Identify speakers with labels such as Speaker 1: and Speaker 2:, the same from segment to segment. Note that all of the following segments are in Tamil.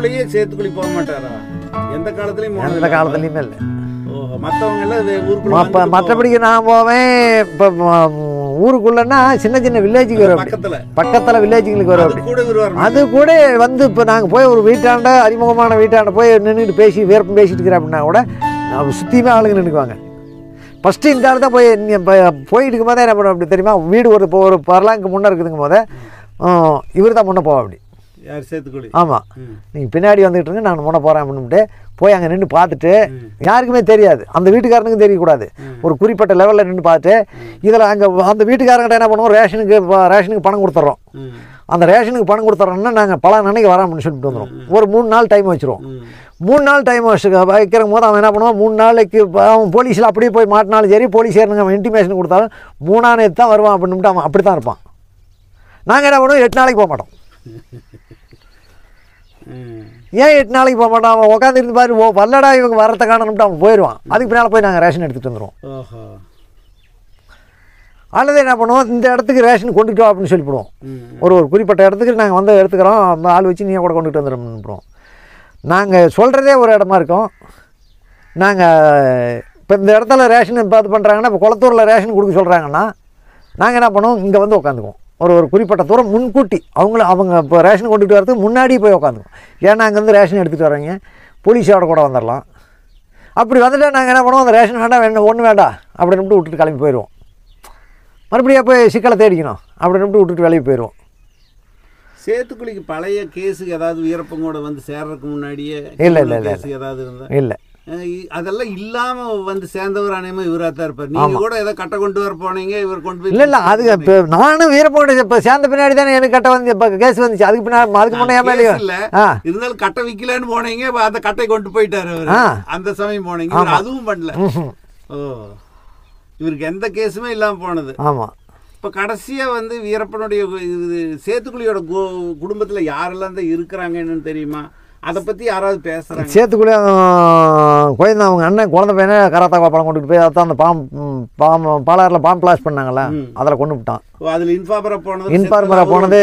Speaker 1: ஊருக்குள்ளேயே சேத்துக்குழி போக மாட்டாரா? எந்த
Speaker 2: காலத்துலயுமே இல்லை.
Speaker 1: மற்றவங்க எல்லாம்
Speaker 2: மற்றபடிக்கு நான் போவேன். இப்போ ஊருக்குள்ளன்னா சின்ன சின்ன வில்லேஜுக்கு வரும், பக்கத்தில் வில்லேஜுங்களுக்கு வரும். அது கூட வந்து இப்போ நாங்கள் போய் ஒரு வீட்டாண்ட, அறிமுகமான வீட்டாண்ட போய் நின்றுட்டு வீரப்பம் பேசிட்டு இருக்கிறேன் அப்படின்னா கூட சுற்றியுமே ஆளுங்க நின்றுக்குவாங்க. ஃபஸ்ட்டு இந்த ஆள் தான் போயிட்டு இருக்கும் போதே என்ன பண்ணுவோம் அப்படி தெரியுமா, வீடு ஒரு பரலாங்கு முன்னே இருக்குதுங்க போதே இவர் தான் முன்னே போவோம் அப்படி.
Speaker 1: சேத்துக்குழி.
Speaker 2: ஆமாம், நீங்கள் பின்னாடி வந்துகிட்டு இருங்க, நான் முன்னே போகிறேன் அப்படின்ட்டு போய் அங்கே நின்று பார்த்துட்டு, யாருக்குமே தெரியாது, அந்த வீட்டுக்காரனுக்கும் தெரியக்கூடாது, ஒரு குறிப்பிட்ட லெவலில் நின்று பார்த்துட்டு இதில் அங்கே அந்த வீட்டுக்காரங்கிட்ட என்ன பண்ணுவோம், ரேஷனுக்கு பணம் கொடுத்துட்றோம். அந்த ரேஷனுக்கு பணம் கொடுத்துட்றோம்னா நாங்கள் பல நாளைக்கு வராமன்னு சொல்லிட்டு வந்துடுவோம். ஒரு 3 நாள் டைம் வச்சுருவோம். 3 நாள் டைம் வைக்கிற போது அவன் என்ன பண்ணுவான், 3 நாளைக்கு அவன் போலீஸில் அப்படியே போய் மாட்டினாலும் சரி, போலீஸ் ஏறினுங்க அவன் இன்டிமேஷன் கொடுத்தாலும் 3ஆம் நேரத்து தான் வருவான் அப்படின்ட்டு அவன் அப்படி தான் இருப்பான். நாங்கள் என்ன பண்ணுவோம், 8 நாளைக்கு போக மாட்டோம். ஏன் 8 நாளைக்கு போக மாட்டோம், அவன் உட்காந்துருந்து பாரு வரலடா இவங்க வரத்தை காணணும்ட்டு அவன் போயிடுவான். அதுக்கு பின்னால் போய் நாங்கள் ரேஷன் எடுத்துகிட்டு வந்துடுவோம். அல்லது என்ன பண்ணுவோம், இந்த இடத்துக்கு ரேஷன் கொண்டுட்டு வா அப்படின்னு சொல்லிவிடுவோம். ஒரு குறிப்பிட்ட இடத்துக்கு நாங்கள் வந்து எடுத்துக்கிறோம், ஆள் வச்சு நீ கூட கொண்டுட்டு வந்துடுறோம். நாங்கள் சொல்கிறதே ஒரு இடமா இருக்கும். நாங்கள் இப்போ இந்த இடத்துல ரேஷன் பார்த்து பண்ணுறாங்கன்னா, இப்போ குளத்தூரில் ரேஷன் கொடுக்க சொல்கிறாங்கன்னா நாங்கள் என்ன பண்ணுவோம், இங்கே வந்து உட்காந்துக்குவோம். ஒரு குறிப்பிட்ட தூரம் முன்கூட்டி அவங்க இப்போ ரேஷன் கொண்டுட்டு வரதுக்கு முன்னாடி போய் உட்காந்துக்குவோம். ஏன்னா அங்கேருந்து ரேஷன் எடுத்துகிட்டு வரீங்க, போலீஸோட கூட வந்துடலாம். அப்படி வந்துட்டு நாங்கள் என்ன பண்ணுவோம், அந்த ரேஷன் வேண்டாம் ஒன்றும் வேண்டாம் அப்படின்னு விட்டுட்டு கிளம்பி போயிடுவோம். மறுபடியும் போய் சிக்கலை தேடிக்கணும் அப்படின்னு விட்டுட்டு வெளியே போயிடுவோம்.
Speaker 1: சேத்துக்குழிக்கு பழைய கேஸுக்கு ஏதாவது வீரப்பங்கூட வந்து சேர்றதுக்கு முன்னாடியே
Speaker 2: இல்லை
Speaker 1: ஏதாவது இருந்தா?
Speaker 2: இல்லை,
Speaker 1: அதெல்லாம் இல்லாம வந்து சேர்ந்தவர் அனைமா இவராக தான் இருப்பார். நீங்க கூட ஏதோ கட்டை கொண்டு வர போனீங்க, இவர் கொண்டு போய்
Speaker 2: இல்லை அது இப்போ நானும் வீரப்பங்கூட இப்போ சேர்ந்த பின்னாடி தானே எனக்கு கட்டை வந்து இப்போ கேஸ் வந்துச்சு. அதுக்கு பின்னாடி அதுக்கு முன்னே மேலே இல்லை
Speaker 1: இருந்தாலும் கட்டை விற்கலன்னு போனீங்க, அந்த கட்டை கொண்டு போயிட்டாரு அவர். அந்த சமயம் போனீங்க, அதுவும் பண்ணல. ஓ, இவருக்கு எந்த கேஸுமே இல்லாமல் போனது.
Speaker 2: ஆமாம்.
Speaker 1: இப்போ கடைசியாக வந்து வீரப்பனுடைய சேத்துக்குழியோட குடும்பத்தில் யாரெல்லாம் தான் இருக்கிறாங்கன்னு தெரியுமா? அதை பற்றி யாராவது பேசுகிறாங்க?
Speaker 2: சேத்துக்குழி குழந்தை அவங்க அண்ணன் குழந்தை பையனை கராத்தா பழம் கொண்டுட்டு போய் அதான் அந்த பாலாறில் பாம் பிளாஸ் பண்ணாங்களே, அதில் கொண்டு விட்டான்.
Speaker 1: அதில்
Speaker 2: இன்ஃபார்மராக போனது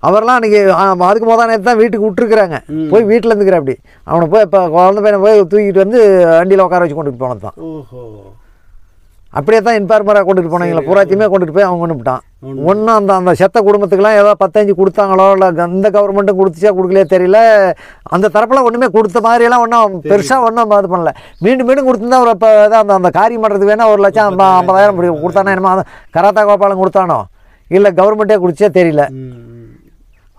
Speaker 2: அவர்லாம் அன்றைக்கி அதுக்கு முதல் நேரத்து தான் வீட்டுக்கு விட்டுருக்குறாங்க. போய் வீட்டில் இருந்துக்கிற அப்படி அவனை போய் இப்போ குழந்தை பையனை போய் தூக்கிட்டு வந்து வண்டியில் உட்கார வச்சு கொண்டுட்டு போனது தான்.
Speaker 1: ஓஹோ,
Speaker 2: அப்படியே தான் இன்ஃபார்மராக கொண்டுட்டு போனாங்களே, பூராத்தையுமே கொண்டுட்டு போய் அவங்க கொண்டு விட்டான். ஒன்றும் அந்த செத்த குடும்பத்துக்கெல்லாம் ஏதோ 15 கொடுத்தாங்களோ, இல்லை அந்த கவர்மெண்ட்டும் கொடுத்துச்சா கொடுக்கலையே தெரியல. அந்த தரப்பில் ஒன்றுமே கொடுத்த மாதிரியெல்லாம் ஒன்றும் பெருசாக ஒன்றும் இது பண்ணல. மீண்டும் கொடுத்துருந்தா ஒரு இப்போ அந்த அந்த காரியம் பண்ணுறதுக்கு வேணால் 1,50,000 கொடுத்தானோ, என்னமோ கராத்தா கோபாலம் கொடுத்தானோ இல்லை கவர்மெண்ட்டே கொடுத்தே தெரியல.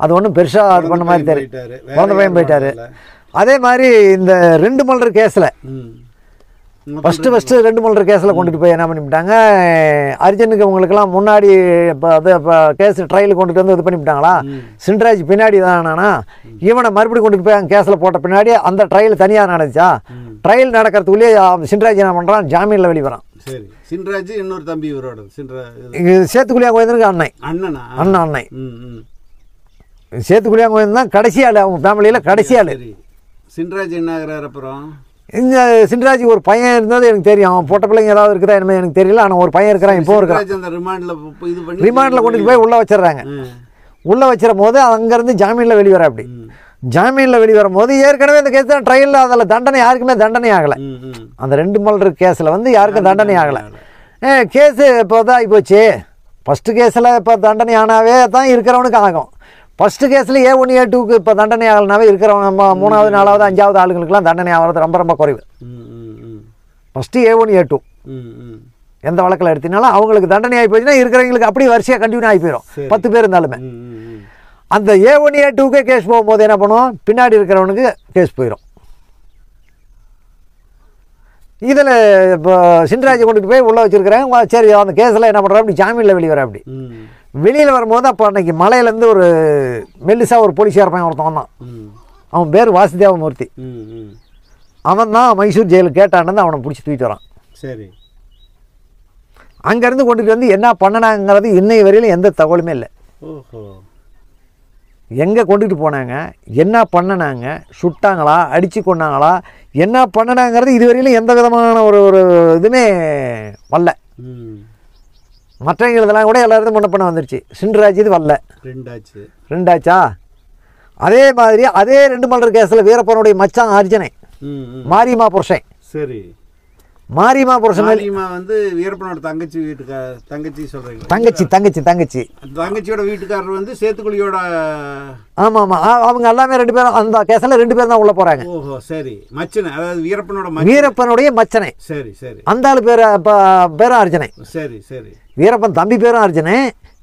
Speaker 2: அது ஒன்றும் பெருசாக அது பண்ண மாதிரி தெரியும். குழந்தை பையன் போயிட்டார். அதே மாதிரி இந்த 2 மலர் கேஸில் ஃபஸ்ட்டு 2 மலர் கேஸில் கொண்டுட்டு போய் என்ன பண்ணிவிட்டாங்க, அர்ஜுனுக்கு அவங்களுக்கெல்லாம் முன்னாடி இப்போ கேஸ் ட்ரையலுக்கு கொண்டுட்டு வந்து இது பண்ணிவிட்டாங்களா. சின்ராஜ் பின்னாடி தானா, இவனை மறுபடியும் கொண்டுட்டு போய் அங்கே கேஸில் போட்ட பின்னாடி அந்த ட்ரையல் தனியாக நடந்துச்சா. ட்ரையல் நடக்கிறதுக்குள்ளேயே சின்ராஜ் என்ன பண்ணுறான், ஜாமீனில் வெளியே வரான்.
Speaker 1: சரி, சின்ராஜ் இன்னொரு தம்பி இவரோட
Speaker 2: சேத்துக்குழியா கோயந்தனுக்கு அண்ணன் சேத்துக்குழியா கோயந்தன் தான் கடைசி ஆள், அவங்க ஃபேமிலியில் கடைசி ஆள்.
Speaker 1: சின்ராஜ் என்ன ஆகிறார் அப்புறம்?
Speaker 2: இந்த சின்ராஜ் ஒரு பையன் இருந்தது எனக்கு தெரியும். அவன் பொட்ட பிள்ளைங்க ஏதாவது இருக்குதா என்ன எனக்கு தெரியல. ஆனால் ஒரு பையன் இருக்கிறான், இப்போ இருக்கிறான். ரிமாண்டில் கொண்டுட்டு போய் உள்ளே வச்சிடறாங்க. உள்ளே வச்சிட போது அங்கேருந்து ஜாமீனில் வெளிவர அப்படி ஜாமீனில் வெளிவரும் போது ஏற்கனவே இந்த கேஸ் தான் ட்ரையலில் அதில் தண்டனை யாருக்குமே தண்டனை ஆகலை. அந்த 2 மலர் கேஸில் வந்து யாருக்கும் தண்டனை ஆகலை. கேஸு இப்போ தான் ஆகிப்போச்சு. ஃபஸ்ட்டு கேஸில் இப்போ தண்டனை ஆனாவே தான் இருக்கிறவனுக்கு ஆகும். ஃபஸ்ட்டு கேஸில் A1 A2க்கு இப்போ தண்டனை ஆகலைனாவே இருக்கிறவங்க 3வது 4வது 5வது ஆளுங்களுக்குலாம் தண்டனை ஆகிறது ரொம்ப குறைவு. ஃபஸ்ட்டு A1 A2 எந்த வழக்கில் எடுத்தினாலும் அவங்களுக்கு தண்டனை ஆகி போச்சுன்னா இருக்கிறவங்களுக்கு அப்படியே வரிசையாக கண்டினியூ ஆகி போயிடும். 10 பேர் இருந்தாலுமே அந்த A1 A2க்கே கேஸ் போகும்போது என்ன பண்ணுவோம், பின்னாடி இருக்கிறவனுக்கு கேஸ் போயிடும். இதில் இப்போ சின்ராஜை கொண்டுட்டு போய் உள்ளே வச்சுருக்கிறேன். சரி, அந்த கேஸில் என்ன பண்ணுறோம், அப்படி ஜாமீனில் வெளியே வர அப்படி வெளியில் வரும்போது அப்போ அன்றைக்கி மலையிலேருந்து ஒரு மெல்லிசாக ஒரு போலீஸார் பையன் ஒருத்தவன் தான். அவன் பேர் வாசுதேவமூர்த்தி. அவன் தான் மைசூர் ஜெயிலுக்கு கேட்டான்னு அவனை பிடிச்சி தூக்கிட்டு வரான்.
Speaker 1: சரி,
Speaker 2: அங்கேருந்து கொண்டுட்டு வந்து என்ன பண்ணனாங்கிறது இன்னை வரையிலும் எந்த தகவலுமே இல்லை. எங்கே கொண்டுட்டு போனாங்க, என்ன பண்ணினாங்க, சுட்டாங்களா, அடித்து கொண்டாங்களா, என்ன பண்ணினாங்கிறது இதுவரையிலும் எந்த விதமான ஒரு இதுவுமே வரல. மற்றவங்க இதெல்லாம் கூட எல்லாரும் முன்ன பண்ண வந்துருச்சு. சின்ராஜ் இது வரல.
Speaker 1: 2 ஆச்சு.
Speaker 2: 2 ஆச்சா? அதே மாதிரி அதே 2 மலர் கேஸில் வீரப்பனுடைய மச்சான் அர்ஜுனை மாரியம்மா புருஷன்.
Speaker 1: சரி.
Speaker 2: மாரியம்மா புருஷன்
Speaker 1: வந்து வீரப்பனோட தங்கச்சி தங்கச்சி சொல்றீங்க?
Speaker 2: தங்கச்சி தங்கச்சி தங்கச்சி
Speaker 1: தங்கச்சியோட வீட்டுக்காரர் வந்து சேத்துக்குழியோட.
Speaker 2: ஆமாம் ஆமாம், அவங்க எல்லாமே 2 பேரும் அந்த கேஸில் 2 பேர் தான் உள்ள போகிறாங்க.
Speaker 1: ஓஹோ சரி. மச்சனை, அதாவது
Speaker 2: வீரப்பனுடைய மச்சனை.
Speaker 1: சரி சரி.
Speaker 2: அந்த ஆள் பேரும் அர்ஜுனை.
Speaker 1: சரி சரி. வீரப்பன்
Speaker 2: தம்பி பேரும் அர்ஜுனை,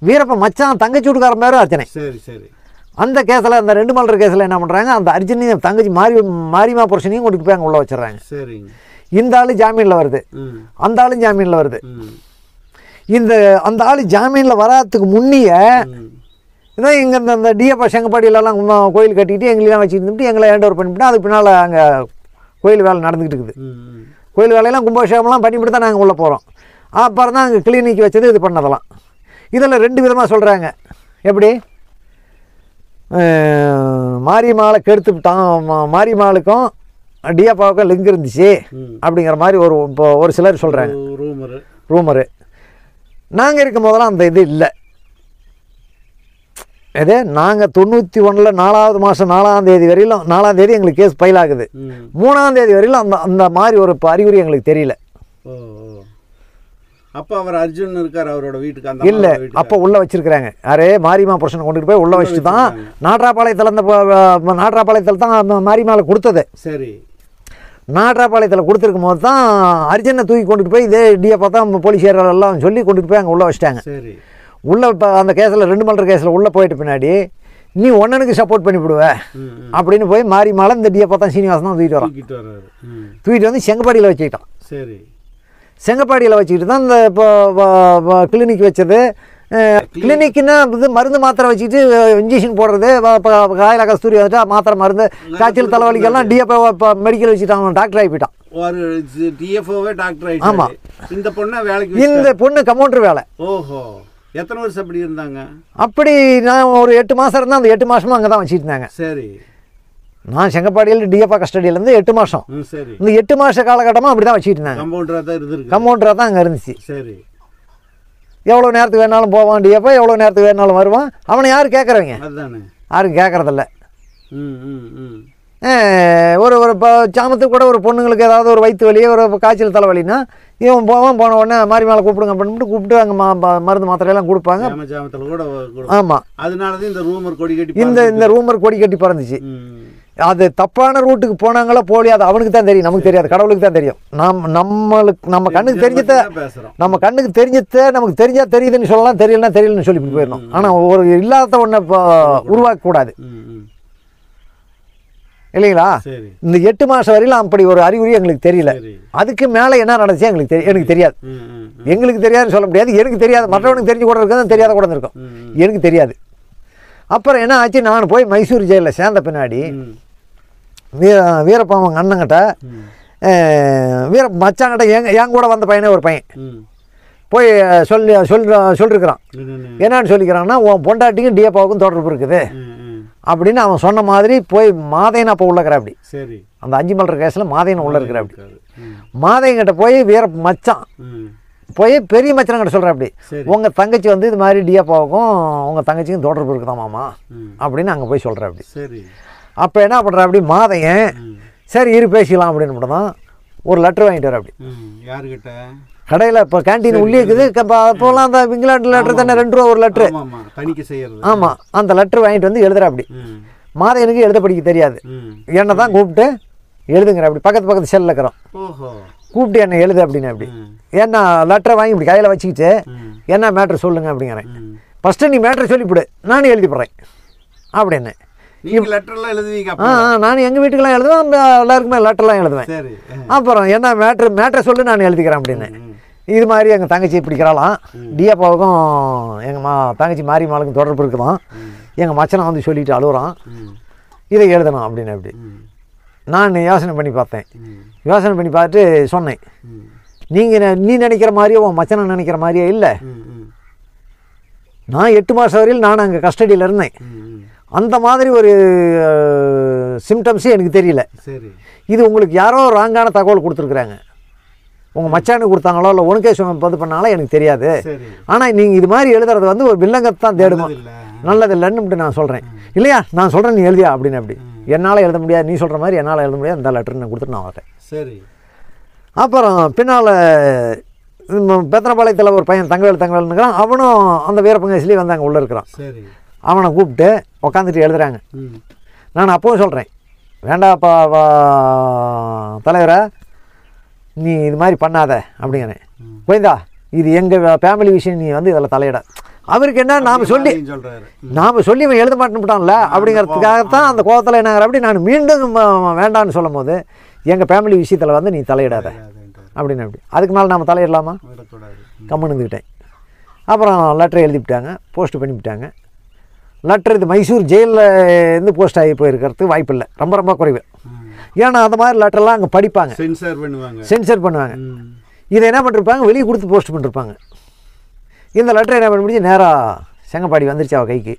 Speaker 2: வீரப்பன் மச்சான் தங்கச்சி வீட்டுக்காரன் பேரும் அர்ஜுனை.
Speaker 1: சரி சரி.
Speaker 2: அந்த கேஸில் அந்த 2 மலர் கேஸில் என்ன பண்ணுறாங்க, அந்த அர்ஜுனையும் தங்கச்சி மாரியம்மா புருஷனையும் கொண்டுட்டு போய் அங்கே உள்ள வச்சிடறாங்க.
Speaker 1: சரிங்க.
Speaker 2: இந்த ஆள் ஜாமீனில் வருது, அந்த ஆளும் ஜாமீனில் வருது. அந்த ஆள் ஜாமீனில் வராதுக்கு முன்னியே இதான் இங்கே இந்த டிஎப்பா செங்கப்பாடியிலலாம் கோயில் கட்டிக்கிட்டு எங்களெலாம் வச்சுட்டு எங்களை ஹேண்ட் ஓவர் பண்ணிவிட்டு அதுக்கு பின்னால் அங்கே கோயில் வேலை நடந்துக்கிட்டு இருக்குது. கோயில் வேலையெல்லாம் கும்பாபிஷேகம்லாம் பண்ணிவிட்டு தான் நாங்கள் உள்ளே போகிறோம். அப்புறம் தான் அங்கே கிளினிக் வச்சது இது பண்ணதெல்லாம். இதில் 2 விதமாக சொல்கிறாங்க. எப்படி மாரியம்மாளை கெடுத்துவிட்டான், மாரியம்மாளுக்கும் டிஎப்பாவுக்கும் லிங்க் இருந்துச்சு அப்படிங்கிற மாதிரி ஒரு சிலர் சொல்கிறாங்க. ரூமரு. நாங்கள் இருக்கும் போதெல்லாம் அந்த இது இல்லை. இது நாங்கள் 91 4வது மாதம் 4ஆம் தேதி வரையிலும் 4ஆம் தேதி எங்களுக்கு கேஸ் ஃபைல் ஆகுது. 3ஆம் தேதி வரையிலும் அந்த மாதிரி ஒரு அறிகுறி எங்களுக்கு தெரியல.
Speaker 1: அப்போ அவர் அர்ஜுன் இருக்கார் அவரோட வீட்டுக்கு?
Speaker 2: இல்லை, அப்போ உள்ளே வச்சிருக்கிறாங்க. யாரே மாரியம்மா புருஷனை கொண்டுட்டு போய் உள்ளே வச்சுட்டு தான் நாட்ராப்பாளையத்தில் தான் மாரியம்மாவை கொடுத்தது.
Speaker 1: சரி.
Speaker 2: நாட்ராப்பாளையத்தில் கொடுத்துருக்கும் போது தான் அர்ஜுனை தூக்கி கொண்டுட்டு போய் இதே டிஎப்பா தான் போலீஸாரெல்லாம் சொல்லி கொண்டுட்டு போய் அங்கே உள்ளே வச்சிட்டாங்க.
Speaker 1: சரி.
Speaker 2: உள்ளே இப்போ அந்த கேஸில் 2 மலர் கேஸில் உள்ளே போயிட்டு பின்னாடி நீ ஒன்னனுக்கு சப்போர்ட் பண்ணி விடுவ அப்படின்னு போய் மாரியம்மாவை இந்த டிஎப்பா தான் சீனிவாசன் தான் தூக்கிட்டு வந்து செங்கப்பாடியில் வச்சுக்கிட்டான்.
Speaker 1: சரி.
Speaker 2: செங்கப்பாடியில் வச்சுக்கிட்டு தான் இந்த இப்போ கிளினிக் வச்சது. கிளினிக்குன்னா இது மருந்து மாத்திரை வச்சுக்கிட்டு இன்ஜெக்ஷன் போடுறது, காயில கஸ்தூரி வந்துட்டு மாத்திரை மருந்து காய்ச்சல் தலைவலிக்கெல்லாம் டிஎஃப்ஓ இப்போ மெடிக்கல் வச்சுட்டு அவன் டாக்டர் ஆகி போயிட்டான். ஆமாம். இந்த பொண்ணு கம்பவுண்டர் வேலை.
Speaker 1: ஓஹோ. எத்தனை வருஷம் அப்படி இருந்தாங்க?
Speaker 2: அப்படி நான் ஒரு 8 மாதம் இருந்தேன். அந்த 8 மாதமும் அங்கே தான் வச்சுட்டு இருந்தாங்க.
Speaker 1: சரி.
Speaker 2: நான் செங்கப்பாடியில் டிஎஃப்ஓ கஸ்டடியிலேருந்து 8 மாதம்.
Speaker 1: சரி.
Speaker 2: இந்த 8 மாத காலகட்டமாக அப்படி தான் வச்சுட்டு இருந்தாங்க. கம்பவுண்டராக தான் அங்கே இருந்துச்சு.
Speaker 1: சரி.
Speaker 2: எவ்வளோ நேரத்துக்கு வேணாலும் போவான் டிஎஃப்ஓ, எவ்வளோ நேரத்துக்கு வேணாலும் வருவான். அவனை யாரும் கேட்குறவங்க? யாரும் கேட்குறதில்ல. ஒரு இப்போ சாமத்துக்கு கூட ஒரு பொண்ணுங்களுக்கு ஏதாவது ஒரு வயிற்று வலியோ ஒரு காய்ச்சல் தலைவலின்னா இவன் போன உடனே மாரி மேலே கூப்பிடுங்க பண்ணிட்டு கூப்பிட்டு அங்கே மருந்து மாத்திரையெல்லாம் கொடுப்பாங்க. ஆமாம்.
Speaker 1: அதனாலதான் இந்த ரூமர் கொடி கட்டி
Speaker 2: இந்த ரூமர் கொடி கட்டி பறந்துச்சு. அது தப்பான ரூட்டுக்கு போனாங்களோ போலியோ அது அவனுக்கு தான் தெரியும், நமக்கு தெரியாது, கடவுளுக்கு தான் தெரியும். நம்ம கண்ணுக்கு தெரிஞ்சத நமக்கு தெரிஞ்சா தெரியுதுன்னு சொல்லலாம், தெரியலன்னா தெரியலன்னு சொல்லி போயிடணும். ஆனால் ஒரு இல்லாத ஒன்றை உருவாக்க கூடாது இல்லைங்களா? இந்த 8 மாதம் வரையிலும் அப்படி ஒரு அறிகுறி எங்களுக்கு தெரியல. அதுக்கு மேலே என்ன நடந்துச்சு எனக்கு தெரியாது. எங்களுக்கு தெரியாதுன்னு சொல்ல முடியாது. எனக்கு தெரியாது, மற்றவனுக்கு தெரிஞ்சு கூட இருக்கும், தெரியாத கூட இருக்கும். எனக்கு தெரியாது. அப்புறம் என்ன ஆச்சு, நான் போய் மைசூர் ஜெயிலில் சேர்ந்த பின்னாடி வீரப்பா அவங்க அண்ணங்கிட்ட மச்சாங்கிட்ட என் கூட வந்த பையனே ஒரு பையன் போய் சொல்லிருக்கிறான். என்னன்னு சொல்லிக்கிறான்னா, உன் பொண்டாட்டிக்கும் டிஎப்பாவுக்கும் தொடர்பு இருக்குது அப்படின்னு அவன் சொன்ன மாதிரி போய் மாதையன் அப்போ உள்ள இருக்கிற. அப்படி அந்த 5 மலர் கேஸில் மாதையன் உள்ள இருக்கிற. அப்படி மாதையங்கிட்ட போய் மச்சான் போய் பெரிய மச்சனங்கிட்ட சொல்கிற. அப்படி உங்கள் தங்கச்சி வந்து இது மாதிரி டிஎப்பாவுக்கும் உங்கள் தங்கச்சிக்கும் தொடர்பு இருக்குதான் மாமா அப்படின்னு அங்கே போய் சொல்கிற. அப்படி அப்போ என்ன பண்ணுற, அப்படி மாதையன் சரி இரு பேசிக்கலாம் அப்படின்னு மட்டும் தான் ஒரு லெட்ரு வாங்கிட்டு வர. அப்படி
Speaker 1: யாருக்கிட்ட?
Speaker 2: கடையில் இப்போ கேன்டீன் உள்ளே இருக்குது. அப்போலாம் அந்த இங்கிலாந்து லெட்ரு தானே, 2 ரூபா ஒரு லெட்ரு. ஆமாம். அந்த லெட்ரு வாங்கிட்டு வந்து எழுதுற. அப்படி மாதையனுக்கு எழுத படிக்க தெரியாது. என்னை தான் கூப்பிட்டு எழுதுங்கிற. அப்படி பக்கத்து செல்லில் இருக்கிறோம். கூப்பிட்டு என்னை எழுது அப்படின்னு. அப்படி ஏன்னா லெட்டரை வாங்கி இப்படி கையில் வச்சுக்கிட்டு என்ன மேட்ரு சொல்லுங்க அப்படிங்கிறேன். ஃபஸ்ட்டு நீ மேட்ரு சொல்லிவிடு, நானும் எழுதி போடுறேன் அப்படின்னு. நான் எங்கள் வீட்டுக்கெல்லாம் எழுதுவேன், எல்லாருக்குமே லெட்டர்லாம் எழுதுவேன். அப்புறம் என்ன மேட்ரை சொல்லு நான் எழுதிக்கிறேன் அப்படின்னு. இது மாதிரி எங்கள் தங்கச்சி பிடிக்கிறாளாம், டிஎப்பாவுக்கும் எங்கள் தங்கச்சி மாரியம்மாளுக்கும் தொடர்பு இருக்குதான். எங்கள் மச்சனை வந்து சொல்லிட்டு அழுகுறான், இதை எழுதணும் அப்படின்னு. அப்படி நான் யோசனை பண்ணி பார்த்தேன். யோசனை பண்ணி பார்த்துட்டு சொன்னேன், நீ நினைக்கிற மாதிரியோ உன் மச்சனை நினைக்கிற மாதிரியோ இல்லை. நான் 8 மாதம் வரையில் நான் அங்கே கஸ்டடியில் இருந்தேன். அந்த மாதிரி ஒரு சிம்டம்ஸே எனக்கு தெரியல. இது உங்களுக்கு யாரோ ராங்கான தகவல் கொடுத்துருக்குறாங்க. உங்கள் மச்சானுக்கு கொடுத்தாங்களோ இல்லை உனக்கே இது பண்ணாலும் எனக்கு தெரியாது. ஆனால் நீங்கள் இது மாதிரி எழுதுறது வந்து ஒரு வில்லங்கத்தை தான் தேடுமா. நல்லது இல்லைன்னு நான் சொல்கிறேன். இல்லையா நான் சொல்கிறேன் நீ எழுதியா அப்படின்னு. அப்படி என்னால் எழுத முடியாது, நீ சொல்கிற மாதிரி என்னால் எழுத முடியாது, இந்த லெட்டர் நான் கொடுத்துட்டு நான் வரேன்.
Speaker 1: சரி.
Speaker 2: அப்புறம் பின்னால் பெத்தனப்பாளையத்தில் ஒரு பையன் தங்கவேலுங்கிறான். அவனும் அந்த வீரப்பங்கேசிலேயே வந்து அங்கே உள்ளே இருக்கிறான்.
Speaker 1: சரி.
Speaker 2: அவனை கூப்பிட்டு உக்காந்துட்டு எழுதுறாங்க. நான் அப்பவும் சொல்கிறேன், வேண்டாப்பா தலைவரை நீ இது மாதிரி பண்ணாத அப்படிங்கிறேன். போய்ந்தா இது எங்கள் ஃபேமிலி விஷயம், நீ வந்து இதில் தலையிட. அவருக்கு என்ன நாம் சொல்லி இவன் எழுத மாட்டேன்ட்டான்ல அப்படிங்கிறதுக்காகத்தான் அந்த கோபத்தில் என்னாங்கிற அப்படி நான் மீண்டும் வேண்டான்னு சொல்லும் போது எங்கள் ஃபேமிலி விஷயத்தில் வந்து நீ தலையிடாத அப்படின்னு. அப்படி அதுக்கு மேலே நாம் தலையிடலாமா? கம்முன்னு இருந்துக்கிட்டேன். அப்புறம் லெட்டரை எழுதிவிட்டாங்க, போஸ்ட் பண்ணிவிட்டாங்க. லெட்டர் இது மைசூர் ஜெயிலில் இருந்து போஸ்ட் ஆகி போயிருக்கிறதுக்கு வாய்ப்பு இல்லை, ரொம்ப ரொம்ப குறைவு. ஏன்னா அந்த மாதிரி லெட்டர்லாம் அங்கே படிப்பாங்க, சென்சர் பண்ணுவாங்க. இதை என்ன பண்ணிருப்பாங்க, வெளியே கொடுத்து போஸ்ட் பண்ணிருப்பாங்க. இந்த லெட்டரை என்ன பண்ணி நேராக செங்கப்பாடி வந்துருச்சு அவள் கைக்கு.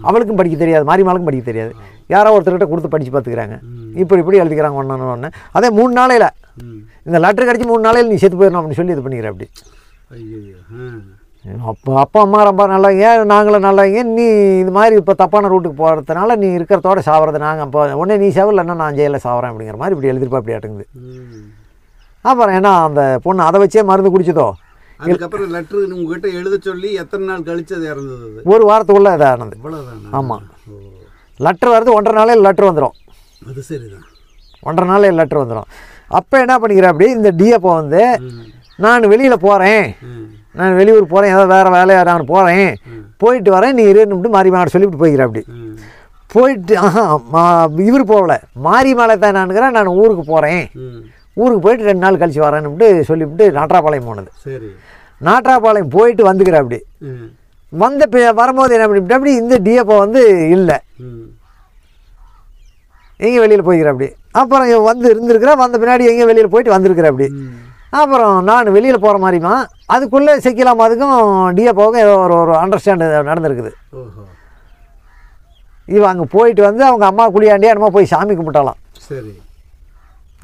Speaker 2: அவளுக்கும் படிக்க தெரியாது, மாரிமாளுக்கும் படிக்க தெரியாது. யாரோ ஒருத்தர்கிட்ட கொடுத்து படித்து பார்த்துக்கிறாங்க. இப்படி எழுதிக்கிறாங்க ஒன்று. அதே 3 நாளையில் இந்த லெட்டர் கிடச்சி 3 நாளையில் நீ செத்து போயிடணும் அப்படின்னு சொல்லி இது பண்ணிக்கிற. அப்படி அப்பா அம்மா ரொம்ப நல்லவங்க, நாங்களும் நல்லவங்க, நீ இது மாதிரி இப்போ தப்பான ரூட்டுக்கு போகிறதுனால நீ இருக்கிறதோட சாவறது நாங்கள் அப்போ உடனே நீ சாவு இல்லைன்னா நான் ஜெயிலில் சாவறேன் அப்படிங்கிற மாதிரி இப்படி எழுதிருப்பா. அப்படி ஆட்டுங்குது. அப்புறம் ஏன்னா அந்த பொண்ணு அதை வச்சே மருந்து குடிச்சதோ.
Speaker 1: அதுக்கப்புறம் லெட்ரு உங்ககிட்ட எழுத சொல்லி எத்தனை நாள் கழிச்சு அது இறந்தது?
Speaker 2: 1 வாரத்துக்குள்ளே இதாக ஆனது. ஆமாம், லெட்ரு வருது 1.5 நாளையில் லெட்ரு வந்துடும்.
Speaker 1: அது சரிதான்,
Speaker 2: 1.5 நாளையில் லெட்ரு வந்துடும். அப்போ என்ன பண்ணிக்கிறேன், அப்படி இந்த டிஎப்போ வந்து நான் வெளியில் போகிறேன், நான் வெளியூர் போகிறேன், ஏதோ வேறு வேலையாக நான் போகிறேன், போயிட்டு வரேன், நீ இருந்துட்டு மாரியம்மாட்ட சொல்லிவிட்டு போய்க்கிறேன். அப்படி போயிட்டு இவர் போகல, மாரியம்மாளை தான் நானுங்கிறேன், நான் ஊருக்கு போகிறேன், ஊருக்கு போயிட்டு 2 நாள் கழிச்சு வரேன்னு சொல்லிவிட்டு நாட்ராபாளையம் போனது.
Speaker 1: சரி.
Speaker 2: நாட்ராபாளையம் போயிட்டு வந்துக்கிறேன். அப்படி வந்த வரும்போது என்ன பண்ணிவிட்டு அப்படி இந்த டிஎப்போ வந்து இல்லை, எங்கேயும் வெளியில் போய்க்கிறேன். அப்படி அப்புறம் வந்து இருந்திருக்கிறேன், வந்த பின்னாடி எங்கேயும் வெளியில் போயிட்டு வந்திருக்கிறேன். அப்படி அப்புறம் நான் வெளியில் போகிற மாதிரிமா அதுக்குள்ளே செக்கிலாமா அதுக்கும் டிஎப்போவுக்கும் ஏதோ ஒரு அண்டர்ஸ்டாண்டு நடந்திருக்குது. இவன் அங்கே போயிட்டு வந்து அவங்க அம்மா குளியாண்டியே என்னமோ போய் சாமி கும்பிட்டாலாம்.
Speaker 1: சரி.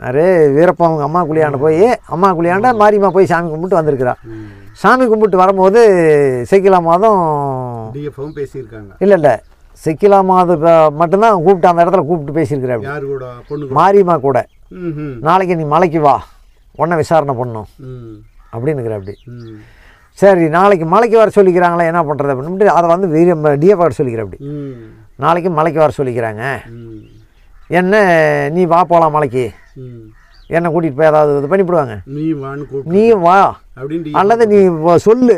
Speaker 2: அரே வீரப்பா அவங்க அம்மா குளியாண்ட போய் அம்மா குளியாண்ட மாரியம்மா போய் சாமி கும்பிட்டு வந்திருக்கிறான். சாமி கும்பிட்டு வரும்போது செக்கிலா மாதம்
Speaker 1: பேசியிருக்காங்க.
Speaker 2: இல்லை செக்கிலா மாதம் மட்டும்தான் கூப்பிட்டு அந்த இடத்துல கூப்பிட்டு பேசியிருக்கிறேன். மாரியம்மா கூட நாளைக்கு நீ மலைக்கு வா, உடனே விசாரணை பண்ணணும் அப்படின்னுக்கிற. அப்படி சரி, நாளைக்கு மலைக்கு வர சொல்லிக்கிறாங்களே என்ன பண்ணுறது அப்படின்ட்டு அதை வந்து டிஎஃப் வர சொல்லிக்கிறேன். அப்படி நாளைக்கு மலைக்கு வர சொல்லிக்கிறாங்க, என்ன நீ வா போகலாம் மலைக்கு, என்னை கூட்டிகிட்டு போய் ஏதாவது இது பண்ணிவிடுவாங்க, நீ வா அல்லது நீ சொல்லு,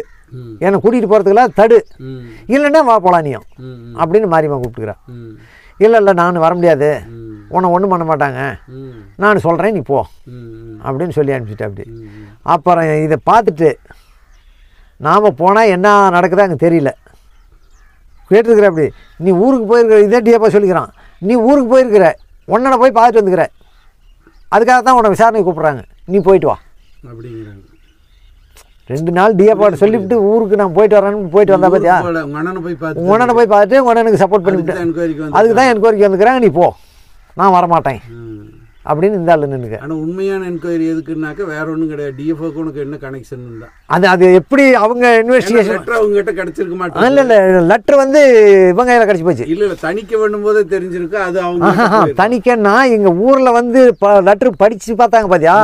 Speaker 2: என்னை கூட்டிகிட்டு போகிறதுக்குலாம் தடு, இல்லைன்னா வா போகலாம் நீயும் அப்படின்னு மாரியம்மா கூப்பிட்டுக்கிறேன். இல்லை நான் வர முடியாது, உன்னை ஒன்றும் பண்ண மாட்டாங்க, நான் சொல்கிறேன் நீ போ அப்படின்னு சொல்லி அனுப்பிச்சிட்டேன். அப்படி அப்புறம் இதை பார்த்துட்டு நாம் போனால் என்ன நடக்குதோ அங்கே தெரியல, கேட்டுருக்குற. அப்படி நீ ஊருக்கு போயிருக்கிற, இதே டிஎப்பா சொல்லிக்கிறான், நீ ஊருக்கு போயிருக்கிற, உன்னோட போய் பார்த்துட்டு வந்துக்கிற, அதுக்காக தான் உன்னை விசாரணை கூப்பிட்றாங்க, நீ போயிட்டு வா அப்படிங்கிறாங்க. 2 நாள் டிஎப்பாட்ட சொல்லிவிட்டு ஊருக்கு நான் போயிட்டு வரேன்னு போயிட்டு வந்தா பார்த்தியா, உடனே போய் பார்த்துட்டு உடனே சப்போர்ட் பண்ணிவிட்டு அதுக்கு தான் என்கொயரிக்கு வந்துக்கிறாங்க, நீ போ நான் வரமாட்டேன் அப்படின்னு இந்த ஆள் நின்றுக்க.
Speaker 1: ஆனால் உண்மையான என்கொயரி எதுக்குன்னாக்க வேற ஒன்றும் கிடையாது, டிஎஃப்ஓக்கு உனக்கு என்ன கனெக்ஷன் இல்லை.
Speaker 2: அது எப்படி அவங்க இன்வெஸ்டிகேஷன்
Speaker 1: அவங்ககிட்ட கிடைச்சிருக்க மாட்டாங்க.
Speaker 2: இல்லை லெட்டர் வந்து இவங்க கையில் கிடச்சி போச்சு.
Speaker 1: இல்லை தணிக்க வேண்டும் போதே தெரிஞ்சிருக்கு. அது அவங்க
Speaker 2: தணிக்கன்னா எங்கள் ஊரில் வந்து லெட்ரு படித்து பார்த்தாங்க பார்த்தியா,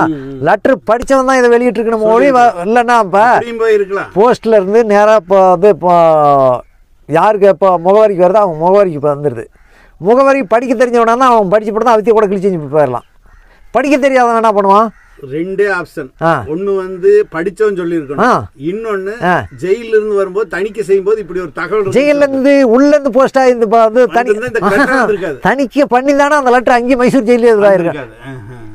Speaker 2: லெட்ரு படித்தவன் தான் இதை வெளியிட்டிருக்கணும் மொழி இல்லைன்னா இப்போ
Speaker 1: போயிருக்கலாம்.
Speaker 2: போஸ்ட்டில் இருந்து நேராக இப்போ வந்து இப்போ யாருக்கு இப்போ முகவரிக்கு வருதோ அவங்க முகவரிக்கு இப்போ வந்துடுது. முகவரி படிக்க தெரிஞ்சவனா தான் அவன் படிச்சு போட்டு தான் அவத்திய கூட கிழிச்சு போயிடலாம். படிக்க தெரியாதவன் என்ன பண்ணுவான்?
Speaker 1: 2 ஆப்ஷன். ஒன்னு வந்து படிச்சவன் சொல்லி இருக்கணும், இன்னொன்னு ஜெயில இருந்து வரும்போது தணிக்கை செய்யும் போது இப்படி ஒரு தகவல்
Speaker 2: ஜெயில இருந்து உள்ள இருந்து போஸ்டா இந்த தணிக்கை பண்ணி தானே அந்த லெட்டர் அங்கேயே மைசூர் ஜெயிலே இருக்கு,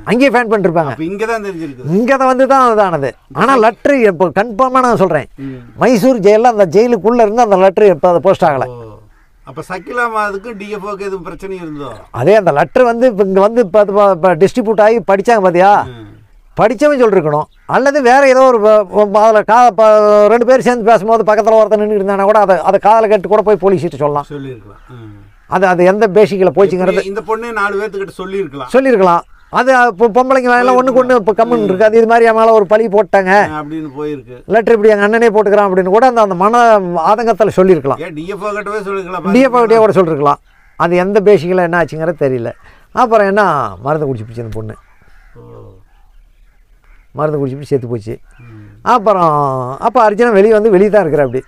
Speaker 2: அங்கேயே ஃபேன் பண்ணிருப்பாங்க.
Speaker 1: இங்கதான் தெரிஞ்சிருக்கு,
Speaker 2: இங்க வந்து தான் அதானது. ஆனா லெட்டர் இப்போ கன்ஃபார்மா நான் சொல்றேன், மைசூர் ஜெயில அந்த ஜெயிலுக்குள்ள இருந்து அந்த லெட்டர் இப்போ அதை போஸ்ட் ஆகலை.
Speaker 1: அப்போ சக்கிலாமாதுக்கும் டிஎஃப்ஓக்கு எதுவும் பிரச்சனை இருந்தோ?
Speaker 2: அதே அந்த லெட்டர் வந்து இப்போ இங்கே வந்து இப்போ டிஸ்ட்ரிபியூட் ஆகி படித்தாங்க பார்த்தியா, படித்தவன் சொல்லிருக்கணும். அல்லது வேறு ஏதோ ஒரு அதில் 2 பேர் சேர்ந்து பேசும்போது பக்கத்தில் ஒருத்தர் நின்று இருந்தானா கூட அதை காதில் கேட்டு கூட போய் போலீஸ்கிட்ட சொல்லியிருக்கலாம். அது எந்த பேசிக்கில் போச்சுங்கிறது
Speaker 1: இந்த பொண்ணு 4 பேர்த்துக்கிட்ட சொல்லியிருக்கலாம்.
Speaker 2: அது இப்போ பொம்பளைங்க வாங்கலாம் ஒன்றுக்கு ஒன்று இப்போ கம்முன்னு இருக்குது. அது இது மாதிரி என் மேலே ஒரு பழி போட்டாங்க
Speaker 1: அப்படின்னு போயிருக்கு.
Speaker 2: லெட்டர் இப்படி எங்கள் அண்ணனே போட்டுக்கிறான் அப்படின்னு கூட அந்த மன ஆதங்கத்தில் சொல்லியிருக்கலாம்.
Speaker 1: டிஎஃப்ஓ கிட்டவே சொல்லிருக்கலாம்,
Speaker 2: டிஎஃப்ஓ கிட்டே கூட சொல்லியிருக்கலாம். அது எந்த பேசிக்கில் என்ன ஆச்சுங்கிறது தெரியல. அப்புறம் என்ன மருந்து குடிச்சு அந்த பொண்ணு மருந்து குடிச்சு செத்து போச்சு. அப்புறம் அப்போ அர்ஜுனன் வெளியே வந்து வெளியே தான் இருக்கிற அப்படி.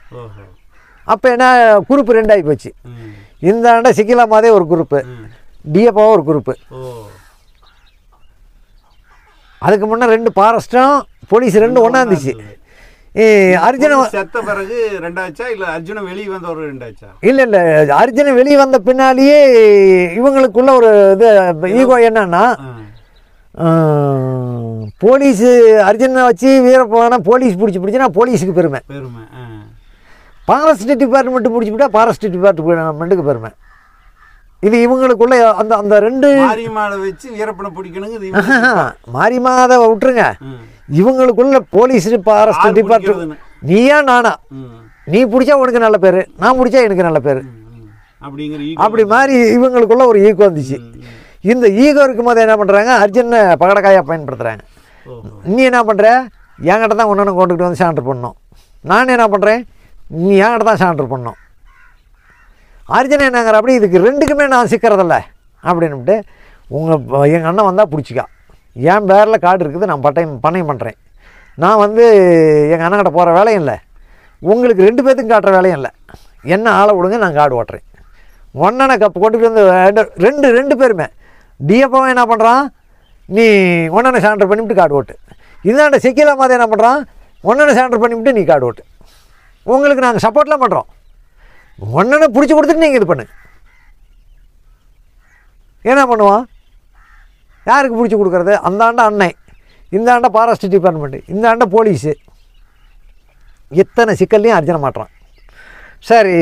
Speaker 2: அப்போ என்ன குரூப்பு 2 ஆகி போச்சு. இந்த ஆண்டை சிக்கிலாமாதே ஒரு குரூப்பு, டிஎஃப்ஓ ஒரு குரூப்பு. அதுக்கு முன்னே 2 ஃபாரஸ்ட்டும் போலீஸ் 2 ஒன்றா இருந்துச்சு. அர்ஜுனன்
Speaker 1: செத்த பிறகு 2 ஆச்சா இல்லை அர்ஜுனன் வெளியே வந்த ஒரு 2 ஆச்சா?
Speaker 2: இல்லை இல்லை, அர்ஜுனன் வெளியே வந்த பின்னாலேயே இவங்களுக்குள்ள ஒரு இது ஈகோ என்னன்னா, போலீஸு அர்ஜுனை வச்சு வீரப்போனா போலீஸ் பிடிச்சினா போலீஸுக்கு பெருமை, ஃபாரஸ்ட் டிபார்ட்மெண்ட்டு பிடிச்சிவிட்டா ஃபாரஸ்ட் டிபார்ட்மெண்ட்டுக்கு பெருமை. இது இவங்களுக்குள்ள அந்த அந்த 2
Speaker 1: மாரியம்மாவை வச்சு வீரப்பனை பிடிக்கணுங்க.
Speaker 2: மாரியம்மாவை விட்டுருங்க, இவங்களுக்குள்ள police forest department Neeya Naana, நீ பிடிச்சா உனக்கு நல்ல பேர், நான் பிடிச்சா எனக்கு நல்ல பேர் அப்படி மாதிரி இவங்களுக்குள்ள ஒரு ஈகோ வந்துச்சு. இந்த ஈகோ இருக்கும் போது என்ன பண்ணுறாங்க, அர்ஜுனை பகடக்காயாக பயன்படுத்துகிறாங்க. நீ என்ன பண்ணுற, என்கிட்ட தான் ஒன்று கொண்டுக்கிட்டு வந்து சான்டர் பண்ணணும், நான் என்ன பண்ணுறேன் நீ என்கிட்ட தான் சான்டர் பண்ணணும். அர்ஜுன் என்னங்கிற அப்படி இதுக்கு 2க்குமே நான் சிக்கிறதில்ல அப்படின்னுட்டு எங்கள் அண்ணன் வந்தால் பிடிச்சிக்கா, என் பேரில் காடு இருக்குது, நான் பண்ணையம் பண்ணுறேன், நான் வந்து எங்கள் அண்ணன்கிட்ட போகிற வேலையும் இல்லை, உங்களுக்கு 2 பேர்த்துக்கும் காட்டுற வேலையும் இல்லை, என்ன ஆளை விடுங்க நான் காடு ஓட்டுறேன். ஒன்னனை கப்பு கொண்டு வந்து 2 பேருமே டிஎஃப்ஓ என்ன பண்ணுறான், நீ ஒன்னனை சான்டர் பண்ணிவிட்டு காடு ஓட்டு. இதாண்ட செக்கிலா மாதிரி என்ன பண்ணுறான், ஒன்னனை சான்டர் பண்ணிவிட்டு நீ காடு ஓட்டு, உங்களுக்கு நாங்கள் சப்போர்ட்லாம் பண்ணுறோம், ஒன்னனை பிடிச்சி கொடுத்துட்டு நீங்கள் இது பண்ணு. என்ன பண்ணுவான், யாருக்கு பிடிச்சி கொடுக்குறது, அந்த ஆண்ட அன்னை, இந்த ஆண்ட ஃபாரஸ்ட் டிபார்ட்மெண்ட்டு, இந்த ஆண்ட போலீஸு, இத்தனை சிக்கல்லையும் அர்ஜுன மாட்டுறான். சரி,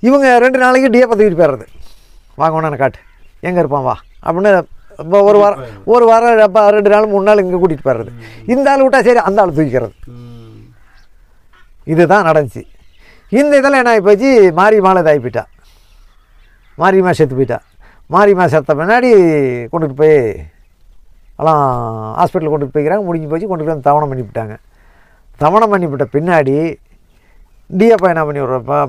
Speaker 2: இவங்க 2 நாளைக்கு டிஎஃப்ஓ தூக்கிட்டு போயிடுறது, வாங்க ஒன்று காட்டு எங்கே இருப்பான் வா அப்படின்னு. இப்போ ஒரு வாரம் அப்போ 2 நாள் 3 நாள் இங்கே கூட்டிகிட்டு போயிடுறது. இந்த ஆள் விட்டா சரி அந்த ஆள் தூக்கிக்கிறது. இதுதான் நடந்துச்சு. இந்த இதெல்லாம் என்ன ஆகி போச்சு, மாரியம்மாள் இதாகி போயிட்டா, மாரியம்மா செத்து போயிட்டா. மாரியம்மா செத்த பின்னாடி கொண்டுட்டு போய் எல்லாம் ஹாஸ்பிட்டலில் கொண்டுட்டு போய்க்கிறாங்க. முடிஞ்சு போச்சு, கொண்டுட்டு வந்து தவணம் பண்ணிவிட்டாங்க. தவணம் பண்ணிவிட்ட பின்னாடி டிஎஃப்ஓ என்ன பண்ணி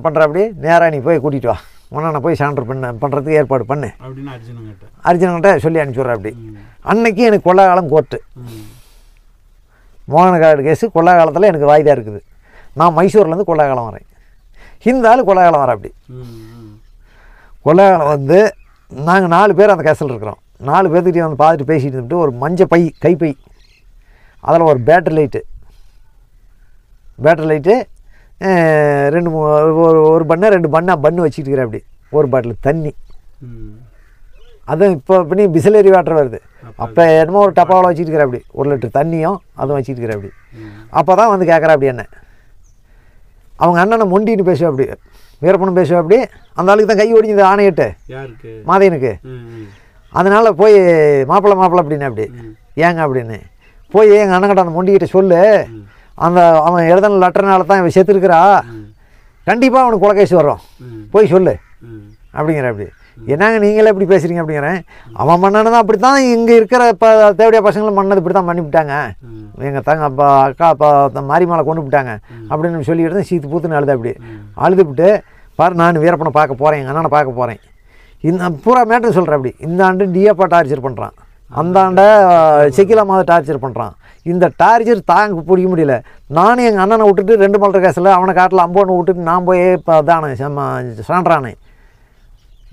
Speaker 2: பண்ணுற அப்படி, நேராக நீ போய் கூட்டிகிட்டு வா, ஒன்றா போய் சான்டர் பண்ணுறதுக்கு ஏற்பாடு பண்ணு அப்படின்னு அர்ஜுனங்கிட்ட சொல்லி அனுப்பிச்சுட்ற அப்படி. அன்னைக்கு எனக்கு கொள்ளாகாலம் கோர்ட்டு, மோகனகாடு கேஸு கொள்ளாகாலத்தில் எனக்கு வாய்தா இருக்குது. நான் மைசூர்லேருந்து கொள்ளாகாலம் வரேன், இந்த ஆள் கொள்ளாகாலம் வர அப்படி. கொள்ளாகாலம் வந்து நாங்கள் 4 பேர் அந்த கேஸில் இருக்கிறோம். 4 பேர்த்துக்கிட்டே வந்து பார்த்துட்டு பேசிகிட்டு இருந்துட்டு ஒரு மஞ்சள் பை கைப்பை, அதில் ஒரு பேட்டரி லைட்டு 2 பண்ணை 2 பண்ணு வச்சுட்டு இருக்கிற அப்படி. ஒரு பாட்டில் தண்ணி, அதுவும் இப்போ நீ பிஸ்லரி வாட்டர் வருது, அப்போ என்னமோ ஒரு டப்பாவில் வச்சுட்டு இருக்கிற அப்படி. 1 லிட்டர் தண்ணியும் அதுவும் வச்சுட்டு இருக்கிற அப்படி. அப்போ தான் வந்து கேட்குற அப்படி என்ன, அவங்க அண்ணனை மொண்டின்னு பேசுவா அப்படி, வீரப்பனும் பேசுவா அப்படி. அந்த ஆளுக்கு தான் கை ஒடிஞ்சது ஆணையிட்டு மாதையனுக்கு. அதனால் போய் மாப்பிள்ளை அப்படின்னு அப்படி ஏங்க அப்படின்னு போய் எங்கள் அண்ணன்கிட்ட அந்த மொண்டிக்கிட்ட சொல்லு, அந்த அவன் எழுதின லெட்டர்னால தான் இவன் செத்துருக்கிறா, கண்டிப்பாக அவனுக்கு கொலைகேஸ் வரும், போய் சொல்லு அப்படிங்கிற அப்படி. என்னங்க நீங்களே இப்படி பேசுகிறீங்க அப்படிங்கிறேன். அவன் பண்ணனு தான் அப்படி தான், இங்கே இருக்கிற இப்போ தேவையா பசங்களும் பண்ணது இப்படி தான் பண்ணிவிட்டாங்க, எங்கள் அப்பா அக்கா அப்பா மாரியம்மாளை கொண்டு விட்டாங்க அப்படின்னு சொல்லிட்டு தான் சீத்து பூத்துன்னு அழுது அப்படி. அழுதுவிட்டு பாரு நான் வீரப்பனை பார்க்க போகிறேன், எங்கள் அண்ணனை பார்க்க போகிறேன், இந்த பூரா மேட்டர் சொல்கிறேன் அப்படி. இந்த ஆண்டு டிஎஃப்ஓ டார்ச்சர் பண்ணுறான், அந்த ஆண்டை செக்கிலாமாவை டார்ச்சர் பண்ணுறான். இந்த டார்ச்சர் தாங்க பிடிக்க முடியல. நானும் எங்கள் அண்ணனை விட்டுட்டு 2 மல்ற கேஸில் அவனை காட்டில் அம்போன்னு விட்டுட்டு நான் போய் இப்போ தானே சான்றானே.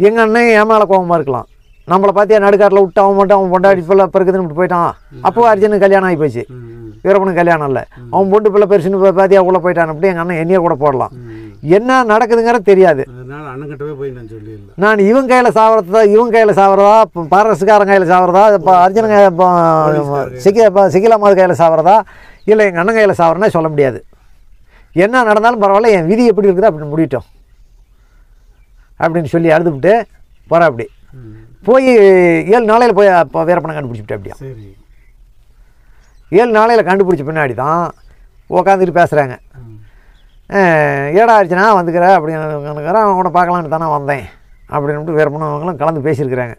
Speaker 2: எங்கள் அண்ணன் என் மேலே கோபமாக இருக்கலாம், நம்மளை பார்த்தியா நடுக்காட்டில் விட்டு அவன் மட்டும் அவன் பொண்டாடி பிள்ளை பிறகுதுன்னு விட்டு போயிட்டான். அப்போ அர்ஜுனுக்கு கல்யாணம் ஆகி போச்சு, வீரப்பனுக்கு கல்யாணம் இல்லை, அவன் பொண்டு பிள்ளை பெருசுன்னு பார்த்தியா உள்ளே போயிட்டான். அப்படி எங்கள் அண்ணன் என்னையே கூட போடலாம், என்ன நடக்குதுங்கிறது தெரியாது. நான் இவன் கையில் சாவறதா பாரசுக்காரன் கையில் சாவறதா, இப்போ அர்ஜுன சிக்கிலாமாது கையில் சாவறதா, இல்லை எங்கள் அண்ணன் கையில் சாவறனே சொல்ல முடியாது. என்ன நடந்தாலும் பரவாயில்ல, என் விதி எப்படி இருக்குதோ அப்படின்னு முடிட்டோம் அப்படின்னு சொல்லி அழுதுவிட்டு போகிற அப்படி. போய் 7 நாளையில் போய் அப்போ வீரப்பனை கண்டுபிடிச்சிவிட்டு அப்படியா. 7 நாளையில் கண்டுபிடிச்ச பின்னாடி தான் உக்காந்துட்டு பேசுகிறாங்க. ஏடா ஆச்சுன்னா வந்துக்கிற அப்படின்னு அவனை பார்க்கலான்னு தானே வந்தேன் அப்படின்ட்டு வீரப்பனும் அவங்களும் கலந்து பேசியிருக்கிறாங்க.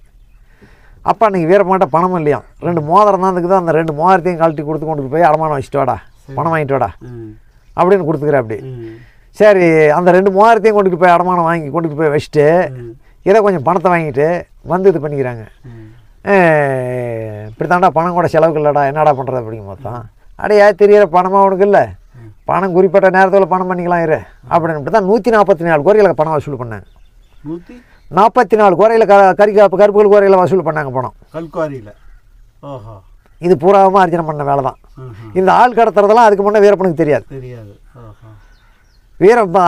Speaker 2: அப்பா அன்றைக்கி வீரப்பன்கிட்ட பணமும் இல்லையா, 2 மோதிரம் தான் இருக்குது, அந்த 2 மோதிரத்தையும் கழட்டி கொடுத்து கொண்டு போய் அடமானம் வச்சுட்டு வாடா, பணம் வாங்கிட்டு வாடா அப்படின்னு கொடுத்துக்கிறேன். அப்படி சரி, அந்த 2 மோதிரத்தையும் கொண்டுட்டு போய் அடமானம் வாங்கி கொண்டுட்டு போய் வச்சுட்டு இதை கொஞ்சம் பணத்தை வாங்கிட்டு வந்து இது பண்ணிக்கிறாங்க. இப்படி தாண்டா பணம் கூட செலவுக்கு இல்லைடா, என்னடா பண்ணுறது அப்படிங்க மொத்தம். அடையா தெரியிற பணமாக உனக்கு இல்லை, பணம் குறிப்பிட்ட நேரத்தில் பணம் பண்ணிக்கலாம் இரு அப்படின்னு தான் 144 கோரியில் பணம் வசூல் பண்ணாங்க. 144 கோரையில் கருப்புகள் கோரையில் வசூல் பண்ணாங்க பணம்
Speaker 1: கல்குவாரியில். ஓஹோ,
Speaker 2: இது பூராவும் அர்ஜுனம் பண்ண வேலை தான். இந்த ஆள் கடத்துறதெல்லாம் அதுக்கு முன்னே வீரப்பனுக்கு தெரியாது.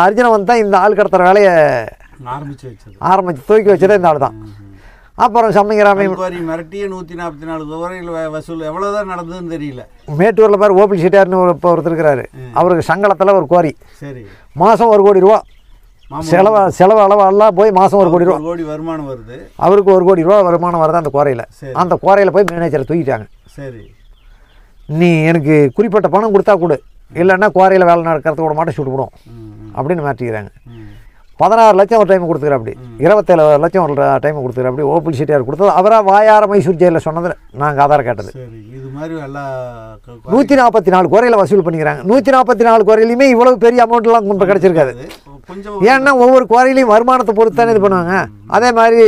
Speaker 2: அர்ஜுனன் வந்து தான் இந்த ஆள் கடத்துற வேலையை ஆரம்பிச்சு தூக்கி வச்சதே இந்த ஆள் தான். அப்புறம் சம்மிங்கராமே
Speaker 1: மிரட்டிய 144 கோரையில் வசூல் எவ்வளோதான் நடந்ததுன்னு தெரியல.
Speaker 2: மேட்டூரில் பேர் ஓபிள் செட்டியார்னு இப்போ ஒருத்தர் இருக்கிறாரு, அவருக்கு சங்கலத்தில் ஒரு கோரி, சரி மாதம் 1 கோடி ரூபா செலவு அளவெல்லாம் போய் மாதம் 1 கோடி ரூபா
Speaker 1: வருமானம் வருது.
Speaker 2: அவருக்கு 1 கோடி ரூபா வருமானம் வருது அந்த கோரையில். அந்த கோரையில் போய் மேனேஜரை தூக்கிட்டாங்க. சரி, நீ எனக்கு குறிப்பிட்ட பணம் கொடுத்தா கொடு, இல்லைன்னா கோரையில் வேலை நடக்கிறதுக்கு கூட மாட்டேன் சுட்டு விடும் அப்படின்னு மாற்றிக்கிறாங்க. 16 லட்சம் ஒரு டைம் கொடுத்துக்கிற, அப்படி 27 லட்சம் ஒரு டைம் கொடுத்துக்கிற, அப்படி ஓபிள் செட்டியார் கொடுத்தது. அவராக வாயார மைசூர் ஜெயிலில் சொன்னது நாங்கள் ஆதாரம் கேட்டது.
Speaker 1: இது மாதிரி
Speaker 2: 144 கோரையில் வசூல் பண்ணிக்கிறாங்க. 144 கோரையிலையுமே இவ்வளவு பெரிய அமௌண்ட்லாம் கொஞ்சம் கிடச்சிருக்காது. ஏன்னா ஒவ்வொரு கோரையிலையும் வருமானத்தை பொறுத்து தானே இது பண்ணுவாங்க. அதே மாதிரி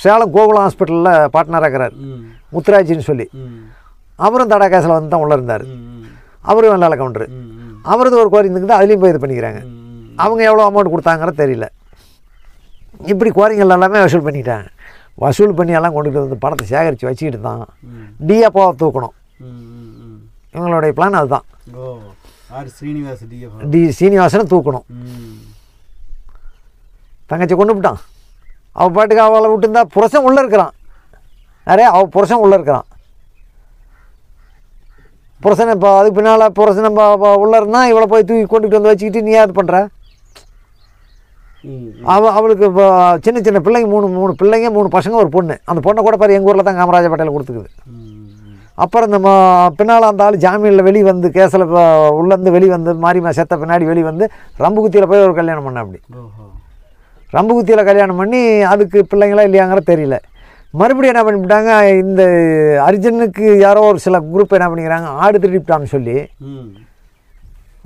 Speaker 2: சேலம் கோகுலம் ஹாஸ்பிட்டலில் பார்ட்னராக இருக்கிறார் முத்துராஜின்னு சொல்லி, அவரும் தடா கேஸில் வந்து தான் உள்ளே இருந்தார். அவரும் நல்ல கவுண்டரு, அவரது ஒரு கோரி இருந்துக்குது, அதுலேயும் போய் இது பண்ணிக்கிறாங்க. அவங்க எவ்வளோ அமௌண்ட் கொடுத்தாங்கன்னு தெரியல. இப்படி கோரிங்கள் எல்லாமே வசூல் பண்ணிட்டாங்க. வசூல் பண்ணி எல்லாம் கொண்டுட்டு வந்து பணத்தை சேகரித்து வச்சுக்கிட்டு தான் டிஎஃப்ஓவை தூக்கணும். இவங்களுடைய பிளான் அதுதான். சீனிவாசனை தூக்கணும். தங்கச்சி கொண்டு விட்டான். அவள் பாட்டுக்கு அவளை விட்டுருந்தா புருஷன் உள்ளே இருக்கிறான். நிறைய அவள் புருஷன் உள்ளே இருக்கிறான். புருஷனை இப்போ அதுக்கு பின்னால் புருஷனை உள்ளே இருந்தால் இவளை போய் தூக்கி கொண்டுட்டு வந்து வச்சுக்கிட்டு நீ அது பண்ணுற. அவளுக்கு இப்போ சின்ன சின்ன பிள்ளைங்க 3 பிள்ளைங்க 3 பசங்க ஒரு பொண்ணு. அந்த பொண்ணை கூட பாரு எங்கள் ஊரில் தான் காமராஜப்பேட்டையில் கொடுத்துக்குது. அப்புறம் இந்த பின்னால் அந்த ஆள் ஜாமீனில் வெளியே வந்து கேஸில் இப்போ உள்ளேருந்து வெளியே வந்து மாரியம்மா செத்த பின்னாடி வெளியே வந்து ரம்புகுத்தியில் போய் ஒரு கல்யாணம் பண்ண. அப்படி ரம்புகுத்தியில் கல்யாணம் பண்ணி அதுக்கு பிள்ளைங்களா இல்லையாங்கிற தெரியல. மறுபடியும் என்ன பண்ணிவிட்டாங்க, இந்த அர்ஜுனுக்கு யாரோ ஒரு சில குரூப் என்ன பண்ணிக்கிறாங்க, ஆடு திருடிவிட்டான்னு சொல்லி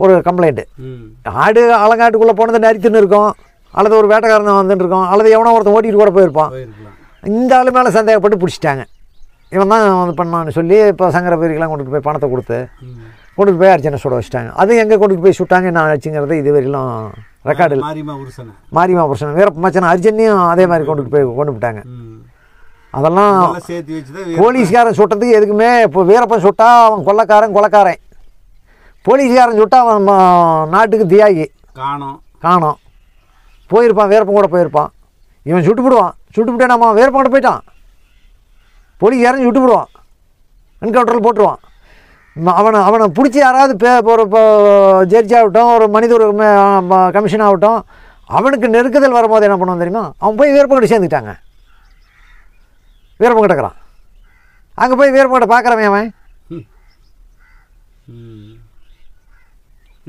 Speaker 2: ஒரு கம்ப்ளைண்ட்டு. ஆடு அலங்காட்டுக்குள்ளே போனது நரித்துன்னு இருக்கும், அல்லது ஒரு வேட்டைக்காரன் வந்துட்டு இருக்கோம், அல்லது எவனோ ஒருத்தன் ஓட்டிகிட்டு கூட போயிருப்பான். இந்த ஆள் மேலே சந்தேகப்பட்டு பிடிச்சிட்டாங்க. இவன் தான் இது பண்ணான்னு சொல்லி இப்போ சங்கர பேருக்கெல்லாம் கொண்டுட்டு போய் பணத்தை கொடுத்து கொண்டுட்டு போய் அர்ச்சனை சுட வச்சுட்டாங்க. அது எங்கே கொண்டுட்டு போய் சுட்டாங்க என்ன ஆச்சுங்கிறது இது வரையிலும் ரெக்கார்டு இல்லை. மாரியம்மா புருஷன் வீரப்ப மச்சன் அர்ஜுனையும் அதே மாதிரி கொண்டுட்டு போய் கொண்டு விட்டாங்க. அதெல்லாம் போலீஸ்காரன் சுட்டதுக்கு எதுக்குமே. இப்போ வீரப்பன் சுட்டா அவன் கொலைக்காரன், போலீஸ்காரன் சுட்டா அவன் நாட்டுக்கு தியாகி காணோம் போயிருப்பான், வீரப்பன் கூட போயிருப்பான். இவன் சுட்டுவிட்டான் நம்ம வீரப்பன் கூட போயிட்டான், போலீஸ்காரன் சுட்டுவிடுவான், என்கவுண்டரில் போட்டுருவான். அவனை பிடிச்சி யாராவது ஒரு இப்போ ஜட்ஜ் ஆகட்டும், ஒரு மனித உரிமை கமிஷன் ஆகட்டும், அவனுக்கு நெருக்குதல் வரும்போது என்ன பண்ணுவான் தெரியுமா, அவன் போய் வீரப்பன் கிட்ட சேர்ந்துக்கிட்டாங்க. வீரப்பன் கிட்டக்கிறான், அங்கே போய் வீரப்பன் கிட்ட பார்க்குறவன் அவன்.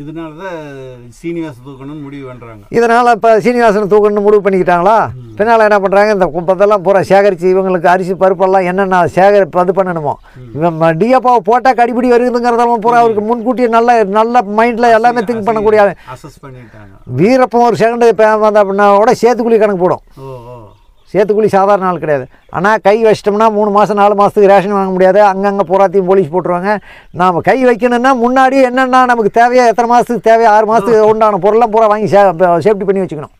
Speaker 1: இதனால தான் சீனிவாசன் தூக்கணும்னு முடிவு பண்ணுறாங்க.
Speaker 2: இதனால் இப்போ சீனிவாசனை தூக்கணும்னு முடிவு பண்ணிக்கிட்டாங்களா. பின்னால் என்ன பண்ணுறாங்க, இந்த குப்பத்தெல்லாம் பூரா சேகரித்து இவங்களுக்கு அரிசி பருப்பெல்லாம் என்னென்ன இது பண்ணணுமோ, இவன் டிஎப்பாவை போட்டால் கடிபிடி வருதுங்கிறதெல்லாம் பூரா அவருக்கு முன்கூட்டியே நல்ல மைண்டில் எல்லாமே திங்க் பண்ணக்கூடிய வீரப்பன் ஒரு செகண்டு இப்போ வந்த அப்படின்னா கூட சேத்துக்குழி கணக்கு போடும். சேத்துக்குழி சாதாரண ஆள் கிடையாது. ஆனால் கை வச்சிட்டோம்னா 3 மாதம் 4 மாதத்துக்கு ரேஷன் வாங்க முடியாது. அங்கங்கே பூராத்தையும் போலீஸ் போட்டுருவாங்க. நாம் கை வைக்கணும்னா முன்னாடி என்னென்னா நமக்கு தேவையா, எத்தனை மாதத்துக்கு தேவையா, 6 மாதத்துக்கு உண்டான பொருள்லாம் பூரா வாங்கி சேஃப்டி பண்ணி வச்சுக்கணும்.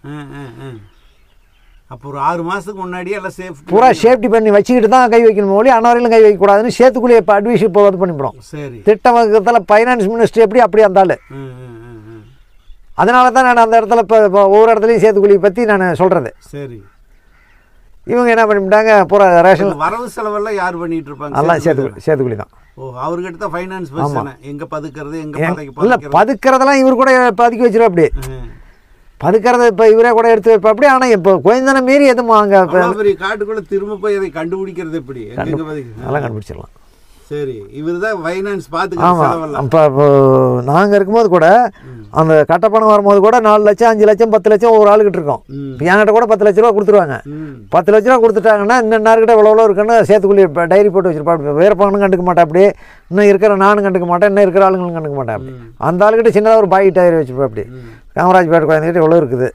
Speaker 1: அப்போ ஒரு 6 மாதத்துக்கு முன்னாடியே எல்லாம்
Speaker 2: பூரா சேஃப்டி பண்ணி வச்சுக்கிட்டு தான் கை வைக்கணும். மொழி அன்னவரையிலும் கை வைக்கக்கூடாதுன்னு சேத்துக்குழி இப்போ அட்வைஸ் இப்போ இது பண்ணிவிடும். திட்டம் வகுத்தில் ஃபைனான்ஸ் மினிஸ்டர் எப்படி அப்படி அந்த ஆள். அதனால தான் நான் அந்த இடத்துல இப்போ ஒவ்வொரு இடத்துலையும் சேத்துக்குழியை பற்றி நான் சொல்கிறது. சரி, இவங்க என்ன பண்ணிவிட்டாங்க, பூரா ரேஷன்
Speaker 1: வரவு செலவெல்லாம் யார் பண்ணிட்டு இருப்பாங்க,
Speaker 2: எல்லாம் சேத்துக்குழி தான்.
Speaker 1: அவர்கிட்ட தான் ஃபைனான்ஸ் பிரச்சனை. எங்கே பதுக்கிறது,
Speaker 2: இல்லை பதுக்கிறதெல்லாம் இவர் கூட பதுக்கி வச்சிருவா. அப்படி பதுக்கிறது இப்போ இவரே கூட எடுத்து வைப்பா அப்படி. ஆனால் இப்போ கொஞ்சம் மீறி எதுவும் அங்கே
Speaker 1: பெரிய காட்டுக்குள்ளே திரும்ப போய் அதை கண்டுபிடிக்கிறது எப்படி,
Speaker 2: அதெல்லாம் கண்டுபிடிச்சிடலாம்.
Speaker 1: சரி, இவர்தான் ஃபைனான்ஸ் பார்த்துக்கலாம்.
Speaker 2: ஆமாம். இப்போ நாங்கள் இருக்கும்போது கூட அந்த கட்டப்பணம் வரும்போது கூட 4 லட்சம் 5 லட்சம் 10 லட்சம் ஒரு ஆளுக்கிட்ட இருக்கோம். இப்போ என்கிட்ட கூட 10 லட்ச ரூபா கொடுத்துருவாங்க. 10 லட்ச ரூபா கொடுத்துட்டாங்கன்னா இன்னும் நேர்கிட்ட இவ்வளோ இருக்குன்னு சேர்த்துக்குள்ளி டைரி போட்டு வச்சிருப்பா. வீரப்பனும் கண்டுக்க மாட்டேன், அப்படி இன்னும் இருக்கிற நானும் கண்டுக்க மாட்டேன், இன்னும் இருக்கிற ஆளுங்களும் கண்டுக்க மாட்டேன். அப்படி அந்த ஆளுக்கிட்ட சின்னதாக ஒரு பாக்கெட் டைரி வச்சுப்பா. அப்படி காமராஜ் பேட்டை குழந்தைகிட்ட இவ்வளோ இருக்குது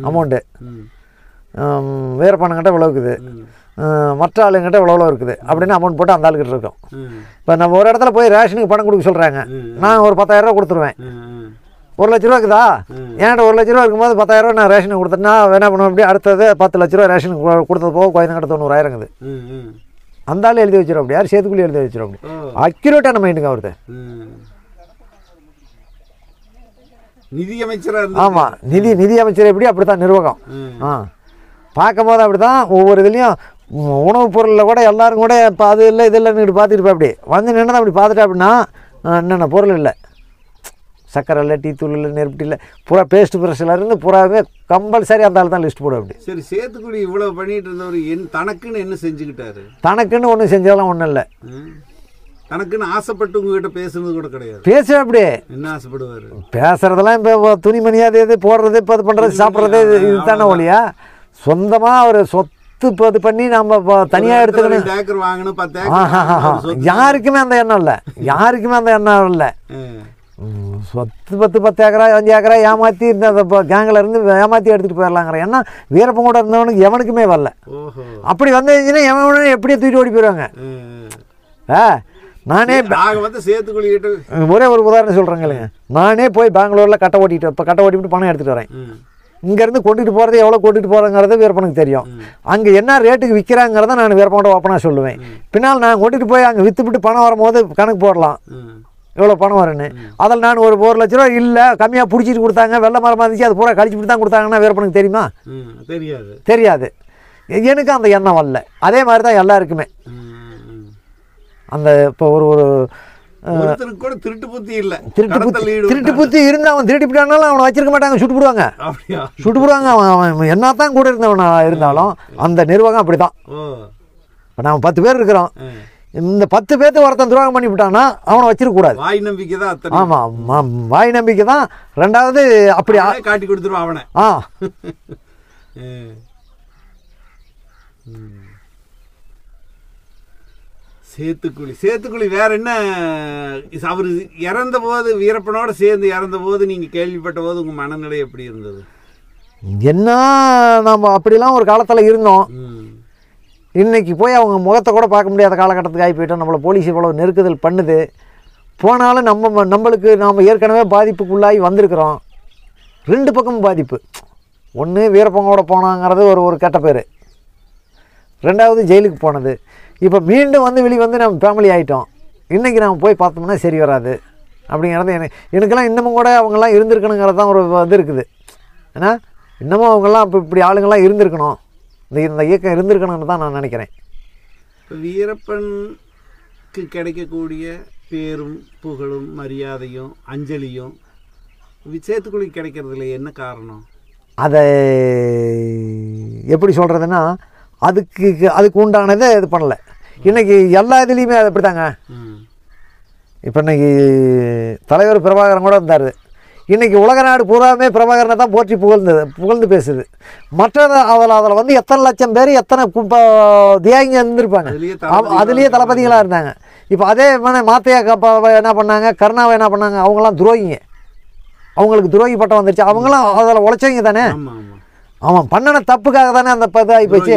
Speaker 2: அமௌண்ட்டு, வீரப்பனுங்கிட்ட இவ்வளோ இருக்குது, மற்ற ஆளுங்கிட்ட இவ்வளோ இருக்குது அப்படின்னு அமௌண்ட் போட்டு அந்த ஆளுக்கிட்ட இருக்கும். இப்போ நம்ம ஒரு இடத்துல போய் ரேஷனுக்கு பணம் கொடுக்க சொல்கிறாங்க, நான் ஒரு 10,000 ரூபா கொடுத்துருவேன். 1 லட்ச ரூபா இருக்குதா, என்கிட்ட 1 லட்ச ரூபா இருக்கும்போது 10,000 ரூபா நான் ரேஷனுக்கு கொடுத்தேன்னா என்ன பண்ணுவேன், அப்படி அடுத்தது 10 லட்ச ரூபா ரேஷனுக்கு கொடுத்தது போக குழந்தைங்கிட்ட 90,000 இருக்குது. அந்த ஆள் எழுதி வச்சிடும். அப்படி யார் சேத்துக்குள்ளி எழுதி வச்சிடும். அப்படி அக்யூரேட்டான மைண்டுங்க அவருது.
Speaker 1: நிதியமைச்சராக
Speaker 2: ஆமாம், நிதி அமைச்சர் எப்படி அப்படி தான் நிர்வாகம். பார்க்கும் போது அப்படி தான் ஒவ்வொரு இதுலேயும் உணவுப் பொருளில் கூட எல்லோரும் கூட இப்போ அது இல்லை இது இல்லைன்னு பார்த்துட்டு அப்படி வந்து நின்று தான் அப்படி பார்த்துட்டா அப்படின்னா என்னென்ன பொருள் இல்லை, சக்கரை இல்லை, டீ தூள் இல்லை, நெருப்பு இல்லை, பூரா பேஸ்ட் ப்ரெஷ்லேருந்து பூராவே கம்பல்சரி அந்த ஆள் தான் லிஸ்ட் போடும். அப்படி
Speaker 1: சரி, சேத்துக்குடி இவ்வளோ பண்ணிட்டு இருந்தவர் தனக்குன்னு என்ன செஞ்சுக்கிட்டாரு?
Speaker 2: தனக்குன்னு ஒன்றும் செஞ்சதெல்லாம் ஒன்றும் இல்லை.
Speaker 1: தனக்குன்னு ஆசைப்பட்டு உங்ககிட்ட பேசுனது கூட கிடையாது.
Speaker 2: பேசுவேன். அப்படி என்ன
Speaker 1: ஆசைப்படுவார்?
Speaker 2: பேசுறதெல்லாம் இப்போ துணிமணியாது இது போடுறது, இப்போ அது பண்ணுறது, சாப்பிட்றது, இது தானே ஒழியா சொந்தமாக ஒரு சொத்து இப்போ இது பண்ணி நம்ம தனியாக எடுத்துக்கணும்.
Speaker 1: ஏக்கர் வாங்கணும், 10 ஏக்கர்.
Speaker 2: யாருக்குமே அந்த எண்ணம் இல்லை, யாருக்குமே அந்த எண்ணம் இல்லை. சொத்து 10 ஏக்கரா 5 ஏக்கரா ஏமாற்றி இந்த கேங்கில் இருந்து ஏமாற்றி எடுத்துகிட்டு போயிடலாங்கிற எண்ணம் வீரப்பன் கூட இருந்தவனுக்கு எவனுக்குமே வரல. அப்படி வந்துச்சுன்னா எவன் எப்படியே தூக்கிட்டு ஓடி போயிடுவாங்க. நானே
Speaker 1: சேத்துக்குழிக்கிட்ட
Speaker 2: ஒரே ஒரு உதாரணம் சொல்கிறேங்க. நானே போய் பெங்களூரில் கட்டை ஓட்டிட்டு இப்போ கட்டை ஓட்டிவிட்டு பணம் எடுத்துகிட்டு வரேன். இங்கேருந்து கொண்டுட்டு போகிறது எவ்வளோ கொண்டுட்டு போகிறேங்கிறது வீரப்பனுக்கு தெரியும். அங்கே என்ன ரேட்டுக்கு விற்கிறாங்கிறத நான் வீரப்பனோட ஓப்பனாக சொல்லுவேன். பின்னால் நான் கொண்டுட்டு போய் அங்கே விற்றுப்பிட்டு பணம் வரும்போது கணக்கு போடலாம், எவ்வளோ பணம் வரும்னு. அதில் நான் ஒரு 1 லட்ச ரூபா இல்லை கம்மியாக பிடிச்சிட்டு கொடுத்தாங்க, வெள்ளை மரமாக இருந்துச்சு, அது பூரா கழிச்சுட்டு தான் கொடுத்தாங்கன்னா வீரப்பனுக்கு தெரியுமா? தெரியாது. எனக்கு அந்த எண்ணம் வரல. அதே மாதிரி தான் எல்லாருக்குமே அந்த இப்போ ஒரு
Speaker 1: திருட்டு
Speaker 2: புத்தி இருந்து அவன் திருட்டிவிட்டானாலும் அவனை வச்சிருக்க மாட்டாங்க, சுட்டுப்படுவாங்க. அவன் என்னத்தான் கூட இருந்தவனா இருந்தாலும் அந்த நிர்வாகம் அப்படிதான். இப்போ நான் 10 பேர் இருக்கிறோம், இந்த 10 பேர்த்து ஒருத்தன் துரோகம் பண்ணி விட்டான்னா அவனை வச்சிருக்க கூடாது.
Speaker 1: வாய் நம்பிக்கை தான்.
Speaker 2: ஆமாம், வாய் நம்பிக்கை தான். ரெண்டாவது அப்படி
Speaker 1: காட்டி கொடுத்துருவான் அவனை. சேத்துக்குழி வேற என்ன? அவர் இறந்த போது, வீரப்பனோட சேர்ந்து இறந்த போது நீங்க கேள்விப்பட்ட போது உங்க மனநிலை எப்படி இருந்தது?
Speaker 2: என்ன, நம்ம அப்படிலாம் ஒரு காலத்தில் இருந்தோம். இன்னைக்கு போய் அவங்க முகத்தை கூட பார்க்க முடியாத காலகட்டத்துக்கு ஆகி போயிட்டோம். நம்மளை போலீஸ் இவ்வளோ நெருக்குதல் பண்ணுது. போனாலும் நம்மளுக்கு நாம் ஏற்கனவே பாதிப்புக்குள்ளாகி வந்திருக்கிறோம். 2 பக்கமும் பாதிப்பு. ஒன்று வீரப்பனோட போனாங்கிறது ஒரு கெட்ட பேர், ரெண்டாவது ஜெயிலுக்கு போனது. இப்போ மீண்டும் வெளியே வந்து நம்ம ஃபேமிலி ஆகிட்டோம். இன்றைக்கி நம்ம போய் பார்த்தோம்னா சரி வராது அப்படிங்கிறது எனக்கெல்லாம் இன்னமும் கூட அவங்கெல்லாம் இருந்திருக்கணுங்கிறது தான் ஒரு இது இருக்குது. ஏன்னா இன்னமும் அவங்கெல்லாம் இப்போ இப்படி ஆளுங்கள்லாம் இருந்திருக்கணும், இந்த இயக்கம் இருந்திருக்கணும்னு தான் நான் நினைக்கிறேன்.
Speaker 1: வீரப்பனுக்கு கிடைக்கக்கூடிய பேரும் புகழும் மரியாதையும் அஞ்சலியும் சேத்துக்குழி கிடைக்கிறதுல என்ன காரணம்?
Speaker 2: அதை எப்படி சொல்கிறதுன்னா, அதுக்கு உண்டானதை இது பண்ணலை. இன்றைக்கி எல்லா இதுலேயுமே அது அப்படி தாங்க. இப்போ இன்றைக்கி தலைவர் பிரபாகரன் கூட இருந்தார். இன்றைக்கி உலக நாடு பூராமே பிரபாகரனை தான் போற்றி புகழ்ந்து பேசுது. மற்ற அதில் எத்தனை லட்சம் பேர் எத்தனை தியாகிங்க இருந்திருப்பாங்க, அதுலேயே தளபதிகளாக இருந்தாங்க. இப்போ அதே மாத்தையா கப்பாவை என்ன பண்ணாங்க, கருணாவை என்ன பண்ணாங்க, அவங்களாம் துரோகிங்க. அவங்களுக்கு துரோகி பட்டம் வந்துருச்சு. அவங்களாம் அதில் உழைச்சவங்க தானே. அவன் பண்ணின தப்புக்காக தானே அந்த இதாகி போச்சு,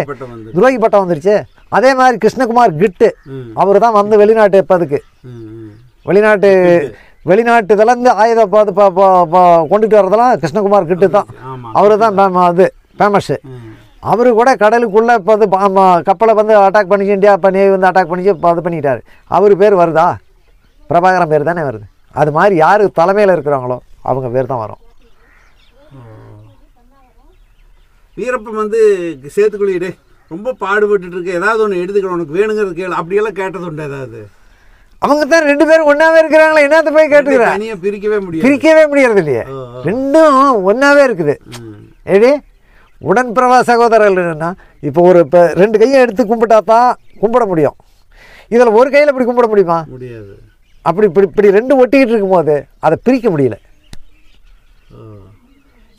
Speaker 2: துரோகி பட்டம் வந்துருச்சு. அதே மாதிரி கிருஷ்ணகுமார் கிட்டு அவர் தான் வெளிநாட்டு இப்போதுக்கு வெளிநாட்டு இதுலேருந்து ஆயுத கொண்டுட்டு வரதெல்லாம் கிருஷ்ணகுமார் கிட்டு தான். அவரு தான் அது ஃபேமஸ்ஸு. அவரு கூட கடலுக்குள்ளே இப்போ கப்பலை அட்டாக் பண்ணிச்சு, இந்தியா நேவி அட்டாக் பண்ணிச்சு, இது பண்ணிட்டார். அவர் பேர் வருதா? பிரபாகரன் பேர் தானே வருது. அது மாதிரி யார் தலைமையில் இருக்கிறாங்களோ அவங்க பேர் தான் வரும்.
Speaker 1: வீரப்பன் சேத்துக்குழியிட ரொம்ப பாடுபட்டு இருக்கு, ஏதாவது ஒன்று எடுத்துக்கணும், உனக்கு வேணுங்கிறது கேளு, அப்படியெல்லாம் கேட்டது உண்டு? ஏதாவது
Speaker 2: அவங்க தான் 2 பேரும் ஒன்றாவே இருக்கிறாங்களா, என்னத்தை போய் கேட்டுக்கிறேன்?
Speaker 1: தனியாக பிரிக்கவே முடியாது இல்லையே,
Speaker 2: ரெண்டும் ஒன்றாவே இருக்குது. ஏடி உடன்பிறவா சகோதரர்கள்னா இப்போ 2 கையை எடுத்து கும்பிட்டா தான் கும்பிட முடியும். இதில் ஒரு கையில் இப்படி கும்பிட முடியுமா?
Speaker 1: முடியாது.
Speaker 2: அப்படி இப்படி இப்படி ரெண்டு ஒட்டிக்கிட்டு இருக்கும்போது அதை பிரிக்க முடியல.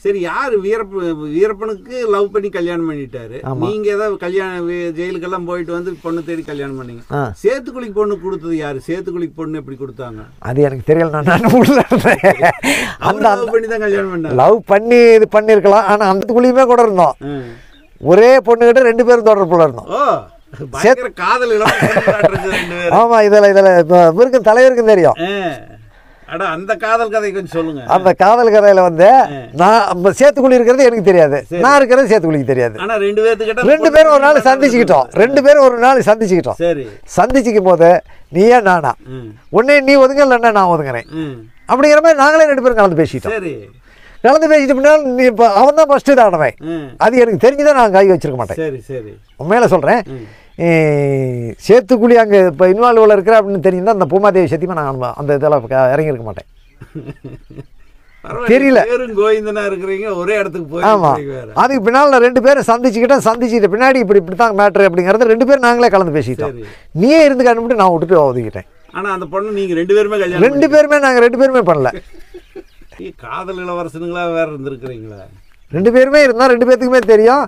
Speaker 1: சரி, யார் வீரப்பனுக்கு லவ் பண்ணி கல்யாணம் பண்ணிட்டாரு, நீங்க ஏதாவது கல்யாணம் ஜெயிலுக்கெல்லாம் போயிட்டு வந்து பொண்ணு தேடி கல்யாணம் பண்ணீங்க. சேத்துக்குழிக்கு பொண்ணு கொடுத்தது யாரு? சேத்துக்குழிக்கு பொண்ணு எப்படி கொடுத்தாங்க?
Speaker 2: அது எனக்கு தெரியல. நான்
Speaker 1: லவ் பண்ணி தான் கல்யாணம் பண்ண,
Speaker 2: லவ் பண்ணி இது பண்ணிருக்கலாம். ஆனா அந்த குழியுமே கூட இருந்தோம். ஒரே பொண்ணுகிட்ட 2 பேரும் தொடர்புல இருந்தோம்.
Speaker 1: காதல்.
Speaker 2: ஆமா, இதுல இவருக்கும் தலைவருக்கும் தெரியும்.
Speaker 1: அந்த காதல் கதை கொஞ்சம் சொல்லுங்க.
Speaker 2: அந்த காதல் கதையில வந்து நான் சேத்துக்குழி இருக்கிறது எனக்கு தெரியாது, நான் இருக்கிறது சேத்துக்குழிக்கு தெரியாது.
Speaker 1: ஆனா 2
Speaker 2: பேரும் ஒரு நாள் சந்திச்சுக்கிட்டோம். 2 பேரும் ஒரு நாள் சந்திச்சுக்கிட்டோம். சந்திச்சுக்கும் போது நீயே நானா, உடனே நீ ஒதுங்க இல்லைன்னா நான் ஒதுங்குறேன் அப்படிங்கிற மாதிரி நாங்களே 2 பேரும் கலந்து பேசிட்டோம். கலந்து பேசிட்டு பின்னால் நீ இப்போ அவன் தான் ஃபஸ்ட்டு இதானவன். அது எனக்கு தெரிஞ்சுதான் நான் கை வச்சிருக்க மாட்டேன். உண்மையில சொல்கிறேன். சேத்துக்குழி அங்கே இப்போ இன்வால்வில் இருக்கிற அப்படின்னு தெரிஞ்சுதான் அந்த பூமாதேவி சத்தியமாக நான் அந்த இதெல்லாம் இறங்கியிருக்க மாட்டேன். தெரியல.
Speaker 1: கோவிந்தனா இருக்கிறீங்க, ஒரே இடத்துக்கு போய்.
Speaker 2: ஆமாம், அதுக்கு பின்னால் நான் 2 பேரும் சந்திச்சுக்கிட்ட பின்னாடி இப்படி தான் மேட்ரு அப்படிங்கிறத 2 பேரும் நாங்களே கலந்து பேசிக்கிட்டோம். நீயே இருந்து கண்டுபிட்டு நான் விட்டுட்டு ஒதுக்கிட்டேன்.
Speaker 1: ஆனால் அந்த பொண்ணு நீங்கள் 2 பேருமே கல்யாணம்?
Speaker 2: 2 பேருமே நாங்கள் 2 பேருமே பண்ணல.
Speaker 1: காதல் இளவரசனுங்களா வேற இருந்திருக்கிறீங்களா?
Speaker 2: 2 பேருமே இருந்தால் 2 பேர்த்துக்குமே தெரியும்.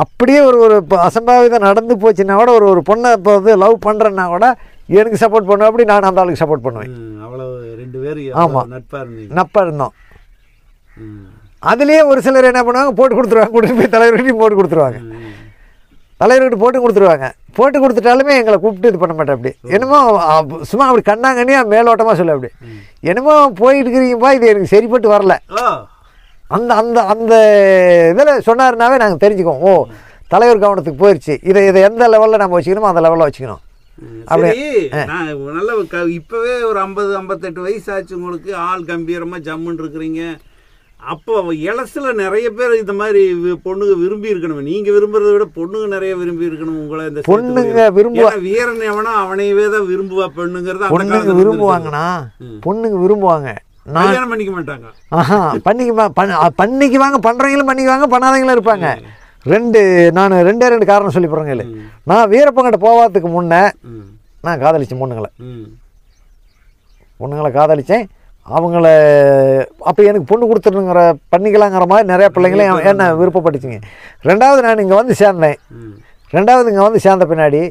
Speaker 2: அப்படியே ஒரு அசம்பாவிதம் நடந்து போச்சுன்னா கூட ஒரு பொண்ணை இப்போ வந்து லவ் பண்ணுறேன்னா கூட எனக்கு சப்போர்ட் பண்ணுவேன், அப்படி நான் அந்த ஆளுக்கு சப்போர்ட் பண்ணுவேன்.
Speaker 1: அவ்வளோ 2 பேரும்
Speaker 2: ஆமாம் நட்பாக இருந்தோம். அதுலேயே ஒரு சிலர் என்ன பண்ணுவாங்க, போட்டு கொடுத்துருவாங்க, கூட்டிட்டு போய் தலைவர்கிட்டையும் போட்டு கொடுத்துருவாங்க. தலைவர்கிட்ட போட்டு கொடுத்துருவாங்க. போட்டு கொடுத்துட்டாலுமே எங்களை கூப்பிட்டு இது பண்ண மாட்டேன். அப்படி என்னமோ சும்மா அப்படி கண்ணாங்கன்னே மேலோட்டமாக சொல்ல, அப்படி என்னமோ போயிட்டு இருக்கிறீங்கப்பா, இது எனக்கு சரிப்பட்டு வரல. அந்த அந்த அந்த இதில் சொன்னாருனாவே நாங்கள் தெரிஞ்சுக்குவோம், ஓ தலைவர் கவனத்துக்கு போயிடுச்சு, இதை எந்த லெவலில் நம்ம வச்சுக்கணுமோ அந்த லெவலில் வச்சுக்கணும்.
Speaker 1: அப்படி நல்ல இப்போவே ஒரு 50-58 வயசு ஆச்சு உங்களுக்கு, ஆள் கம்பீரமாக ஜம்முன்னு இருக்கிறீங்க. அப்போ இளசுல நிறைய பேர் இந்த மாதிரி பொண்ணுங்க விரும்பி இருக்கணும். நீங்க விரும்புறதை விட பொண்ணுங்க நிறைய விரும்பி இருக்கணும் உங்களை. இந்த
Speaker 2: பொண்ணுங்க விரும்புவா,
Speaker 1: வீரன் எவனோ அவனையவே தான் விரும்புவா பெண்ணுங்கிறது.
Speaker 2: பொண்ணுங்க விரும்புவாங்கண்ணா, பொண்ணுங்க விரும்புவாங்க,
Speaker 1: கல்யாணம் பண்ணிக்க மாட்டாங்க.
Speaker 2: பண்ணிக்குவாங்க, பண்றவங்களும் பண்ணிக்குவாங்க, பண்ணாதவங்களும் இருப்பாங்க. நான் 2 காரணம் சொல்லி போறேங்க. நான் வீரப்பங்கிட்ட போவாததுக்கு முன்ன நான் காதலிச்சேன் பொண்ணுங்களை காதலிச்சேன். அவங்கள அப்போ எனக்கு பொண்ணு கொடுத்துருங்கிற பண்ணிக்கலாங்கிற மாதிரி நிறையா பிள்ளைங்களும் என்ன விருப்பப்பட்டுச்சுங்க. 2வது நான் இங்கே வந்து சேர்ந்தேன். 2வது இங்கே வந்து சேர்ந்த பின்னாடி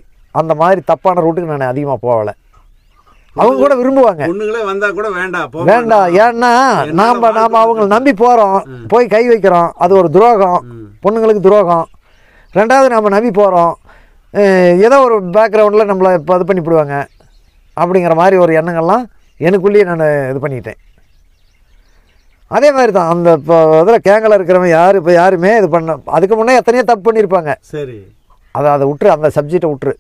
Speaker 2: அந்த மாதிரி தப்பான ரூட்டுக்கு நான் அதிகமாக போகலை. அவங்க கூட விரும்புவாங்க,
Speaker 1: பொண்ணுங்களே வந்தால் கூட வேண்டாம்.
Speaker 2: ஏன்னா நாம் அவங்களை நம்பி போகிறோம், போய் கை வைக்கிறோம், அது ஒரு துரோகம், பொண்ணுங்களுக்கு துரோகம். 2வது நம்ம நம்பி போகிறோம், ஏதோ ஒரு பேக்ரவுண்டில் நம்மளை இப்போ இது பண்ணிவிடுவாங்க அப்படிங்கிற மாதிரி ஒரு எண்ணங்கள்லாம் எனக்குள்ளேயே நான் இது பண்ணிக்கிட்டேன். அதே மாதிரி தான் அந்த இப்போ இதில் கேங்கில் இருக்கிறவங்க இப்போ யாருமே இது பண்ண, அதுக்கு முன்னே எத்தனையோ தப்பு பண்ணியிருப்பாங்க.
Speaker 1: சரி,
Speaker 2: அதை விட்டுரு, அந்த சப்ஜெக்டை விட்டுரு.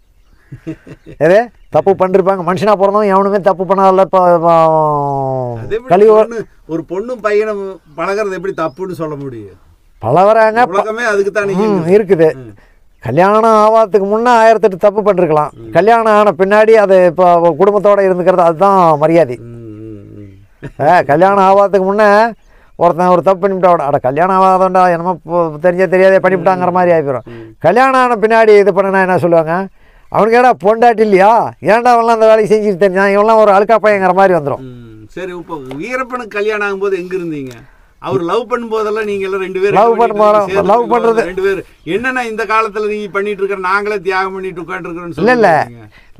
Speaker 2: ஏதே தப்பு பண்ணிருப்பாங்க, மனுஷனாக பிறந்தவங்க எவனுமே தப்பு பண்ணாத. இப்போ கழிவு
Speaker 1: ஒரு பொண்ணும் பையனும் பழகிறது எப்படி தப்புன்னு சொல்ல முடியும்?
Speaker 2: பழகுறாங்க,
Speaker 1: அதுக்கு தானே
Speaker 2: இருக்குது. கல்யாணம் ஆகாததுக்கு முன்னே 1008 தப்பு பண்ணிருக்கலாம். கல்யாணம் ஆன பின்னாடி அது இப்போ குடும்பத்தோடு இருந்துக்கிறது, அதுதான் மரியாதை. கல்யாணம் ஆகாததுக்கு முன்னே ஒருத்தன் ஒரு தப்பு பண்ணிவிட்டா, அட கல்யாணம் ஆகாதோண்டா என்னமோ தெரியாதே பண்ணிவிட்டாங்கிற மாதிரி ஆகிப்போம். கல்யாணம் ஆன பின்னாடி இது பண்ணனா என்ன சொல்லுவாங்க, அவனுக்கு ஏடா பொண்டாட்டி இல்லையா, ஏன்டா அவன்லாம் அந்த வேலையை செஞ்சுட்டு தெரிஞ்சான், இவன்லாம் ஒரு அழுக்கா பையங்கிற மாதிரி வந்துடும்.
Speaker 1: சரி, இப்போ வீரப்பனுக்கு கல்யாணம் ஆகும்போது எங்கே இருந்தீங்க? அவர் லவ் பண்ணும்போதெல்லாம் நீங்க எல்லாம் 2 பேரும்
Speaker 2: லவ் பண்றது
Speaker 1: 2 பேரும் என்னன்னா இந்த காலத்துல நீ பண்ணிட்டு இருக்கிற நாங்களே தியாகம் பண்ணிட்டு உட்காந்துருக்கிறோம்.
Speaker 2: இல்ல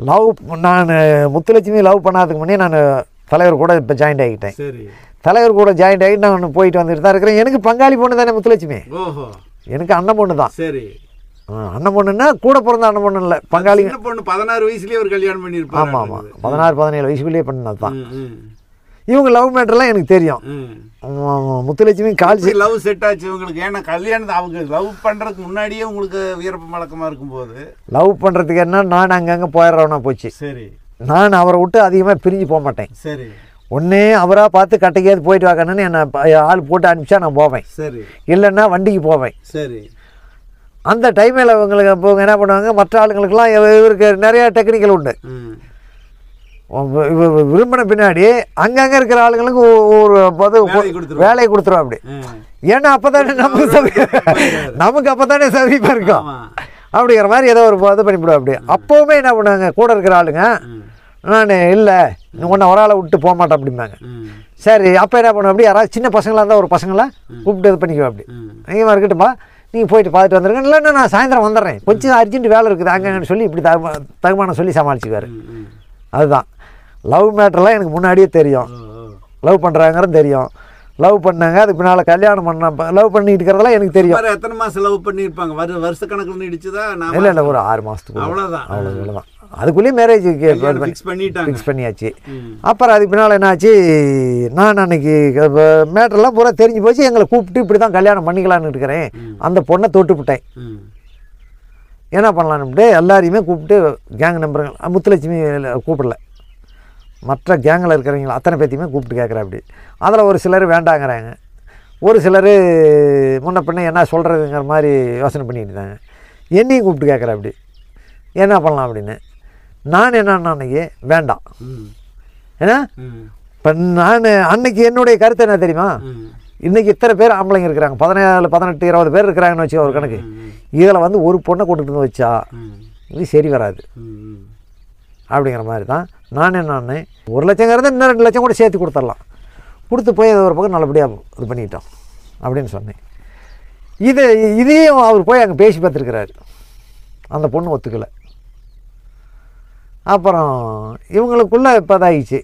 Speaker 2: லவ் நான் முத்துலட்சுமி லவ் பண்ணாததுக்கு முன்னே நான் தலைவர் கூட இப்போ ஜாயின்ட் ஆகிட்டேன்.
Speaker 1: சரி,
Speaker 2: தலைவர் கூட ஜாயின்ட் ஆகிட்டு நான் போயிட்டு வந்துட்டு தான் இருக்கிறேன். எனக்கு பங்காளி பொண்ணு தானே முத்துலட்சுமி.
Speaker 1: ஓஹோ,
Speaker 2: எனக்கு அண்ணன் பொண்ணு தான்.
Speaker 1: சரி,
Speaker 2: அண்ணன் பொண்ணுன்னா கூட பிறந்த அண்ணன் பொண்ணு இல்லை, பங்காளி
Speaker 1: பொண்ணு. 16 வயசுலயே ஒரு கல்யாணம் பண்ணிருப்பாங்க.
Speaker 2: ஆமா ஆமா, 16-17 வயசுக்குள்ளேயே பண்ணது தான். இவங்க லவ் மேட்டர்லாம் எனக்கு தெரியும். முத்துலட்சுமி காலேஜ்
Speaker 1: லவ் செட் ஆச்சு உங்களுக்கு. ஏன்னா கல்யாணத்தை அவங்க லவ் பண்ணுறதுக்கு முன்னாடியே உங்களுக்கு வீரப்ப வழக்கமாக இருக்கும்போது
Speaker 2: லவ் பண்ணுறதுக்கு என்ன, நான் அங்கங்கே போயிடுறவனா போச்சு.
Speaker 1: சரி,
Speaker 2: நான் அவரை விட்டு அதிகமாக பிரிஞ்சு போக மாட்டேன்.
Speaker 1: சரி,
Speaker 2: ஒன்றே அவராக பார்த்து கட்டைக்காது போயிட்டு வாக்கணுன்னு என்னை ஆள் போட்டு அனுப்பிச்சா நான் போவேன்.
Speaker 1: சரி,
Speaker 2: இல்லைன்னா வண்டிக்கு போவேன்.
Speaker 1: சரி,
Speaker 2: அந்த டைமில் இவங்களுக்கு அப்போ என்ன பண்ணுவாங்க, மற்ற ஆளுங்களுக்கெல்லாம் இவருக்கு நிறையா டெக்னிக்கல் உண்டு. விரும்பின பின்னாடி அங்கங்கே இருக்கிற ஆளுங்களுக்கு ஒரு வேலையை கொடுத்துருவோம். அப்படி ஏன்னா அப்போ தானே நமக்கு அப்போ தானே சௌகரியமாக இருக்கும். அப்படிங்கிற மாதிரி ஏதோ ஒரு இது பண்ணிவிடுவோம். அப்படி அப்போவுமே என்ன பண்ணுவாங்க கூட இருக்கிற ஆளுங்க, நான் இல்லை ஒன்றை ஒரு ஆளை விட்டு போக மாட்டேன் அப்படிம்பாங்க. சரி அப்போ என்ன பண்ணுவோம், அப்படி யாராவது சின்ன பசங்களாக இருந்தால் ஒரு பசங்களை கூப்பிட்டு இது பண்ணிக்குவோம். அப்படி அதிகமாக இருக்கட்டும்பா நீங்கள் போயிட்டு பார்த்துட்டு வந்துருங்க, இல்லைன்னா நான் சாயந்தரம் வந்துடுறேன், கொஞ்சம் அர்ஜென்ட் வேலை இருக்குது அங்கன்னு சொல்லி இப்படி தகுமானம் சொல்லி சமாளிச்சுக்குவார். அதுதான் லவ் மேட்டர்லாம் எனக்கு முன்னாடியே தெரியும். லவ் பண்ணுறாங்கிறது தெரியும். லவ் பண்ணாங்க, அதுக்கு பின்னால் கல்யாணம் பண்ண லவ் பண்ணிட்டு இருக்கிறதெல்லாம் எனக்கு தெரியும்.
Speaker 1: எத்தனை மாதம் லவ் பண்ணியிருப்பாங்க? வருஷ கணக்கில் நீடிச்சுதா?
Speaker 2: இல்லை இல்லை, ஒரு 6 மாதத்துக்கு.
Speaker 1: அவ்வளோதான்.
Speaker 2: அவ்வளோதான். அதுக்குள்ளேயே மேரேஜ் ஃபிக்ஸ் பண்ணியாச்சு. அப்புறம் அதுக்கு பின்னால் என்னாச்சு, நான் அன்னைக்கு மேட்டர்லாம் பூரா தெரிஞ்சு போச்சு. எங்களை கூப்பிட்டு இப்படி தான் கல்யாணம் பண்ணிக்கலான்னு இருக்கிறேன். அந்த பொண்ணை தொட்டுவிட்டேன். என்ன பண்ணலான்னுட்டு எல்லாரையுமே கூப்பிட்டு கேங் நம்பருங்க, முத்துலட்சுமி கூப்பிடல, மற்ற கேங்கில் இருக்கிறவங்கள அத்தனை பேர்த்தையுமே கூப்பிட்டு கேட்குறேன். அப்படி அதில் ஒரு சிலர் வேண்டாங்கிறாங்க, ஒரு சிலர் முன்ன பின்ன என்ன சொல்கிறதுங்கிற மாதிரி யோசனை பண்ணிட்டு இருந்தாங்க. என்னையும் கூப்பிட்டு கேட்குறேன் அப்படி என்ன பண்ணலாம் அப்படின்னு. நான் என்னன்னா அன்றைக்கி வேண்டாம். ஏன்னா இப்போ நான் அன்னைக்கு என்னுடைய கருத்து என்ன தெரியுமா, இன்றைக்கி இத்தனை பேர் ஆம்பளைங்க இருக்கிறாங்க, 17, 18, 20 பேர் இருக்கிறாங்கன்னு வச்சு ஒரு கணக்கு. இதில் வந்து ஒரு பொண்ணை கூட்டிகிட்டு வந்து வச்சா இது சரி வராது அப்படிங்கிற மாதிரி தான் நான் என்னன்னு 1 லட்சங்கிறது இன்னும் 2 லட்சம் கூட சேர்த்து கொடுத்துடலாம், கொடுத்து போய் அதை ஒரு பக்கம் நல்லபடியாக இது பண்ணிட்டோம் அப்படின்னு சொன்னேன். இதையும் அவர் போய் அங்கே பேசி பார்த்துருக்கிறாரு. அந்த பொண்ணு ஒத்துக்கலை. அப்புறம் இவங்களுக்குள்ளே இப்போ இதாகிடுச்சு,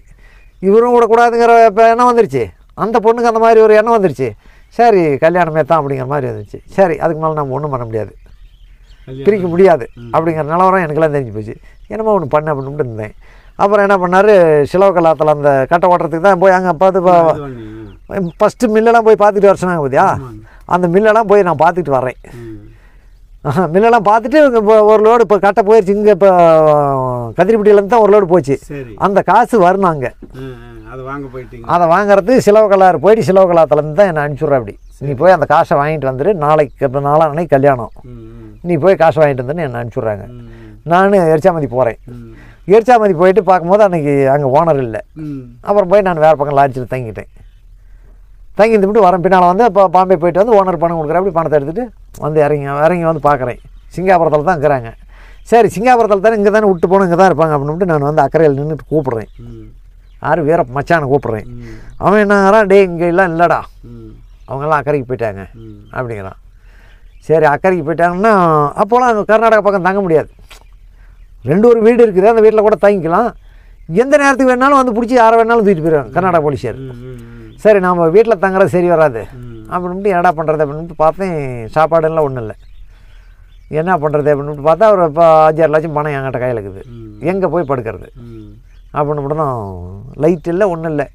Speaker 2: இவரும் விடக்கூடாதுங்கிற இப்போ எண்ணம் வந்துருச்சு, அந்த பொண்ணுக்கு அந்த மாதிரி ஒரு எண்ணம் வந்துருச்சு. சரி கல்யாணமே தான் அப்படிங்கிற மாதிரி வந்துருச்சு. சரி அதுக்கு மேலே நம்ம ஒன்றும் பண்ண முடியாது, பிரிக்க முடியாது அப்படிங்கிற நிலவரம் எனக்கெல்லாம் தெரிஞ்சு போச்சு. என்னமோ ஒன்று பண்ண அப்படின்ட்டு இருந்தேன். அப்புறம் என்ன பண்ணார், சிலவக்கல்லாத்தில் அந்த கட்டை ஓட்டுறதுக்கு தான் போய் அங்கே பார்த்து ஃபஸ்ட்டு மில்லெல்லாம் போய் பார்த்துட்டு வர சொன்னாங்க பார்த்தியா, அந்த மில்லெல்லாம் போய் நான் பார்த்துட்டு வரேன். மில்லெல்லாம் பார்த்துட்டு இப்போ ஒரு லோடு இப்போ கட்டை போயிடுச்சு. இங்கே இப்போ கதிரிப்பட்டியிலேருந்து தான் ஒரு லோடு போச்சு. அந்த காசு வரணும் அங்கே, அதை வாங்குறது சிலவக்கல்லாறு போயிட்டு சிலவக்கல்லாத்துலேருந்து தான் என்னை அனுப்பிச்சுட்றேன். அப்படி நீ போய் அந்த காசை வாங்கிட்டு வந்துடு, நாளைக்கு இப்போ நாளான்னைக்கு கல்யாணம், நீ போய் காசை வாங்கிட்டு வந்துன்னு என்னை அனுப்பிச்சுட்றாங்க. நான் எரிச்சாமதி போகிறேன். எரிச்சாமதி போயிட்டு பார்க்கும்போது அன்றைக்கி அங்கே ஓனர் இல்லை. அப்புறம் போய் நான் வேறு பக்கம் லாட்ஜில் தங்கிட்டேன். தங்கி இருந்துட்டு வரேன். பின்னால் வந்து இப்போ பாம்பே போயிட்டு வந்து ஓனர் பணம் கொடுக்குறேன். அப்படி பணத்தை எடுத்துகிட்டு வந்து இறங்கி வந்து பார்க்குறேன். சிங்காபுரத்தில் தான் இருக்கிறாங்க. சரி சிங்காபுரத்தில் தானே, இங்கே தானே விட்டு போகணும், இங்கே தான் இருப்பாங்க அப்படின்ட்டு நான் வந்து அக்கறையில் நின்றுட்டு கூப்பிட்றேன். யார் வீர மச்சானை கூப்பிட்றேன். அவன் என்னங்கிறான், டே இங்கே எல்லாம் இல்லைடா, அவங்கெல்லாம் அக்கறைக்கு போயிட்டாங்க அப்படிங்கிறான். சரி அக்கறைக்கு போயிட்டாங்கன்னா அப்போலாம் அங்கே கர்நாடகா பக்கம் தங்க முடியாது. 2 வீடு இருக்குது, அந்த வீட்டில் கூட தங்கிக்கலாம். எந்த நேரத்துக்கு வேணாலும் வந்து பிடிச்சி யாரை வேணாலும் தூக்கிட்டு போயிடுவாங்க கர்நாடகா போலீஸார். சரி நம்ம வீட்டில் தங்குறது சரி வராது அப்படின்ட்டு என்னடா பண்ணுறது அப்படின்ட்டு பார்த்தேன். சாப்பாடுலாம் ஒன்றும் இல்லை, என்ன பண்ணுறது அப்படின்ட்டு பார்த்தா ஒரு இப்போ 5-6 லட்சம் பணம் என்கிட்ட கையில் இருக்குது. எங்கே போய் படுக்கிறது அப்படின்னு மட்டும் தான், லைட் இல்லை ஒன்றும் இல்லை.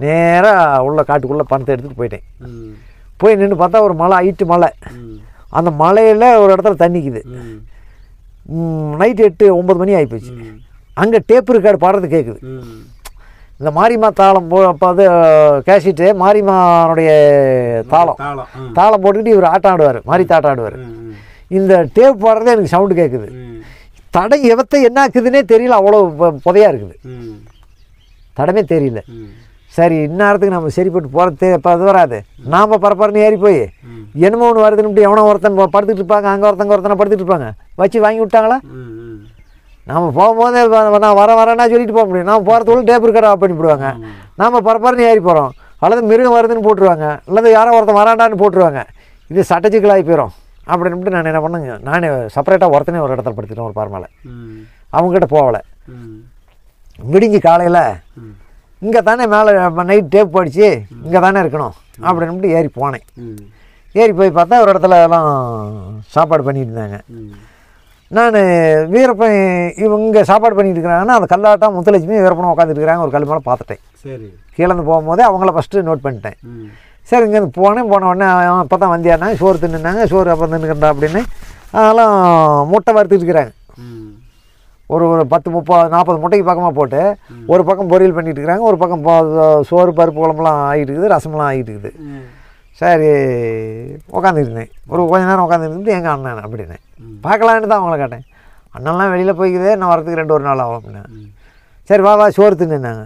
Speaker 2: நேராக உள்ள காட்டுக்குள்ளே பணத்தை எடுத்துகிட்டு போயிட்டேன். போய் நின்று பார்த்தா ஒரு மலை, ஹைட்டு மலை. அந்த மலையில் ஒரு இடத்துல தண்ணிக்குது. நைட்டு 8-9 மணி ஆகிப்போச்சு. அங்கே டேப் ரெக்கார்டு பாடுறது கேட்குது. இந்த மாரியம்மா தாளம் அப்போ அது கேசிட்டு மாரியம்மானுடைய தாளம் போட்டுக்கிட்டு இவர் ஆட்டம் ஆடுவார், மாரித்தாட்டம் ஆடுவார். இந்த டேப் பாடுறதே எனக்கு சவுண்டு கேட்குது. தடை எவத்தை என்ன ஆக்குதுன்னே தெரியல, அவ்வளோ புதையாக இருக்குது, தடமே தெரியல. சரி இந்நேரத்துக்கு நம்ம சரிப்பட்டு போகிறது இப்போ அது வராது. நாம் பரப்பரன்னு ஏறி போய் என்னமோ ஒன்று வருதுன்னு எவனோ ஒருத்தன் படுத்துட்டு இருப்பாங்க, அங்கே ஒருத்தனை படுத்துட்டு இருப்பாங்க, வச்சு வாங்கி விட்டாங்களா. நாம் போகும்போதே நான் வரேன்னா சொல்லிட்டு போக முடியும். நாம் போகிறதுக்குள்ள டேப் ரெக்கார்டு ஆஃப் பண்ணிவிடுவாங்க. நாம் பரப்பரன்னு ஏறி போகிறோம், அல்லது மிருகம் வருதுன்னு போட்டுருவாங்க, அல்லது யாரோ ஒருத்தன் வராண்டான்னு போட்டுருவாங்க. இது சட்டச்சிக்கலாகி போயிடும் அப்படின்ட்டு நான் என்ன பண்ணுங்க, நானே செப்பரேட்டாக ஒருத்தனே ஒரு இடத்துல படுத்துட்டேன், ஒரு பாரமலை. அவங்ககிட்ட போகலை. விடிஞ்சு காலையில் இங்கே தானே மேலே நைட் டேப் படித்து இங்கே தானே இருக்கணும் அப்படின்ட்டு ஏறி போனேன். ஏறி போய் பார்த்தா ஒரு இடத்துல எல்லாம் சாப்பாடு பண்ணிட்டு இருந்தாங்க. நான் வீரப்பன் இவங்க சாப்பாடு பண்ணிட்டு இருக்கிறாங்கன்னா அந்த கல்லாட்டம் முத்துலட்சுமி வீரப்பனும் உட்காந்துட்டு இருக்கிறாங்க. ஒரு கல் மேலே பார்த்துட்டேன். சரி கீழேருந்து போகும்போதே அவங்கள ஃபஸ்ட்டு நோட் பண்ணிட்டேன். சரி இங்கேருந்து போன உடனே அப்போ தான் வந்தியானா சோறு தின்னுனாங்க. சோறு அப்போ தின்னுக்கிறா அப்படின்னு அதெல்லாம் முட்டை வறுத்துட்டு இருக்கிறாங்க. ஒரு 10-30-40 முட்டைக்கு பக்கமாக போட்டு ஒரு பக்கம் பொரியல் பண்ணிட்டு இருக்கிறாங்க, ஒரு பக்கம் சோறு பருப்பு குழம்புலாம் ஆகிட்டு இருக்குது, ரசமெல்லாம் ஆகிட்டு இருக்குது. சரி உட்காந்துருந்தேன். ஒரு கொஞ்ச நேரம் உட்காந்துருந்து எங்கள் அண்ணன் அப்படின்னு பார்க்கலான்னு தான் அவங்கள கேட்டேன். அண்ணன்லாம் வெளியில் போய்க்குதே, நான் வரதுக்கு 2-1 நாள் ஆகும் அப்படின்னா. சரி வா சோறு தின்னுனாங்க.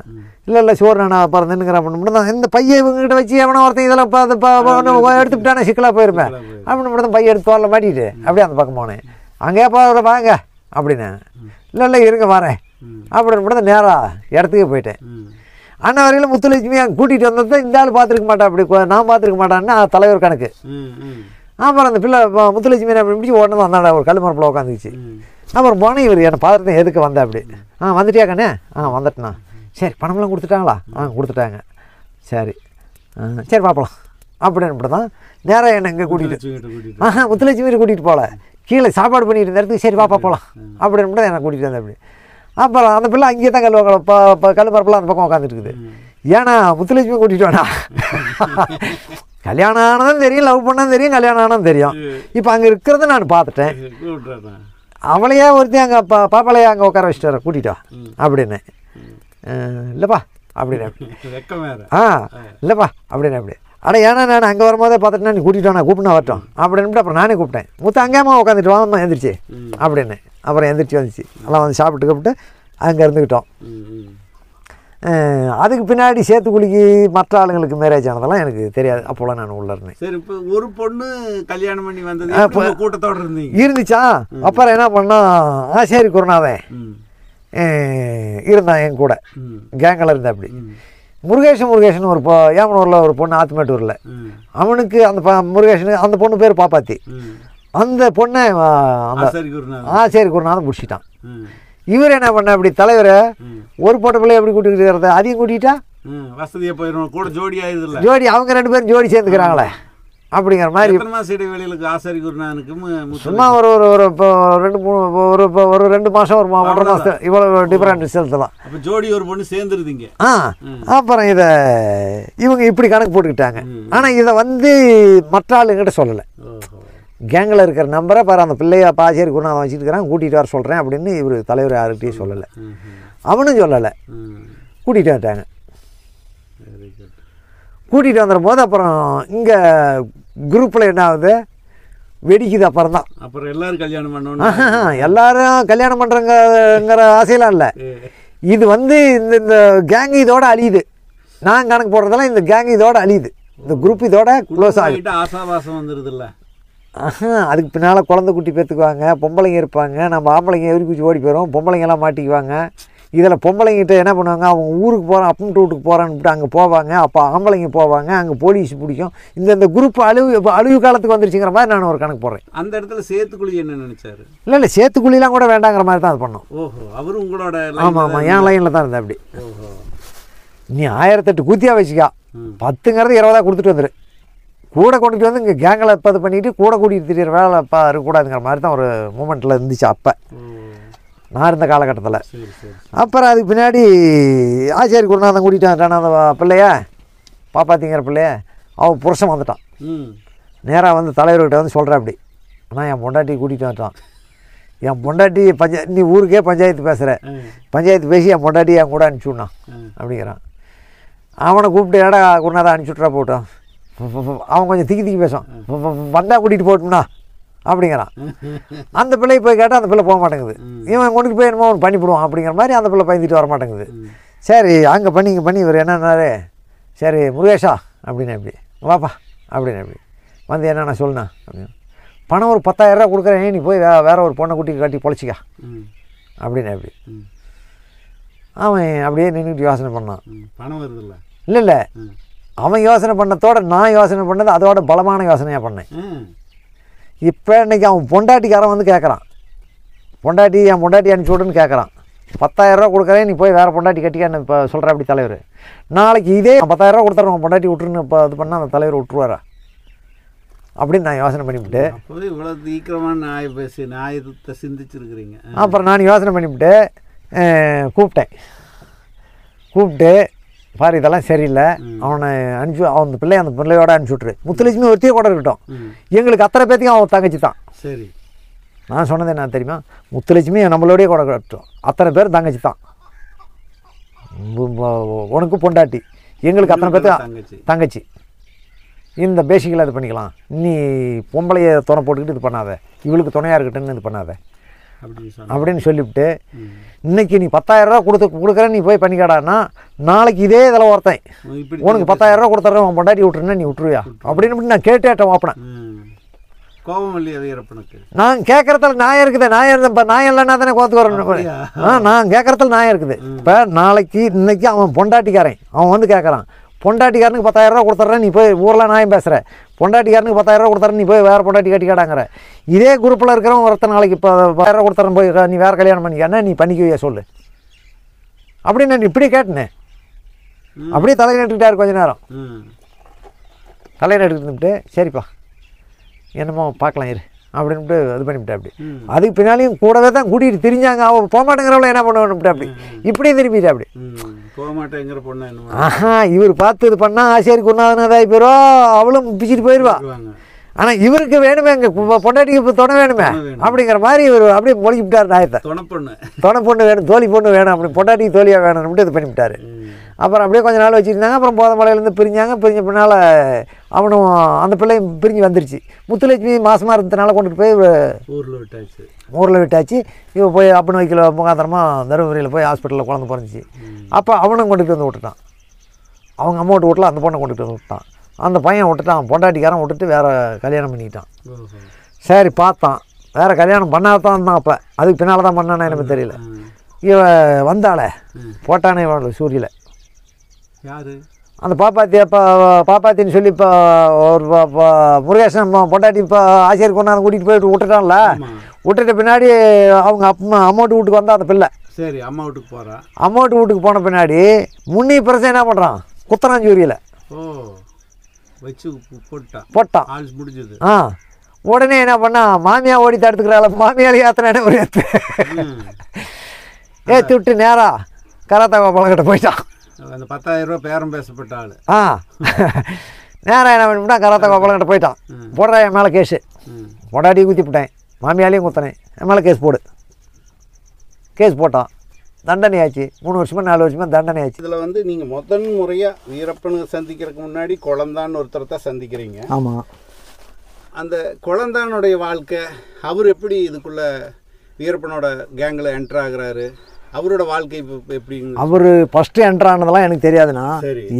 Speaker 2: இல்லை சோறு நான் அப்புறம் தின்னுக்கிறேன் அப்படின்னு தான். இந்த பையன் இவங்ககிட்ட வச்சு எவனோ ஒருத்தன் இதெல்லாம் எடுத்துக்கிட்டானே சிக்கலாக போயிருப்பேன் அப்படின்னு மட்டும் தான் பையன் எடுத்து தோரில் மாட்டிக்கிட்டு அப்படியே அந்த பக்கம் போனேன். அங்கேயே போகிற வாங்க அப்படின்னு. இல்லை இருங்க வரேன் அப்படின்னு மட்டும் நேராக இடத்துக்கே போயிட்டேன். அண்ணன் வரையில் முத்துலட்சுமி அங்கே கூட்டிகிட்டு வந்தது தான் இந்த ஆள் பார்த்துருக்க மாட்டேன், அப்படி நான் பார்த்துருக்க மாட்டான்னு தலைவர் கணக்கு. அப்புறம் அந்த பிள்ளை முத்துலட்சுமி அப்படி பிடிச்சி உடனே வந்தாடா ஒரு கல் மரப்பில் உட்காந்துச்சு. அப்புறம் போனேன், இவர் என்னை பார்த்துட்டு எதுக்கு வந்தேன் அப்படி. வந்துட்டியா கண்ணே? வந்துட்டேண்ணா. சரி பணமெல்லாம் கொடுத்துட்டாங்களா? கொடுத்துட்டாங்க. சரி சரி பார்ப்பலாம் அப்படின்னு மட்டும் தான் நேராக என்னை இங்கே கூட்டிகிட்டு முத்துலட்சுமி கூட்டிகிட்டு போகல, கீழே சாப்பாடு பண்ணிட்டு இருந்த இடத்துக்கு சரி பாப்பா போகலாம் அப்படின்னு மட்டும் என்னை கூட்டிகிட்டு வந்தேன் அப்படி. அப்புறம் அந்த பிள்ளை அங்கேயே தான் கல் பரப்பெல்லாம் அந்த பக்கம் உட்காந்துருக்குது. ஏன்னா முத்துலட்சுமி கூட்டிகிட்டு வேணா, கல்யாணம் ஆனதும் தெரியும், லவ் பண்ணதும் தெரியும், கல்யாணம் ஆனதும் தெரியும். இப்போ அங்கே இருக்கிறத நான் பார்த்துட்டேன். அவளையே ஒருத்தி அங்கே பாப்பாளையே அங்கே உட்கார வச்சுட்டு கூட்டிகிட்டா அப்படின்னு. இல்லைப்பா அப்படின்னு இல்லைப்பா அப்படின்னு அப்படி. ஏன்னா நான் அங்கே வரும்போதே பார்த்துட்டு நீ கூட்டிகிட்டு நான் கூப்பிட்டு வரட்டும் அப்படின்னு. அப்புறம் நானே கூப்பிட்டேன். முத்து அங்கேயம்மா உட்காந்துட்டு வாங்கம்மா எந்திரிச்சு அப்படின்னு. அப்புறம் எந்திரிச்சு வந்துச்சு. எல்லாம் வந்து சாப்பிட்டு கூப்பிட்டு அங்கே இருந்துக்கிட்டோம். அதுக்கு பின்னாடி சேத்துக்குழிக்கு மற்ற ஆளுங்களுக்கு மேரேஜ் ஆனதெல்லாம் எனக்கு தெரியாது. அப்போலாம் நான் உள்ள இருந்தேன்.
Speaker 1: சரி, இப்போ ஒரு பொண்ணு கல்யாணம் பண்ணி வந்தது கூட்டத்தோடு
Speaker 2: இருந்துச்சா. அப்புறம் என்ன பண்ணா, ஆசேரி குருநாதன் இருந்தான் என் கூட, கேங்கில் இருந்தேன் அப்படி. முருகேஷன் ஒரு ஏமனூரில் ஒரு பொண்ணு, ஆத்துமேட்டூரில். அவனுக்கு அந்த முருகேஷனுக்கு அந்த பொண்ணு பேர் பாப்பாத்தி. அந்த பொண்ணை அந்த ஆசேரி குருநாதன் பிடிச்சிட்டான். இவர் என்ன பண்ண அப்படி தலைவர் ஒரு பொட்ட பிள்ளைய எப்படி கூட்டிகிட்டு இருக்கிறத அதையும் கூட்டிகிட்டா
Speaker 1: வசதியாக போயிடும், கூட ஜோடி ஆயிடுது.
Speaker 2: ஜோடி அவங்க 2 பேரும் ஜோடி சேர்ந்துக்கிறாங்களே அப்படிங்கிற மாதிரி.
Speaker 1: இடைவெளிகளுக்கு ஆசாரி குருநாதனுக்கும்
Speaker 2: சும்மா ஒரு ஒரு இப்போ 2 மாதம் ஒரு 1.5 மாதம் இவ்வளோ டிஃப்ரெண்ட் ரிசல்ட் தான்.
Speaker 1: அப்போ ஜோடி ஒரு பொண்ணு சேர்ந்துருந்தீங்க.
Speaker 2: அப்புறம் இதை இவங்க இப்படி கணக்கு போட்டுக்கிட்டாங்க. ஆனால் இதை வந்து மற்ற ஆளுங்கிட்ட சொல்லலை. கேங்கில் இருக்கிற நம்பரை பாரு, அந்த பிள்ளைய ஆசேரி குருநாதன் வச்சுட்டு இருக்கிறான், கூட்டிகிட்டு வர சொல்கிறேன் அப்படின்னு இவர் தலைவர் யாருக்கிட்டையும் சொல்லலை, அவனும் சொல்லலை. கூட்டிகிட்டு வந்துட்டாங்க. கூட்டிகிட்டு வந்துடும் போது அப்புறம் இங்கே குரூப்பில் என்ன ஆகுது, வெடிக்குது. அப்புறம் தான்
Speaker 1: அப்புறம் எல்லோரும் கல்யாணம் பண்ணணும்.
Speaker 2: எல்லோரும் கல்யாணம் பண்ணுறங்கிற ஆசையெல்லாம் இல்லை. இது வந்து இந்த கேங்கு இதோட அழியுது. நான் கணக்கு போடுறதெல்லாம் இந்த கேங்கு இதோட அழியுது. இந்த குரூப் இதோட க்ளோஸ் ஆகிட்டு
Speaker 1: ஆசாபாசம் வந்துடுது இல்லை.
Speaker 2: அதுக்கு பின்னால் குழந்தை குட்டி பேத்துக்குவாங்க, பொம்பளைங்க இருப்பாங்க, நம்ம ஆம்பளைங்க எரி குச்சி ஓடி போயிடும், பொம்பளைங்கெல்லாம் மாட்டிக்குவாங்க. இதில் பொம்பளைங்கிட்ட என்ன பண்ணுவாங்க, அவங்க ஊருக்கு போகிறான் அப்பன்ட்டு வீட்டுக்கு போகிறான்னு அங்கே போவாங்க. அப்போ ஆம்பளைங்க போவாங்க, அங்கே போலீஸ் பிடிக்கும். இந்த குரூப் அழிவு காலத்துக்கு வந்துருச்சுங்கிற மாதிரி நான் ஒரு கணக்கு போடுறேன்.
Speaker 1: அந்த இடத்துல சேத்துக்குழி என்ன நினைச்சாரு?
Speaker 2: இல்லை சேத்துக்குழிலாம் கூட வேண்டாங்கிற மாதிரி தான் அது பண்ணோம்.
Speaker 1: ஓஹோ, அவரும் உங்களோட?
Speaker 2: ஆமாம் என் லைனில் தான் இருந்தேன் அப்படி. நீ 1008 கூத்தியாக வச்சுக்கா, 10ங்கிறது 20 கொடுத்துட்டு வந்துடு. கூட கொண்டுட்டு வந்து இங்கே கேங்கில் இப்போ இது பண்ணிவிட்டு கூட கூட்டிகிட்டு திரியிற வேலை இப்போ இருக்கக்கூடாதுங்கிற மாதிரி தான் ஒரு மூமெண்ட்டில் இருந்துச்சு அப்போ நான் இருந்த காலகட்டத்தில். அப்புறம் அதுக்கு பின்னாடி ஆசேரி குருநாதன் கூட்டிகிட்டு வந்துட்டான் அந்த பிள்ளைய, பாப்பாத்திங்கிற பிள்ளைய. அவன் புருஷன் வந்துட்டான். நேராக வந்து தலைவர்கிட்ட வந்து சொல்கிறேன் அப்படி, ஆனால் என் பொண்டாட்டி கூட்டிகிட்டு வந்துட்டான். என் பொண்டாட்டி நீ ஊருக்கே பஞ்சாயத்து பேசுகிற, பஞ்சாயத்து பேசி என் பொண்டாட்டி என் கூட அனுப்பிச்சுட்னான் அப்படிங்கிறான். அவனை கூப்பிட்டு ஏடா குருநாதன் அனுப்பிச்சுட்றா போட்டோம். அவன் கொஞ்சம் திக்கி பேசும், வந்தால் கூட்டிகிட்டு போட்டோம்னா அப்படிங்கிறான். அந்த பிள்ளையை போய் கேட்டால் அந்த பிள்ளை போக மாட்டேங்குது. இவன் கொண்டுட்டு போய் என்னமோ அவன் பண்ணிவிடுவான் அப்படிங்கிற மாதிரி அந்த பிள்ளை பயந்துட்டு வர மாட்டேங்குது. சரி அங்கே பண்ணி இவர் என்னன்னாரு, சரி முருகேஷா அப்படின்னு எப்படி வாப்பா அப்படின்னு எப்படி வந்து என்னென்ன சொல்லுண்ணா அப்படின்னு. பணம் ஒரு 10,000 ரூபா கொடுக்குறேன், நீ போய் வேற ஒரு பொண்ணை குட்டி கட்டி பொழைச்சிக்கா அப்படின்னு எப்படி. அவன் அப்படியே நின்றுட்டு யோசனை பண்ணான்.
Speaker 1: பணம் வருது
Speaker 2: இல்லை அவன் யோசனை பண்ணதோட நான் யோசனை பண்ணது அதோட பலமான யோசனையாக பண்ணேன். இப்போ இன்றைக்கி அவன் பொண்டாட்டிக்காரன் வந்து கேட்குறான், என் பொண்டாட்டி அனுப்பிச்சி விடுன்னு கேட்குறான். 10,000 ரூபா கொடுக்குறேன், நீ போய் வேறு பொண்டாட்டி கட்டிக்கான்னு இப்போ சொல்கிற அப்படி தலைவர். நாளைக்கு இதே 10,000 ரூபா கொடுத்துறேன் பொண்டாட்டி விட்டுருன்னு இப்போ இது பண்ணால் அந்த தலைவர் விட்டுருவாரா அப்படின்னு நான் யோசனை பண்ணிவிட்டு.
Speaker 1: இவ்வளோ தீக்கிரமான நியாயத்தை சிந்திச்சிருக்கிறீங்க.
Speaker 2: அப்புறம் நான் யோசனை பண்ணிவிட்டு கூப்பிட்டு பாரு இதெல்லாம் சரியில்லை, அவனை அவன் அந்த பிள்ளையோட அனுப்பிச்சி விட்ரு. முத்துலட்சுமி ஒருத்தையே கூட இருக்கட்டும், எங்களுக்கு அத்தனை பேர்த்தையும் அவன் தங்கச்சி தான்.
Speaker 1: சரி,
Speaker 2: நான் சொன்னது என்ன தெரியுமா, முத்துலட்சுமி நம்மளோடய கூட இருக்கட்டும், அத்தனை பேர் தங்கச்சி தான். உனக்கு பொண்டாட்டி, எங்களுக்கு அத்தனை பேர்த்து தங்கச்சி. இந்த பேசிக்கலாக இது பண்ணிக்கலாம். நீ பொம்பளையை துணை போட்டுக்கிட்டு இது பண்ணாத, இவளுக்கு துணையாக இருக்கட்டுன்னு இது பண்ணாத அப்படின்னு சொல்லிவிட்டு, இன்னைக்கு நீ 10,000 ரூபா கொடுக்குறேன், நீ போய் பண்ணிக்காடான்னா நாளைக்கு இதே இதில் ஒருத்தன் உனக்கு 10,000 ரூபா கொடுத்துட்றேன், உன் பொண்டாட்டி விட்டுருன்னா நீ விட்டுருவியா அப்படின்னு நான் கேட்டேன் வாப்பினேன்.
Speaker 1: கோபம் இல்லையா வீரப்பனுக்கு?
Speaker 2: நான் கேட்குறதுல நியாயம் இருக்குது. நியாயம் இருந்தேன். இப்போ நியாயம் இல்லைன்னா தானே கோத்துக்கு வரணும். நான் கேட்குறதுல நியாயம் இருக்குது. இப்போ நாளைக்கு இன்னைக்கு அவன் பொண்டாட்டிக்காரன் அவன் வந்து கேட்குறான், பொண்டாட்டிக்காரனுக்கு 10,000 ரூபா கொடுத்துட்றேன், நீ போய் ஊரில் நியாயம் பேசுகிற, பொண்டாட்டிக்காரனுக்கு 10,000 ரூபா கொடுத்துறேன், நீ போய் வேறு பொண்டாட்டி கட்டிக்காடாங்கிற. இதே குரூப்பில் இருக்கிறவன் ஒருத்தர் நாளைக்கு இப்போ 10,000 ரூபா கொடுத்துறேன், போய் நீ வேறு கல்யாணம் பண்ணிக்கன்னா நீ பண்ணிக்குவியா சொல்லு அப்படின்னு நான் இப்படி கேட்டேன். அப்படியே தலையை நட்டுக்கிட்டாரு கொஞ்ச நேரம். தலையை நட்டுக்கிட்டு சரிப்பா என்னமோ பார்க்கலாம் இரு அப்படின்ட்டு இது பண்ணிவிட்டேன். அப்படி அதுக்கு பின்னாலையும் கூடவே தான் கூட்டிகிட்டு திரிஞ்சாங்க. அவள் போகமாட்டேங்கிறவள என்ன பண்ணுவேன்ட்டு அப்படி இப்படியே திரும்பிட்டு அப்படி
Speaker 1: போகமாட்டேங்கிற பொண்ணு.
Speaker 2: ஆஹா, இவர் பார்த்து இது பண்ணால் ஆசிரியருக்கு ஒன்றாவதுனதாகி போயிடுவா, அவளும் பிச்சுட்டு போயிடுவா. ஆனால் இவருக்கு வேணுமே, எங்கள் பொண்டாட்டிக்கு இப்போ துணை வேணுமே அப்படிங்கிற மாதிரி இவர் அப்படியே மொழிக்கிட்டார் நாயத்தை. துணை பொண்ணு வேணும், தோழி பொண்ணு வேணும், அப்படி பொண்டாட்டிக்கு தோழியாக வேணும்னு இது பண்ணிவிட்டார். அப்புறம் அப்படியே கொஞ்சம் நாள் வச்சுருந்தாங்க. அப்புறம் போதமலையிலேருந்து பிரிஞ்சாங்க. பிரிஞ்ச பின்னால் அவனும் அந்த பிள்ளையும் பிரிஞ்சு வந்துருச்சு. முத்துலட்சுமி மாசமாக இருந்ததுனால கொண்டுட்டு போய் ஊரில் விட்டாச்சு. இவன் போய் அப்பனு வைக்கல முகாந்திரமாக தருமபுரியில் போய் ஹாஸ்பிட்டலில் குழந்தை பிறந்துச்சு. அப்போ அவனும் கொண்டுட்டு வந்து விட்டுட்டான். அவங்க அம்மா வீட்டில் அந்த பொண்ணை கொண்டுட்டு வந்து விட்டான். அந்த பையன் விட்டுட்டான், பொண்டாட்டிக்காரன் விட்டுட்டு வேறு கல்யாணம் பண்ணிக்கிட்டான். சரி பார்த்தான், வேறு கல்யாணம் பண்ணாதான் இருந்தான். அப்போ அதுக்கு பின்னால் தான் பண்ணானே எனக்கு தெரியல. இவன் வந்தாளே போட்டானே இவன் சூரியல
Speaker 1: யார்
Speaker 2: அந்த பாப்பாத்தின்னு சொல்லி இப்போ ஒரு முருகேசன் பொண்டாட்டி இப்போ ஆசிரியர் கொண்டாந்து கூட்டிகிட்டு போயிட்டு விட்டுட்டான்ல. விட்டுட்ட பின்னாடி அவங்க அம்மாட்டு வீட்டுக்கு வந்தா அந்த பிள்ளை.
Speaker 1: சரி, அம்மா வீட்டுக்கு போகிறான்.
Speaker 2: அம்மாட்டு வீட்டுக்கு போன பின்னாடி முன்னி பிரச்சனை என்ன பண்ணுறான், குத்தனாஞ்சூரியில்
Speaker 1: வச்சு
Speaker 2: போட்டான்.
Speaker 1: முடிஞ்சது.
Speaker 2: உடனே என்ன பண்ணா, மாமியா ஓடி தடுத்துக்கிறாள். மாமியாலே ஏற்றின ஒரு ஏற்றி விட்டு நேரா கராத்தா பழகிட்ட போயிட்டான்.
Speaker 1: அந்த 10,000 ரூபா பேரம் பேசப்பட்ட ஆள்.
Speaker 2: நேராக என்ன பண்ணிவிட்டா, கராத்தா கோபாலங்கிட்ட போயிட்டான். போடுறா என் மேலே கேஸு, பொண்டாட்டியை குத்தி விட்டேன், மாமியாலையும் குத்தினேன், என் மேலே கேஸ் போடு. கேஸ் போட்டான். தண்டனை ஆச்சு. 3 வருஷமா 4 வருஷமா தண்டனை ஆச்சு.
Speaker 1: இதில் வந்து நீங்கள் முதன் முறையாக வீரப்பனை சந்திக்கிறதுக்கு முன்னாடி குழந்தான்னு ஒருத்தர் தான் சந்திக்கிறீங்க.
Speaker 2: ஆமாம்.
Speaker 1: அந்த குழந்தானுடைய வாழ்க்கை, அவர் எப்படி இதுக்குள்ளே வீரப்பனோட கேங்கில் என்ட்ரு ஆகுறாரு, அவரோட வாழ்க்கை இப்போ எப்படி?
Speaker 2: அவர் ஃபஸ்ட்டு என்ட்ரு ஆனதெல்லாம் எனக்கு தெரியாதுண்ணா.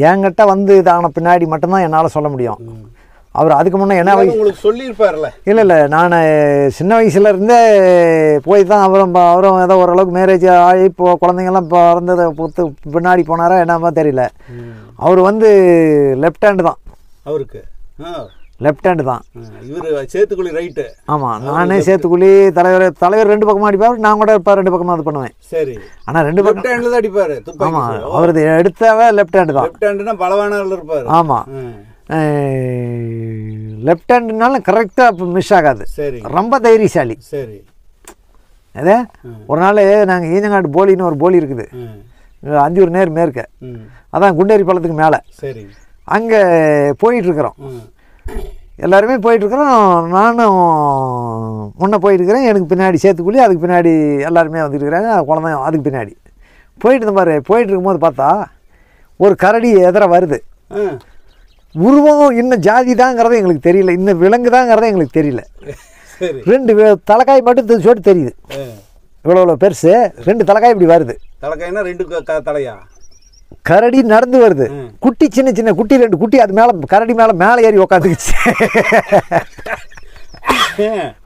Speaker 2: என்கிட்ட வந்து இதான பின்னாடி மட்டும்தான் என்னால் சொல்ல முடியும். அவர் அதுக்கு முன்னே என்ன
Speaker 1: உங்களுக்கு சொல்லியிருப்பார்ல?
Speaker 2: இல்லை, நான் சின்ன வயசுலேருந்தே போய் தான் அவரும் ஏதோ ஓரளவுக்கு மேரேஜ் ஆகி இப்போ குழந்தைங்கள்லாம் பிறந்ததை பொறுத்து பின்னாடி போனாரா என்னமா தெரியல. அவர் வந்து லெஃப்ட் ஹேண்டு தான்.
Speaker 1: அவருக்கு
Speaker 2: லெஃப்ட் ஹேண்டு தான்.
Speaker 1: இவர் சேத்துக்குழி ரைட்டு.
Speaker 2: ஆமாம், நானே சேத்துக்குழி தலைவர் 2 பக்கமாக அடிப்பார், நான் கூட இப்போ 2 பக்கமாக இது பண்ணுவேன்.
Speaker 1: சரி,
Speaker 2: ஆனால் 2 பக்கம்
Speaker 1: ஹேண்டில் தான் அடிப்பார்.
Speaker 2: ஆமாம், அவரது எடுத்தாவே லெஃப்ட் ஹேண்டு தான்.
Speaker 1: லெஃப்ட் ஹேண்டுனா பலவானவர் இருப்பார்.
Speaker 2: ஆமாம், லெஃப்ட் ஹேண்டுனாலும் கரெக்டாக மிஸ் ஆகாது.
Speaker 1: சரி,
Speaker 2: ரொம்ப தைரியசாலி.
Speaker 1: சரி,
Speaker 2: அதே ஒரு நாள் நாங்கள் ஈஞ்சங்காட்டு போலின்னு ஒரு போலி இருக்குது, அந்தியூர் நேர் மேற்க, அதான் குண்டேரி பள்ளத்துக்கு மேலே.
Speaker 1: சரி,
Speaker 2: அங்கே போயிட்டுருக்குறோம். எல்லாருமே போயிட்டுருக்குறோம். நானும் முன்னே போயிட்டுருக்கிறேன். எனக்கு பின்னாடி சேத்துக்குள்ளி, அதுக்கு பின்னாடி எல்லாருமே வந்துட்டுருக்குறாங்க. குழந்தை அதுக்கு பின்னாடி போயிட்டு இருந்த மாதிரி. போயிட்டு இருக்கும்போது பார்த்தா ஒரு கரடி எதிர வருது. உருவம் இன்னும் ஜாதி தாங்கிறது எங்களுக்கு தெரியல, இன்னும் விலங்கு தாங்கிறத எங்களுக்கு தெரியல. 2 தலைக்காய் மட்டும் சொல்லிட்டு தெரியுது. இவ்வளோ பெருசு 2 தலைக்காய் இப்படி வருது.
Speaker 1: தலைக்காய்னா 2 தலையா?
Speaker 2: கரடி நடந்து வருது. குட்டி சின்ன சின்ன குட்டி 2 குட்டி அது மேலே கரடி மேலே ஏறி உக்காந்துக்குச்சு.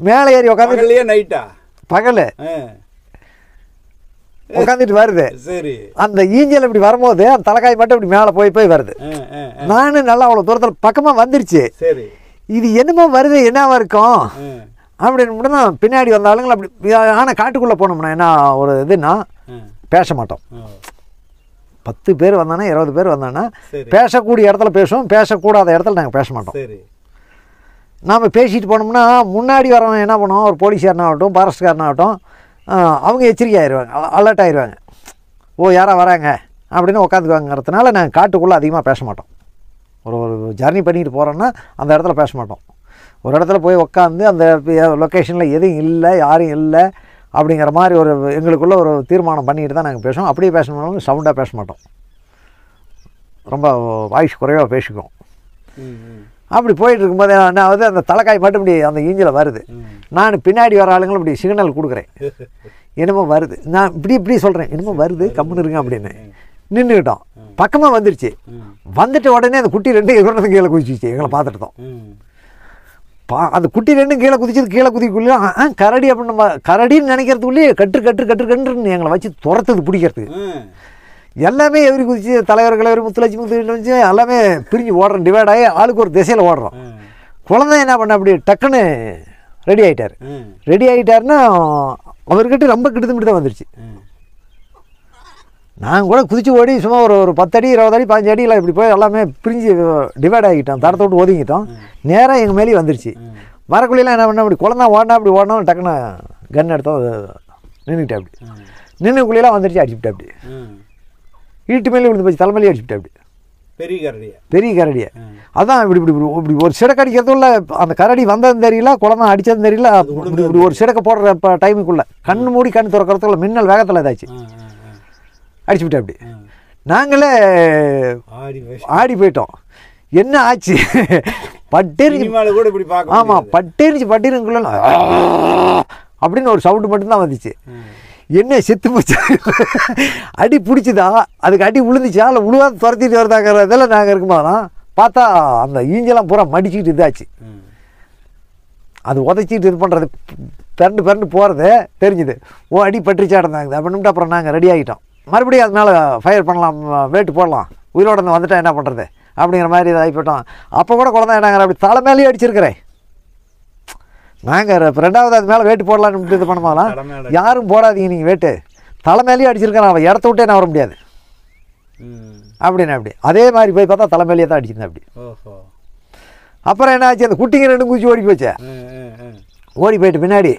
Speaker 2: மேலே ஏறி உக்காந்து
Speaker 1: நைட்டா
Speaker 2: பகல் உட்காந்துட்டு வருது.
Speaker 1: சரி,
Speaker 2: அந்த ஈஞ்சல் இப்படி வரும்போது அந்த தலைக்காய் மட்டும் இப்படி மேலே போய் வருது. நானும் நல்லா அவ்வளோ தூரத்தில் பக்கமாக வந்துருச்சு.
Speaker 1: சரி,
Speaker 2: இது என்னமோ வருது, என்னவா இருக்கும் அப்படின்னு மட்டும் தான் பின்னாடி வந்த ஆளுங்களை அப்படி. ஆனால் காட்டுக்குள்ளே போனோம்னா என்ன ஒரு இதுன்னா பேச மாட்டோம். 10 பேர் வந்தானா 20 பேர் வந்தானா பேசக்கூடிய இடத்துல பேசுவோம், பேசக்கூடாத இடத்துல நாங்கள் பேச மாட்டோம். நாம் பேசிட்டு போனோம்னா முன்னாடி வரவன் என்ன பண்ணுவோம், ஒரு போலீஸ்காரனாகட்டும் ஃபாரஸ்ட்காரனாகட்டும், அவங்க எச்சரிக்கை ஆயிடுவாங்க, அலர்ட் ஆயிடுவாங்க. யாராக வராங்க அப்படின்னு உட்காந்துக்குவாங்கிறதுனால நாங்கள் காட்டுக்குள்ளே அதிகமாக பேச மாட்டோம். ஒரு ஜர்னி பண்ணிட்டு போகிறோன்னா அந்த இடத்துல பேச மாட்டோம். ஒரு இடத்துல போய் உட்காந்து அந்த லொக்கேஷனில் எதுவும் இல்லை, யாரும் இல்லை அப்படிங்கிற மாதிரி ஒரு எங்களுக்குள்ளே ஒரு தீர்மானம் பண்ணிட்டு தான் நாங்கள் பேசுவோம். அப்படியே பேசணும்னாலும் சவுண்டாக பேச மாட்டோம், ரொம்ப வாய்ஸ் குறைவாக பேசிக்குவோம். அப்படி போயிட்டு இருக்கும்போது என்னாவது அந்த தலைக்காய் மட்டும் இப்படி அந்த ஈஞ்சில் வருது. நான் பின்னாடி வர ஆளுங்களும் இப்படி சிக்னல் கொடுக்குறேன், என்னமோ வருது. நான் இப்படி சொல்கிறேன், என்னமோ வருது, கம்முன்னு இருங்க அப்படின்னு. நின்றுக்கிட்டோம். பக்கமாக வந்துருச்சு. வந்துட்டு உடனே அந்த குட்டி 2 எதிர்த்து கீழே குதிச்சிச்சு. எங்களை பார்த்துட்டோம். அந்த குட்டி ரெண்டும் கீழே குதிச்சது, கீழே குதிக்குள்ளே கரடி அப்படின்னு நம்ம கரடின்னு நினைக்கிறதுக்குள்ளேயே கட்டுன்னு எங்களை வச்சு துரத்துது பிடிக்கிறதுக்கு. எல்லாமே எவரி குதிச்சு, தலைவர் முத்துலட்சுமி முத்து எல்லாமே பிரிஞ்சு ஓடுறோம், டிவைட் ஆகி ஆளுக்கு ஒரு திசையில் ஓடுறோம். குழந்தை என்ன பண்ண அப்படி டக்குன்னு ரெடி ஆகிட்டார். ரெடி ஆகிட்டாருன்னா அவர்கிட்ட ரொம்ப கிட்டத்து தான் வந்துருச்சு. நாங்கள் கூட குதிச்சு ஓடி சும்மா ஒரு 10 அடி 20 அடி 15 அடியில் இப்படி போய் எல்லாமே பிரிஞ்சு டிவைட் ஆகிட்டோம், தரத்தை விட்டு ஒதுங்கிட்டோம். நேராக எங்கள் மேலேயும் வந்துருச்சு. வரக்குள்ளையெல்லாம் என்ன பண்ண அப்படி குழந்தை ஓடினா அப்படி ஓடணும், டக்குன்னு கன் எடுத்தோம், நின்றுக்கிட்டே அப்படி நின்றுக்குள்ளேயெல்லாம் வந்துருச்சு. அடிச்சுக்கிட்டே அப்படி வீட்டு மேலே விழுந்து போச்சு, தலைமையிலே அடிச்சுக்கிட்டே அப்படி பெரிய கரடியை. அதான் இப்படி ஒரு சிடக்கு அடிக்கிறதுக்குள்ள அந்த கரடி வந்ததும் தெரியல, குழந்தை அடித்ததும் தெரியல. இப்படி ஒரு சிடக்க போடுற டைமுக்குள்ளே கண் மூடி கண் திறக்கிறதுக்குள்ள மின்னல் வேகத்தில் ஏதாச்சு அடிச்சுவிட்டேன் அப்படி. நாங்களே ஆடி போயிட்டோம். என்ன ஆச்சு பட்டேரிஞ்சு, ஆமாம் பட்டேரிஞ்சுக்குள்ள அப்படின்னு ஒரு சவுண்டு மட்டும்தான் வந்துச்சு. என்ன செத்து போச்சு, அடி பிடிச்சிதா, அதுக்கு அடி விழுந்துச்சா இல்லை விழுவாத துரத்திட்டு வருதாங்கிறதெல்லாம் நாங்கள் இருக்கும்போதான் பார்த்தா அந்த ஈஞ்செல்லாம் பூரா மடிச்சுக்கிட்டு இதாச்சு. அது உதச்சிக்கிட்டு இது பண்ணுறது பிறண்டு போகிறது தெரிஞ்சுது. அடி பட்டுச்சாடுந்தாங்க அப்படின்ட்டு அப்புறம் நாங்கள் ரெடி ஆகிட்டோம். மறுபடியும் அது மேலே ஃபயர் பண்ணலாம், வேட்டு போடலாம், உயிரோட வந்துட்டா என்ன பண்ணுறது அப்படிங்கிற மாதிரி இதாகி போயிட்டோம். அப்போ கூட குழந்தை நாங்கள் அப்படி தலை மேலேயே அடிச்சிருக்கிறேன். நாங்கள் ரெண்டாவது அது மேலே வேட்டு போடலான்னு இது பண்ணும்போதெல்லாம் யாரும் போடாதீங்க நீங்கள் வேட்டு, தலை மேலேயே அடிச்சிருக்கிறேன், அவன் இடத்த விட்டே நான் வர முடியாது அப்படின்னு. அப்படி அதே மாதிரி போய் பார்த்தா தலை மேலேயே தான் அடிச்சிருந்தேன் அப்படி. அப்புறம் என்ன ஆச்சு, அந்த குட்டிங்க ரெண்டும் குச்சி ஓடி போச்சு. ஓடி போயிட்டு பின்னாடி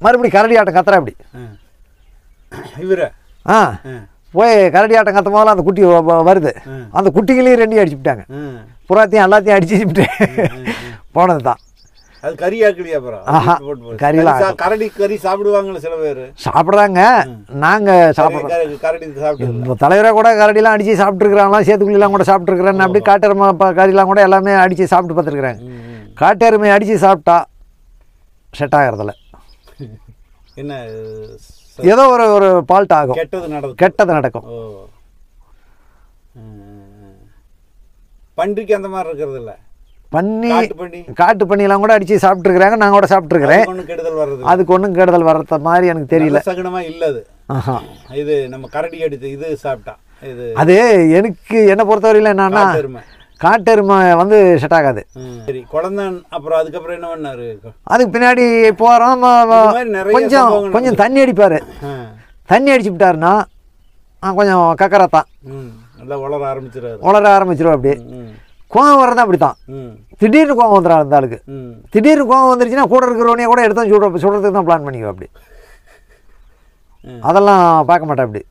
Speaker 2: மறுபடியும் கரடி ஆட்டம் கத்துறா அப்படி. போய் கரடி ஆட்டம் கத்தும் போதெல்லாம் அந்த குட்டி வருது. அந்த குட்டிகளையும் ரெண்டையும் அடிச்சுட்டாங்க, புறாத்தையும் எல்லாத்தையும் அடிச்சுட்டு போனது தான்.
Speaker 1: அது கறியாக்கலையா?
Speaker 2: கறிலாம்
Speaker 1: கரடி கறி சாப்பிடுவாங்கல்ல சில பேர்,
Speaker 2: சாப்பிட்றாங்க. நாங்கள் சாப்பிட்றோம். தலைவராக கூட கரடிலாம் அடித்து சாப்பிட்ருக்குறாங்களாம், சேத்துக்குழிலாம் கூட சாப்பிட்ருக்குறேன். அப்படி காட்டெருமை கறிலாம் கூட எல்லாமே அடித்து சாப்பிட்டு பார்த்துருக்குறாங்க. காட்டெருமை அடித்து சாப்பிட்டா செட் ஆகிறதில்ல,
Speaker 1: என்ன
Speaker 2: ஏதோ ஒரு ஃபால்ட் ஆகும், கெட்டது நடக்கும்.
Speaker 1: பன்றிக்கு அந்த மாதிரி இருக்கிறது இல்லை.
Speaker 2: காட்டு பண்ணிலாம் கூட அடிச்சு சாப்பிட்டுருக்குறாங்க, நாங்கள் கூட சாப்பிட்டுருக்கிறேன். அதுக்கு ஒன்றும் கெடுதல் வர்றது மாதிரி எனக்கு தெரியல.
Speaker 1: சகுனமா இல்லது இது நம்ம கரடி அடித்து இது சாப்பிட்டா இது.
Speaker 2: அது எனக்கு என்ன பொறுத்தவரையில் என்னன்னா காட்டெருமை வந்து செட் ஆகாது.
Speaker 1: சரி, குழந்தான் அப்புறம் அதுக்கப்புறம் என்ன பண்ணாரு? அதுக்கு
Speaker 2: பின்னாடி போகிறோம், கொஞ்சம் தண்ணி அடிப்பார். தண்ணி அடிச்சு விட்டாருன்னா கொஞ்சம் கக்கரத்தான்
Speaker 1: நல்லா உளர
Speaker 2: ஆரம்பிச்சிருவோம். அப்படி கோவம் வர்றதான் அப்படி தான். திடீர்னு கோவம் வந்துடும் அந்த ஆளுக்கு. திடீர்னு கோவம் வந்துருச்சுன்னா கூட இருக்கிறவனையே கூட எடுத்து சுடுறதுக்கு தான் பிளான் பண்ணிக்குவோம். அப்படி அதெல்லாம் பார்க்க மாட்டேன். அப்படி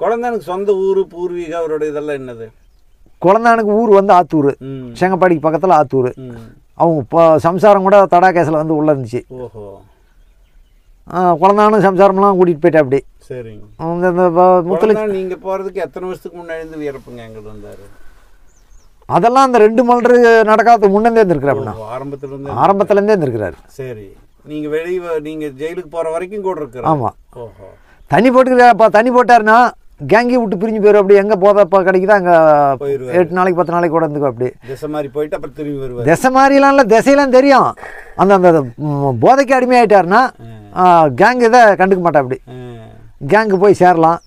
Speaker 1: குழந்தானுக்கு சொந்த ஊர் பூர்வீகம் அவரோட இதெல்லாம் என்னது?
Speaker 2: குழந்தானுக்கு ஊர் வந்து ஆத்தூர், செங்கப்பாடிக்கு பக்கத்தில் ஆத்தூர். அவங்க இப்போ சம்சாரம் கூட தடா கேஸில் வந்து உள்ளே இருந்துச்சு. குழந்தானும் சம்சாரம்லாம் கூட்டிகிட்டு போயிட்டேன். அப்படி
Speaker 1: சரிங்க. நீங்கள் போகிறதுக்கு எத்தனை வருஷத்துக்கு முன்னாடி வீரப்பங்க எங்கிட்ட வந்தார்?
Speaker 2: அதெல்லாம் அந்த 2 மல்று நடக்காத முன்னே இருந்திருக்கிறாரு. ஆரம்பத்துலேருந்தே இருந்திருக்கிறாரு.
Speaker 1: சரி, நீங்கள் வெளியே நீங்கள் ஜெயிலுக்கு போகிற வரைக்கும் கூட இருக்கிறார்.
Speaker 2: ஆமாம், தண்ணி போட்டுக்கிறப்பா. தண்ணி போட்டாருன்னா கேங்கி விட்டு பிரிஞ்சு போயிடும். அப்படி எங்கே போதப்போ கிடைக்குதோ அங்கே 8 நாளைக்கு 10 நாளைக்கு கூட இருந்துக்கும். அப்படி
Speaker 1: திசை மாதிரி போயிட்டு அப்புறம் திரும்பி வருவார்.
Speaker 2: திசை மாதிரிலாம் இல்லை, திசையெல்லாம் தெரியும். அந்த அந்த போதைக்கு அடிமையாயிட்டாருன்னா கேங் இதை கண்டுக்க மாட்டேன். அப்படி கேங்கு போய் சேரலாம்,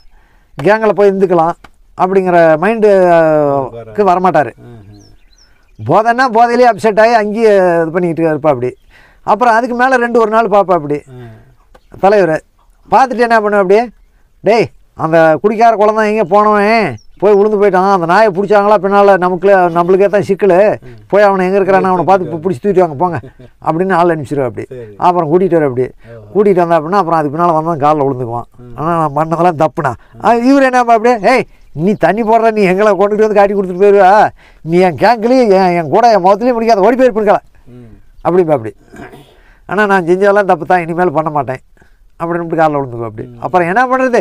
Speaker 2: கேங்கில் போய் இருந்துக்கலாம் அப்படிங்கிற மைண்டுக்கு வரமாட்டார். போதைன்னா போதையிலே அப்செட் ஆகி அங்கேயே இது பண்ணிக்கிட்டு இருப்பா. அப்படி அப்புறம் அதுக்கு மேலே ஒரு நாள் பார்ப்பா. அப்படி தலைவர் பார்த்துட்டு என்ன பண்ணுவேன், அப்படியே டேய் அந்த குடிக்கார குழந்தை எங்கே போனவன் போய் விழுந்து போயிட்டான், அந்த நாயை பிடிச்சாங்களா பின்னால் நம்மளுக்கே தான் சிக்கல், போய் அவனை எங்கே இருக்கிறான்னு அவனை பார்த்து பிடிச்சி தூக்கிட்டு வாங்க போங்க அப்படின்னு ஆள் அனுப்பிச்சிடுவேன். அப்படி அப்புறம் கூட்டிகிட்டு வர. அப்படி கூட்டிகிட்டு வந்தா அப்படின்னா அப்புறம் அதுக்கு பின்னால் வந்தான் காலில் விழுந்துக்குவான். ஆனால் நான் பண்ணதெல்லாம் தப்புனா இவர் என்ன அப்படியே, ஏய் நீ தண்ணி போடுற, நீ எங்களை கொண்டுட்டு வந்து காட்டி கொடுத்துட்டு போயிடுவா, நீ என் கேங்க்லேயும் என் கூட என் முகத்துலேயும் முடிக்காத, ஓடி போயிருப்பிருக்கல அப்படிப்பா. அப்படி ஆனால் நான் செஞ்சதெல்லாம் தப்பு தான், இனிமேல் பண்ண மாட்டேன் அப்படின்னு காலில் விழுந்துக்குவோம். அப்படி அப்புறம் என்ன பண்ணுறது,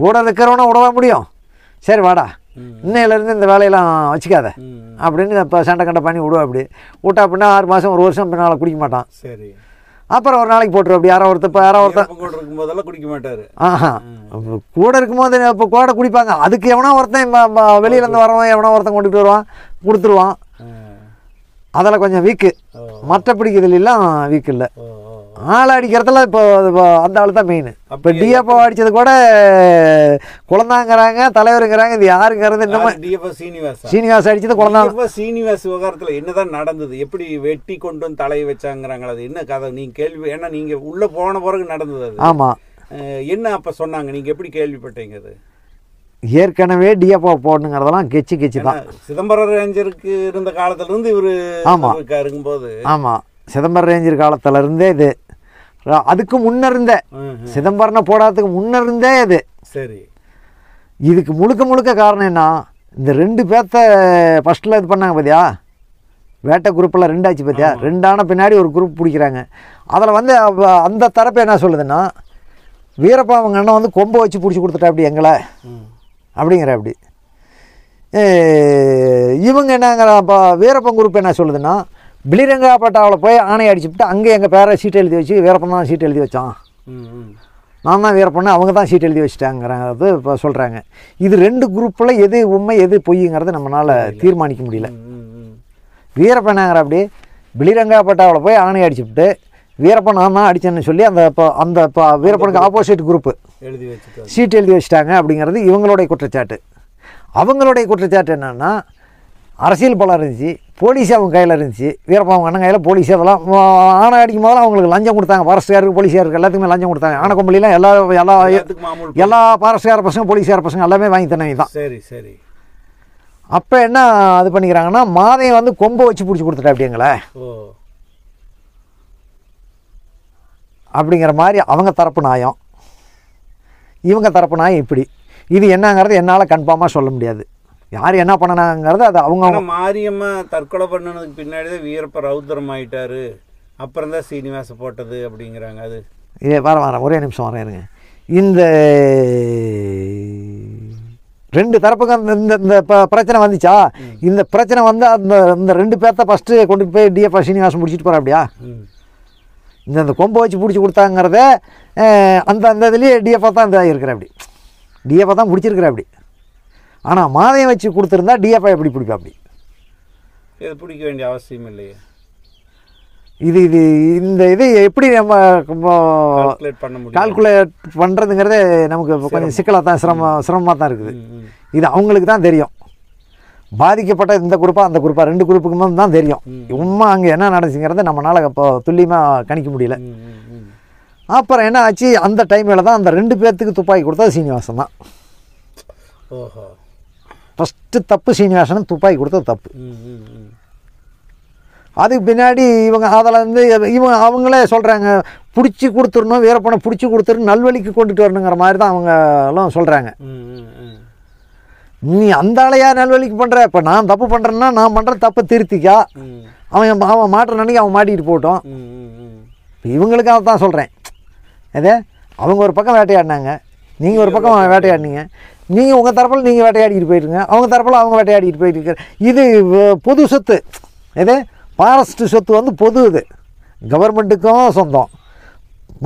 Speaker 2: கூட இருக்கிறவனை விடவா முடியும்? சரி வாடா, இன்னையிலேருந்து இந்த வேலையெல்லாம் வச்சுக்காத அப்படின்னு இப்போ சண்டை கண்டை பண்ணி விடுவோம். அப்படி விட்டா அப்படின்னா 6 மாதம் 1 வருஷம் பின்னால் குடிக்க மாட்டான்.
Speaker 1: சரி,
Speaker 2: அப்புறம் ஒரு நாளைக்கு போட்டுருவோம். அப்படி யாரோ ஒருத்தன்
Speaker 1: இருக்கும்போதெல்லாம் குடிக்க மாட்டார்.
Speaker 2: கூட இருக்கும்போது இப்போ கூட குடிப்பாங்க. அதுக்கு எவனோ ஒருத்தன் வெளியிலேருந்து வரவன் எவனோ ஒருத்தன் கொண்டுட்டு வருவான், கொடுத்துருவான். அதில் கொஞ்சம் வீக்கு. மற்றபடி இதுலாம் வீக்கு இல்லை. ஆள் அடிக்கிறதுல இப்போ அந்த ஆள் தான் மெயின். இப்போ டிஎஃப்ஓ அடித்தது கூட குழந்தாங்கிறாங்க, தலைவருங்கிறாங்க. இது யாருங்கிறது என்னமோ சீனிவாஸ் அடித்தது குழந்தை.
Speaker 1: சீனிவாஸ் விவகாரத்தில் என்னதான் நடந்தது? எப்படி வெட்டி கொண்டு வந்து தலையை வச்சாங்கிறாங்களா? அது என்ன கதை? நீங்கள் கேள்வி, ஏன்னா நீங்கள் உள்ளே போன பிறகு நடந்தது அது.
Speaker 2: ஆமாம்.
Speaker 1: என்ன அப்போ சொன்னாங்க? நீங்கள் எப்படி கேள்விப்பட்டீங்க? அது
Speaker 2: ஏற்கனவே டிஎஃப்ஓ போடணுங்கிறதெல்லாம் கெச்சு தான்.
Speaker 1: சிதம்பரம் ரேஞ்சருக்கு இருந்த காலத்திலேருந்து இவர் இருக்கும்போது.
Speaker 2: ஆமாம், சிதம்பரம் ரேஞ்சர் காலத்திலேருந்தே இது. அதுக்கு முன்னிருந்தே சிதம்பரம் போடாததுக்கு முன்னிருந்தே இது.
Speaker 1: சரி.
Speaker 2: இதுக்கு முழுக்க காரணம் என்ன? இந்த 2 பேர்த்த ஃபஸ்ட்டில் இது பண்ணாங்க பார்த்தியா, வேட்டை குரூப்பில் 2 ஆச்சு பார்த்தியா, 2 ஆன பின்னாடி ஒரு குரூப் பிடிக்கிறாங்க. அதில் வந்து அந்த தரப்பு என்ன சொல்லுதுன்னா, வீரப்பா அவங்க அண்ணன் வந்து கொம்பை வச்சு பிடிச்சி கொடுத்துட்டா அப்படி எங்களை அப்படிங்கிற. அப்படி இவங்க என்னங்கிற வீரப்பன் குரூப் என்ன சொல்லுதுன்னா, பிளிரங்காப்பட்டாவில் போய் ஆணை அடிச்சுட்டு அங்கே எங்கள் பேரை சீட்டு எழுதி வச்சு வீரப்பன் தான் சீட்டு எழுதி வச்சான், நான் தான் வீரப்பண்ணு, அவங்க தான் சீட்டு எழுதி வச்சுட்டாங்கிறது இப்போ சொல்கிறாங்க. இது 2 குரூப்பில் எது உண்மை எது பொய்யுங்கிறது நம்மளால் தீர்மானிக்க முடியல. வீரப்பண்ணாங்கிற அப்படி பிளிரங்காப்பட்டாவில் போய் ஆணை அடிச்சுட்டு வீரப்பன் நான் தான் அடித்தேன்னு சொல்லி அந்த வீரப்பனுக்கு ஆப்போசிட் குரூப்பு சீட்டு எழுதி வச்சுட்டாங்க அப்படிங்கிறது இவங்களுடைய குற்றச்சாட்டு. அவங்களுடைய குற்றச்சாட்டு என்னென்னா, அரசியல் பலம் இருந்துச்சு, போலீஸ் அவங்க கையில் இருந்துச்சு, வீரப்பா அவங்க அண்ணன் கையில் போலீஸ். அதெல்லாம் ஆணை அடிக்கும் போதெல்லாம் அவங்களுக்கு லஞ்சம் கொடுத்தாங்க. ஃபாரஸ்ட்காருக்கு போலீஸாருக்கு எல்லாத்துக்குமே லஞ்சம் கொடுத்தாங்க. ஆனைக்கொம்பளிலாம் எல்லா ஃபாரஸ்ட்கார பசங்க போலீஸார பசங்க எல்லாமே வாங்கி தந்தாங்க தான்.
Speaker 1: சரி சரி.
Speaker 2: அப்போ என்ன இது பண்ணிக்கிறாங்கன்னா, மாதையை வந்து கொம்பை வச்சு பிடிச்சி கொடுத்துட்டா அப்படிங்களே அப்படிங்கிற மாதிரி அவங்க தரப்பு நியாயம், இவங்க தரப்பு நியாயம் இப்படி. இது என்னங்கிறது என்னால் கன்ஃபார்மாக சொல்ல முடியாது. யார் என்ன பண்ணனாங்கிறது அது அவங்க.
Speaker 1: மாரியம்மா தற்கொலை பண்ணதுக்கு பின்னாடி தான் வீரப்ப ரௌத்ரம் ஆகிட்டாரு, அப்புறம் தான் சீனிவாச போட்டது அப்படிங்கிறாங்க. அது
Speaker 2: வரேன் ஒரே நிமிஷம் வரேனுங்க. இந்த 2 தரப்புக்கும் இந்த பிரச்சனை வந்துச்சா, இந்த பிரச்சனை வந்து அந்த 2 பேர்த்த ஃபஸ்ட்டு கொண்டு போய் டிஎஃப்ஓ சீனிவாசன் பிடிச்சிட்டு போகிறா அப்படியா. இந்த கொம்பை வச்சு பிடிச்சி கொடுத்தாங்கிறத அந்த இதுலேயே டிஎஃப்ஓ தான் இந்த இருக்கிற அப்படி, டிஎஃப்ஓ தான் பிடிச்சிருக்கிற அப்படி. ஆனால் மாதையை வச்சு கொடுத்துருந்தா டிஎஃப்ஐ எப்படி பிடிப்பா அப்படி?
Speaker 1: இது பிடிக்க வேண்டிய அவசியம் இல்லையே.
Speaker 2: இந்த இதை எப்படி நம்ம கால்குலேட் பண்ணுறதுங்கிறதே நமக்கு கொஞ்சம் சிக்கலாக தான் சிரமமாக தான் இருக்குது. இது அவங்களுக்கு தான் தெரியும். பாதிக்கப்பட்ட இந்த குரூப்பாக அந்த குரூப்பாக 2 குரூப்புக்குமே தான் தெரியும். உண்மை அங்கே என்ன நடந்துச்சுங்கிறத நம்மளால் இப்போ துல்லியமாக கணிக்க முடியல. அப்புறம் என்ன ஆச்சு, அந்த டைமில் தான் அந்த 2 பேர்த்துக்கு துப்பாக்கி கொடுத்தது சீனிவாசன் தான்.
Speaker 1: ஓஹோ.
Speaker 2: ஃபஸ்ட்டு தப்பு சீனிவாசன் துப்பாக்கி கொடுத்தது தப்பு. அதுக்கு பின்னாடி இவங்க அதில் வந்து அவங்களே சொல்கிறாங்க, பிடிச்சி கொடுத்துடணும், வீரப்பனை பிடிச்சி கொடுத்துரு, நல்வழிக்கு கொண்டுட்டு வரணுங்கிற மாதிரி தான் அவங்களாம் சொல்கிறாங்க. நீ அந்த ஆளையா நல்வழிக்கு பண்ணுற, இப்போ நான் தப்பு பண்ணுறேன்னா நான் பண்ணுற தப்பை திருத்திக்கா, அவன் மாற்ற நினைக்க அவன் மாட்டிகிட்டு போட்டோம். இப்போ இவங்களுக்காக தான் சொல்கிறேன். அதே அவங்க ஒரு பக்கம் வேட்டையாடினாங்க, நீங்கள் ஒரு பக்கம் வேட்டையாடினீங்க. நீங்கள் உங்கள் தரப்பில் நீங்கள் வேட்டையாடிக்கிட்டு போயிட்டுருங்க, அவங்க தரப்பில் அவங்க வேட்டையாடிக்கிட்டு போயிட்டு. இது பொது சொத்து. எது ஃபாரஸ்ட்டு சொத்து வந்து பொது. இது கவர்மெண்ட்டுக்கும் சொந்தம்,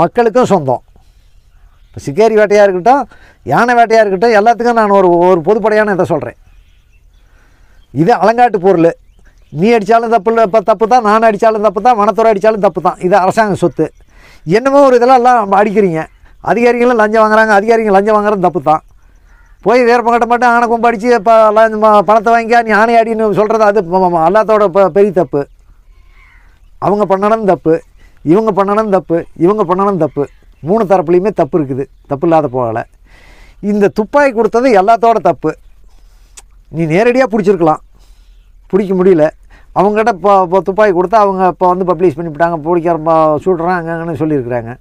Speaker 2: மக்களுக்கும் சொந்தம். இப்போ சிக்கேரி வேட்டையாக இருக்கட்டும், யானை வேட்டையாக இருக்கட்டும், எல்லாத்துக்கும் நான் ஒரு பொதுப்படையான இதை சொல்கிறேன். இது அலங்காட்டு பொருள். நீ அடித்தாலும் தப்பு இல்லை, இப்போ தப்பு தான். நான் அடித்தாலும் தப்பு தான், வனத்துறை அடித்தாலும் தப்பு தான். இது அரசாங்க சொத்து. என்னமோ ஒரு இதெல்லாம் எல்லாம் அடிக்கிறீங்க. அதிகாரிகளும் லஞ்சம் வாங்குறாங்க, அதிகாரிகள் லஞ்சம் வாங்குறது தப்பு தான். போய் வீரப்பங்கிட்ட மட்டும் ஆனை கொம்பு அடித்து இப்போ பணத்தை வாங்கிக்கா நீ ஆணை அடின்னு சொல்கிறது அது எல்லாத்தோட பெரிய தப்பு. அவங்க பண்ணணும் தப்பு, இவங்க பண்ணணும் தப்பு, இவங்க பண்ணணும் தப்பு. 3 தரப்புலையுமே தப்பு இருக்குது, தப்பு இல்லாத போகலை. இந்த துப்பாக்கி கொடுத்தது எல்லாத்தோட தப்பு. நீ நேரடியாக பிடிச்சிருக்கலாம், பிடிக்க முடியல. அவங்ககிட்ட இப்போ துப்பாக்கி கொடுத்தா அவங்க இப்போ வந்து பப்ளிஷ் பண்ணிவிட்டாங்க, பிடிக்கிற சூடுறான் அங்கன்னு சொல்லியிருக்கிறாங்க.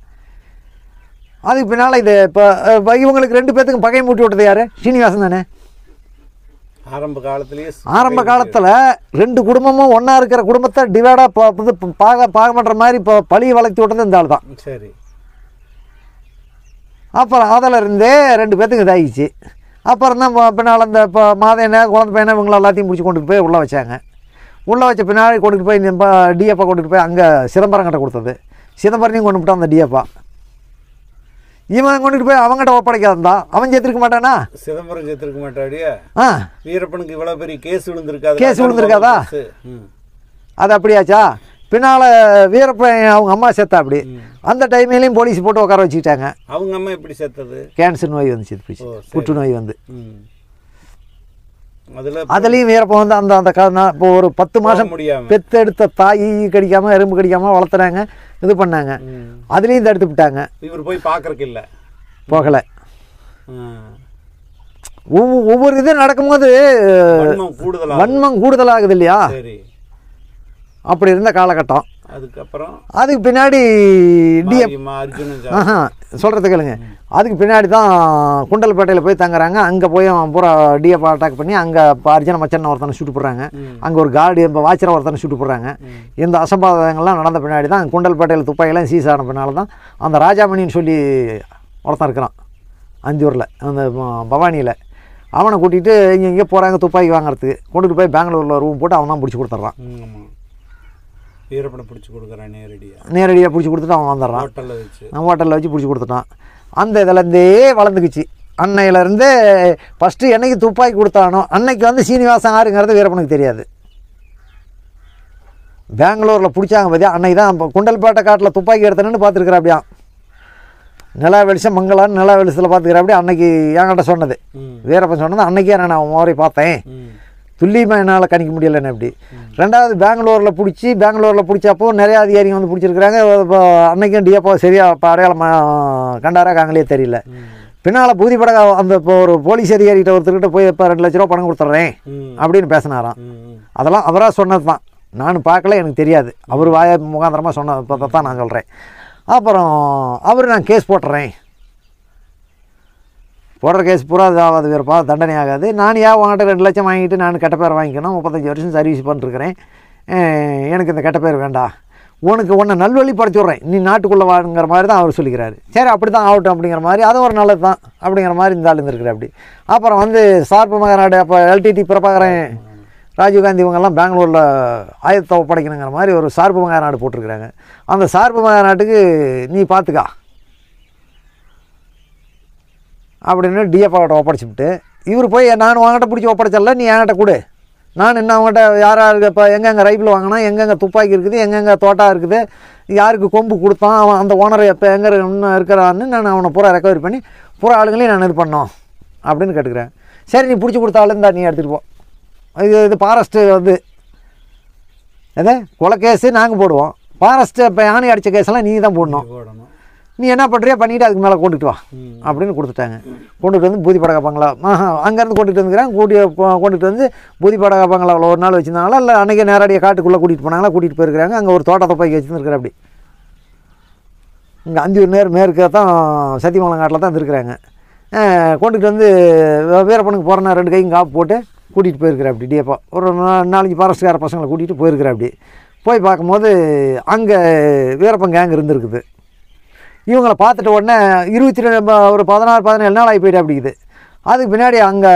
Speaker 2: அதுக்கு பின்னால் இது இப்போ இவங்களுக்கு 2 பேர்த்துக்கும் பகை மூட்டி விட்டது யார்? சீனிவாசன் தானே.
Speaker 1: ஆரம்ப
Speaker 2: காலத்தில் 2 குடும்பமும் ஒன்றா இருக்கிற குடும்பத்தை டிவைடாக பாக பண்ணுற மாதிரி இப்போ பழியை வளர்த்தி விட்டது இந்த ஆள் தான்.
Speaker 1: சரி.
Speaker 2: அப்புறம் அதில் இருந்தே 2 பேர்த்துக்கு இதாகிடுச்சு. அப்புறம் தான் பின்னால் இந்த இப்போ மாதேனை குழந்தை பையனை இவங்களை எல்லாத்தையும் பிடிச்சி கொண்டுட்டு போய் உள்ளே வச்சாங்க. உள்ளே வச்ச பின்னாடி கொண்டுட்டு போய் இந்த டிஎஃப்ஓ கொண்டுட்டு போய் அங்கே சிதம்பரம் கிட்ட கொடுத்தது. சிதம்பரத்தையும் கொண்டு விட்டான் அந்த டிஎஃப்ஓ. இவன் கொண்டுட்டு போய் அவங்ககிட்ட ஒப்படைக்காதான் அவன் சேர்த்துருக்க மாட்டானா?
Speaker 1: சிதம்பரம் சேர்த்துருக்க மாட்டாடியா? வீரப்பனுக்கு இவ்வளோ பெரிய கேஸ் விழுந்திருக்காதா?
Speaker 2: அது அப்படியாச்சா. பின்னால் வீரப்பன் அவங்க அம்மா செத்தா அப்படி. அந்த டைம்லேயும் போலீஸ் போட்டு உட்கார வச்சுக்கிட்டாங்க.
Speaker 1: அவங்க அம்மா எப்படி செத்தது?
Speaker 2: கேன்சர் நோய் வந்துச்சு, போச்சு, புற்றுநோய் வந்து. அதுலேயும் வீரப்பன் வந்து அந்த அந்த இப்போ ஒரு 10 மாதம் பெத்தெடுத்த தாய் கடிக்காமல் எறும்பு கடிக்காமல் வளர்த்துறாங்க, இது பண்ணாங்க. அதுலேயும் தடுத்து விட்டாங்க.
Speaker 1: இவர் போய் பார்க்கறக்கு இல்லை,
Speaker 2: போகலை. ஒவ்வொரு இது நடக்கும்போது வன்மம் கூடுதலாகுது இல்லையா? அப்படி இருந்த காலகட்டம். அதுக்கு பின்னாடி சொல்கிறது கேளுங்க. அதுக்கு பின்னாடி தான் குண்டல்பேட்டையில் போய் தங்குறாங்க. அங்கே போய் பூரா டிஎஃப் அட்டாக் பண்ணி அங்கே இப்போ அர்ஜுன மச்சன் ஒருத்தனை சுட்டு போடுறாங்க. அங்கே ஒரு கார்டு இப்போ வாட்சரை ஒருத்தனை சுட்டு போடுறாங்க. இந்த அசம்பாதங்கள்லாம் நடந்த பின்னாடி தான் குண்டல்பேட்டையில் துப்பாக்கிலாம் சீஸ் ஆன பின்னால தான் அந்த ராஜாமணின்னு சொல்லி ஒருத்தன் இருக்கிறான் அஞ்சூரில், அந்த பவானியில். அவனை கூட்டிகிட்டு இங்கே போகிறாங்க துப்பாக்கி வாங்குறதுக்கு. கொண்டுட்டு போய் பெங்களூரில் ரூம் போட்டு அவன் தான் பிடிச்சி கொடுத்துட்றான்.
Speaker 1: வீரப்பனை பிடிச்சி கொடுக்குறான்,
Speaker 2: நேரடியாக பிடிச்சி கொடுத்துட்டு அவன் வந்துடுறான். ஹோட்டலில் வச்சு பிடிச்சி கொடுத்துட்டான். அந்த இதுலேருந்தே வளர்ந்துக்குச்சு. அன்னையிலேருந்தே ஃபஸ்ட்டு என்னைக்கு துப்பாக்கி கொடுத்தானோ அன்னைக்கு வந்து சீனிவாசன் ஆறுங்கிறது வீரப்பனுக்கு தெரியாது. பெங்களூரில் பிடிச்சாங்க பார்த்தியா, அன்னைக்கு தான் குண்டல்பேட்டை காட்டில் துப்பாக்கி எடுத்தேன்னு பார்த்துருக்குறா. அப்படியா நிலா வெளிச்சம் மங்களான்னு நிலா வெளிச்சத்தில் பார்த்துக்கிற அப்படி அன்னைக்கு என்கிட்ட சொன்னது. வீரப்பன் சொன்னது அன்னைக்கே நான் அவரை பார்த்தேன். துல்லியமாக என்னால் கணிக்க முடியலைன்னு. அப்படி ரெண்டாவது பெங்களூரில் பிடிச்சப்போ நிறையா அதிகாரிகள் வந்து பிடிச்சிருக்கிறாங்க. இப்போ அன்னைக்கும் டிஎப்போ சரியாக இப்போ அடையாளம் கண்டாரா காங்களே தெரியல. பின்னால் பூதிப்பட அந்த இப்போ ஒரு போலீஸ் அதிகாரிகிட்ட ஒருத்தர்கிட்ட போய் இப்போ 2 லட்ச ரூபா பணம் கொடுத்துட்றேன் அப்படின்னு பேசினாராம். அதெல்லாம் அவராக சொன்னது தான், நான் பார்க்கல, எனக்கு தெரியாது. அவர் வாய முகாந்திரமாக சொன்ன இப்போ தான் நான் சொல்கிறேன். அப்புறம் நான் கேஸ் போட்டுறேன், போடுற கேஸ் பூரா இதாகாது, வீரப்பா தண்டனை ஆகாது. நான் உங்கள்கிட்ட 2 லட்சம் வாங்கிட்டு நான் கெட்ட பேர் வாங்கிக்கணும், 35 வருஷம் சர்வீஸ் பண்ணிருக்கிறேன், எனக்கு இந்த கெட்ட பேர் வேண்டாம், உன்னை நல்வழி படைச்சி விட்றேன், நீ நாட்டுக்குள்ளே வாங்கிற மாதிரி தான் அவர் சொல்லிக்கிறாரு. சரி அப்படி தான் ஆகட்டும் அப்படிங்கிற மாதிரி, அது ஒரு நல்லது தான் அப்படிங்கிற மாதிரி இந்த ஆள் இருந்திருக்குற. அப்படி அப்புறம் வந்து சார்பு மகாநாடு, அப்போ எல்டிடி பிரபாகரன், ராஜீவ்காந்தி இவங்கெல்லாம் பெங்களூரில் ஆயுதத்தை ஒப்படைக்கணுங்கிற மாதிரி ஒரு சார்பு மகாநாடு போட்டிருக்கிறாங்க. அந்த சார்பு மகாநாட்டுக்கு நீ பார்த்துக்கா அப்படின்னு டிஎஃப்ஆகிட்ட ஒப்படைச்சிவிட்டு இவர் போய் நான் உங்கள்கிட்ட பிடிச்சி ஒப்படைச்சல, நீ என்கிட்ட கொடு, நான் என்ன அவங்ககிட்ட யாராருக்கு இப்போ எங்கெங்கே ரைஃபிள் வாங்கினா, எங்கெங்கே துப்பாக்கி இருக்குது, எங்கெங்கே தோட்டா இருக்குது, யாருக்கு கொம்பு கொடுத்தான், அவன் அந்த ஓனர் எப்போ எங்கே இன்னும் இருக்கிறான்னு நான் அவனை பூரா ரெக்கவரி பண்ணி பூரா ஆளுங்களையும் நான் இது பண்ணோம் அப்படின்னு கேட்டுக்கிறேன். சரி நீ பிடிச்சி கொடுத்தாலும் தான் நீ எடுத்துகிட்டு போ, இது ஃபாரஸ்ட்டு வந்து எதே கொலை கேஸு நாங்கள் போடுவோம், ஃபாரஸ்ட்டு இப்போ யானை அடித்த கேஸெல்லாம் நீ தான் போடணும், நீ என்ன பண்ணுறியா பண்ணிவிட்டு அதுக்கு மேலே கொண்டுட்டு வா அப்படின்னு கொடுத்துட்டாங்க. கொண்டுட்டு வந்து பூதிப்படகா பங்களா அங்கேருந்து கொண்டுட்டு வந்துக்கிறாங்க. கொண்டுட்டு வந்து பூதிப்படகா பங்களாவில் ஒரு நாள் வச்சுருந்தாங்களா, இல்லை அன்றைக்கி நேரடியாக காட்டுக்குள்ளே கூட்டிகிட்டு போனாங்களா, கூட்டிகிட்டு போயிருக்கிறாங்க. அங்கே ஒரு தோட்டத்தை போய் வச்சுருந்துருக்குற. அப்படி இங்கே அஞ்சூர் மேற்க தான் சத்தியமங்கலம் காட்டில் தான் இருந்துருக்குறாங்க. கொண்டுட்டு வந்து வீரப்பனுக்கு போகிறனா 2 கையும் காப்பு போட்டு கூட்டிகிட்டு போயிருக்கிற. அப்படி டிஎப்பா ஒரு 4-5 ஃபாரஸ்ட்கார பசங்களை கூட்டிகிட்டு போயிருக்கிற. அப்படி போய் பார்க்கும்போது அங்கே வீரப்பன் கேங் இருந்துருக்குது. இவங்களை பார்த்துட்ட உடனே ஒரு 16-17 நாள் ஆகி போய்ட்டு அப்படிக்குது. அதுக்கு பின்னாடி அங்கே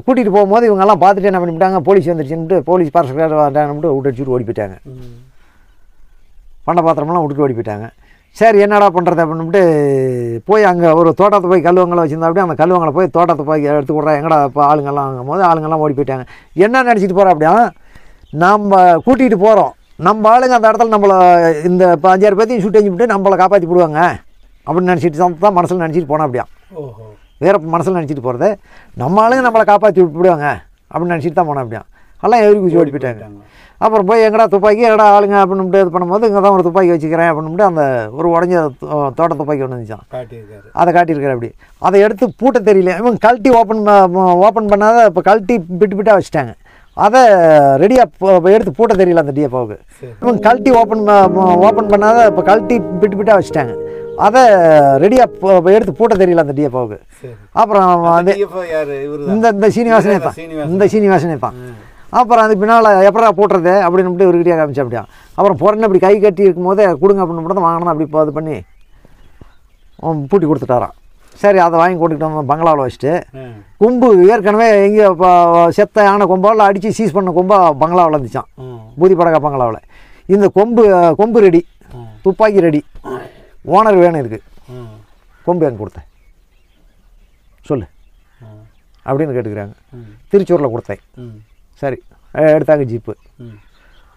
Speaker 2: கூட்டிகிட்டு போகும்போது இவங்கெல்லாம் பார்த்துட்டு என்ன பண்ணிவிட்டாங்க, போலீஸ் வந்துருச்சுன்ட்டு போலீஸ் ஃபாரஸ்ட்கார விட்டு விட்டு ஓடி போயிட்டாங்க. பண்ட பாத்திரமெல்லாம் விட்டுட்டு ஓடி போயிட்டாங்க. சரி என்னடா பண்ணுறது அப்படின்ட்டு போய் அங்கே ஒரு தோட்டத்தை போய் கல்லுவங்களை வச்சுருந்தா. அப்படியே அந்த கல்லுவங்களை போய் தோட்டத்தை போய் எடுத்து விட்றா, எங்கடா இப்போ ஆளுங்கள்லாம் வாங்கும்போது ஆளுங்கள்லாம் ஓடி போயிட்டாங்க. என்ன நினச்சிட்டு போகிறோம் அப்படியா, நம்ம கூட்டிகிட்டு போகிறோம், நம்ம ஆளுங்க அந்த இடத்துல நம்மளை இந்த இப்போ 5-6 பேர்த்தையும் சுட்டு அஞ்சுட்டு நம்மளை காப்பாற்றி போடுவாங்க அப்படின்னு நினச்சிட்டு தான் மனசில் நினச்சிட்டு போனோம். அப்படியா வேற மனசில் நினச்சிட்டு போகிறது, நம்ம ஆளுங்க நம்மளை காப்பாற்றி விட்டுவிடுவாங்க அப்படின்னு நினச்சிட்டு தான் போனோம். அப்படியா எல்லாம் எதிர்க்கு குச்சி ஓடி போயிட்டாங்க. அப்புறம் போய் எங்கடா துப்பாக்கி எங்கடா ஆளுங்க அப்படின்னு இது பண்ணும்போது இங்கே தான் ஒரு துப்பாக்கி வச்சுக்கிறேன் அப்படின்ட்டு அந்த ஒரு உடஞ்ச தோட்ட துப்பாக்கி ஒன்று இருந்துச்சான், அதை காட்டியிருக்காரு. அப்படி அதை எடுத்து பூட்ட தெரியல, இவங்க கழட்டி ஓப்பன் பண்ணாத இப்போ கழட்டி பிட்டாக வச்சுட்டாங்க. அதை ரெடியாக எடுத்து பூட்ட தெரியல அந்த டிஎஃப்ஓவுக்கு. இவங்க கழட்டி ஓப்பன் பண்ணாத இப்போ கழட்டி பிட்டாக வச்சுட்டாங்க. அதை ரெடியாக எடுத்து பூட்ட தெரியல அந்த டிஎஃப்ஓவுக்கு. அப்புறம் அது இந்த சீனிவாசனே தான். அப்புறம் அதுக்கு பின்னால் எப்படா போட்டுறது அப்படின்னு இவர்கிட்டயே காமிச்சா. அப்படியா அப்புறம் போகிறேன்னு அப்படி கை கட்டி இருக்கும்போதே கொடுங்க அப்படின்னு மட்டும் தான் வாங்கினா. அப்படி இப்போ இது பண்ணி பூட்டி கொடுத்துட்டாரான். சரி அதை வாங்கி கொண்டுக்கிட்டு வந்து பங்களாவில் வச்சுட்டு கொம்பு ஏற்கனவே எங்கேயோ இப்போ செத்த யானை கொம்பால் அடித்து சீஸ் பண்ண கொம்பா பங்களாவில் இருந்துச்சான், பூதிப்படகா பங்களாவில். இந்த கொம்பு ரெடி, துப்பாக்கி ரெடி, ஓனர் வேணும் இதுக்கு, கொம்பு எங்கே கொடுத்தேன் சொல்லு அப்படின்னு கேட்டுக்கிறாங்க. திருச்சூரில் கொடுத்தேன். சரி எடுத்தாங்க ஜீப்பு.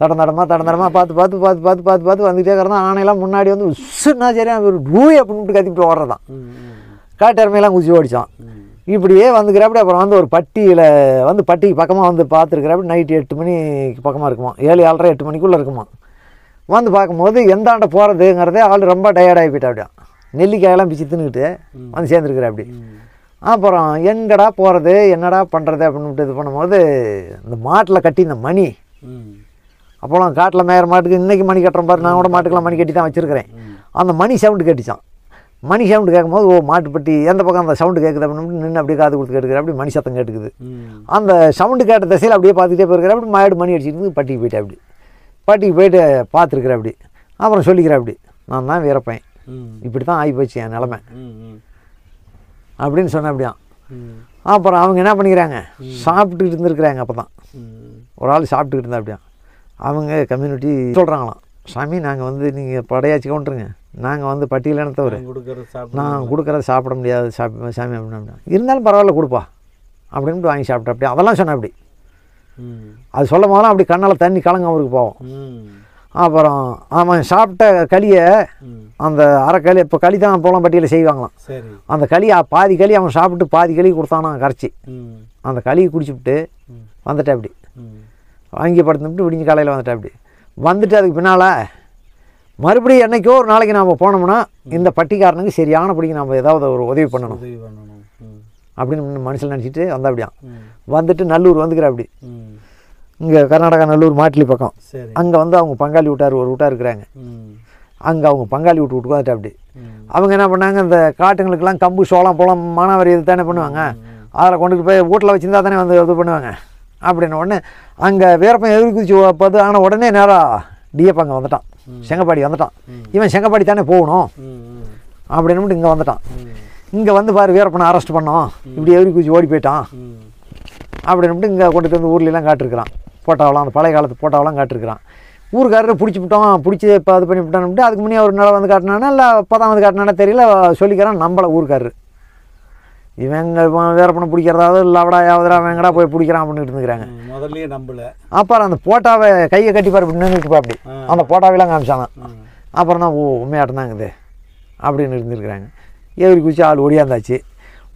Speaker 2: தடந்தரமாக பார்த்து வந்துகிட்டே இருக்கிறதான். ஆணையெல்லாம் முன்னாடி வந்து உசுன்னா சரி ஒரு டூய் அப்படின்ட்டு கத்திட்டு ஓடுறதான். காட்டு எருமையெல்லாம் குதிச்சு ஓடிச்சான். இப்படியே வந்துக்கிறாப்படி. அப்புறம் வந்து ஒரு பட்டியில் வந்து பட்டிக்கு பக்கமாக வந்து பார்த்துருக்குறாப்படி. நைட்டு 8 மணிக்கு பக்கமாக இருக்குமா, 7, 7:30, 8 மணிக்குள்ளே இருக்குமா. வந்து பார்க்கும்போது எந்தாண்ட போகிறதுங்கிறதே ஆள் ரொம்ப டயர்டாகி போயிட்டா. அப்படியா நெல்லிக்காயெல்லாம் பிச்சு தின்னுக்கிட்டு வந்து சேர்ந்துருக்குறா. அப்படி அப்புறம் எங்கடா போகிறது என்னடா பண்ணுறது அப்படின்ட்டு இது பண்ணும்போது இந்த மாட்டில் கட்டி இந்த மணி அப்போலாம் காட்டில் மேயிற மாட்டுக்கு இன்றைக்கி மணி கட்டுறோம் பாரு. நான் கூட மாட்டுக்கெல்லாம் மணி கட்டி தான் வச்சுருக்கிறேன். அந்த மணி சவுண்டு கேட்டுச்சான். மணி சவுண்டு கேட்கும்போது மாட்டுப்பட்டி எந்த பக்கம் அந்த சவுண்டு கேட்குது அப்படின்னு நின்று அப்படியே காது கொடுத்து கேட்டுக்கிற. அப்படி மணி சத்தம் கேட்டுக்குது. அந்த சவுண்டு கேட்ட திசையில் அப்படியே பார்த்துக்கிட்டே போயிருக்கிற. அப்படி மாடு மணி அடிச்சுட்டு பட்டிக்கு போயிட்டேன். அப்படி பட்டிக்கு போயிட்டு பார்த்துருக்குறேன். அப்படி அப்புறம் சொல்லிக்கிறேன். அப்படி நான் தான் வீரப்பேன், இப்படி தான் ஆகிப்போச்சு என் நிலமை அப்படின்னு சொன்னேன். அப்படியா அப்புறம் அவங்க என்ன பண்ணிக்கிறாங்க, சாப்பிட்டுக்கிட்டு இருந்துருக்குறாங்க. அப்போ தான் ஒரு ஆள் சாப்பிட்டுக்கிட்டு இருந்தா. அப்படியா அவங்க கம்யூனிட்டி சொல்கிறாங்களாம், சாமி நாங்கள் வந்து நீங்கள் படையாச்சு கொண்டுருங்க, நாங்கள் வந்து பட்டியல் இனத்தவர், நான் கொடுக்குறத சாப்பிட முடியாது சாமி அப்படின்னா. இருந்தாலும் பரவாயில்ல கொடுப்பா அப்படின்ட்டு வாங்கி சாப்பிட்டேன். அப்படி அதெல்லாம் சொன்னேன். அப்படி அது சொல்லும் போதெல்லாம் அப்படி கண்ணால் தண்ணி கலங்க அவருக்கு போவோம். அப்புறம் அவன் சாப்பிட்ட களியை அந்த அரைக்களி இப்போ களி தான் போலாம் பட்டியில் செய்வாங்களாம். அந்த களி பாதி களி அவன் சாப்பிட்டு பாதி களி கொடுத்தானா கரைச்சி அந்த களியை குடிச்சுவிட்டு வந்துட்டேன். அப்படி வாங்கி படுத்துட்டு விடிஞ்சு காலையில் வந்துட்டேன். அப்படி வந்துட்டு அதுக்கு பின்னால் மறுபடியும் என்றைக்கோ ஒரு நாளைக்கு நாம் போனோம்னா இந்த பட்டிக்காரனுக்கு சரியான படிக்கு நம்ம ஏதாவது ஒரு உதவி பண்ணணும் அப்படின்னு மனசில் நினச்சிட்டு வந்தா. அப்படியா வந்துட்டு நல்லூர் வந்துக்கிறேன். அப்படி இங்கே கர்நாடகா நல்லூர் மாட்டிலி பக்கம் அங்கே வந்து அவங்க பங்காளி விட்டார், ஒரு விட்டா இருக்கிறாங்க. அங்கே அவங்க பங்காளி விட்டு வந்துட்டு. அப்படி அவங்க என்ன பண்ணாங்க, இந்த காட்டுங்களுக்கெல்லாம் கம்பு சோளம் பழம் மானாவாரி இது தானே பண்ணுவாங்க, அதில் கொண்டுட்டு போய் வீட்டில் வச்சுருந்தா தானே வந்து இது பண்ணுவாங்க. அப்படின்ன உடனே அங்கே வீரப்பன் எதிர்க்கு குதிச்சு பார்த்து ஆனால் உடனே நேராக டிஎப் அங்கே வந்துட்டான், செங்கப்பாடி வந்துட்டான். இவன் செங்கப்பாடி தானே போகணும் அப்படின்னு இங்கே வந்துட்டான். இங்கே வந்து பாரு வீரப்பனை அரெஸ்ட் பண்ணோம், இப்படி எதிர்க்கு குதிச்சு ஓடி போயிட்டான் அப்படின்ட்டு இங்கே கொண்டுட்டு வந்து ஊர்லாம் காட்டிருக்கிறான். போட்டாவெல்லாம் அந்த பழைய காலத்து போட்டாவெல்லாம் காட்டிருக்கிறான். ஊருக்காரர் பிடிச்சி விட்டோம், பிடிச்சி இப்போ அது பண்ணி விட்டான்னு அதுக்கு முன்னே ஒரு நிலம் வந்து காட்டினானா இல்லை 10ஆம் வந்து காட்டினானா தெரியல, சொல்லிக்கிறான் நம்மளை ஊருக்காரரு. இவங்க வீரப்பனை பிடிக்கிறதாவது இல்லைடா யாவதா வேங்கடா போய் பிடிக்கிறான் அப்படின்னு இருந்துக்கிறாங்க.
Speaker 1: முதல்ல நம்பல.
Speaker 2: அப்புறம் அந்த போட்டாவை கையை கட்டிப்பார் அப்படின்னு நின்றுப்பா. அப்படி அந்த போட்டாவெல்லாம் காமிச்சாங்க. அப்புறம் தான் உண்மையாட்டம் தாங்க இது அப்படின்னு இருந்துருக்குறாங்க. எதிரி குச்சி ஆள் ஓடியாந்தாச்சு.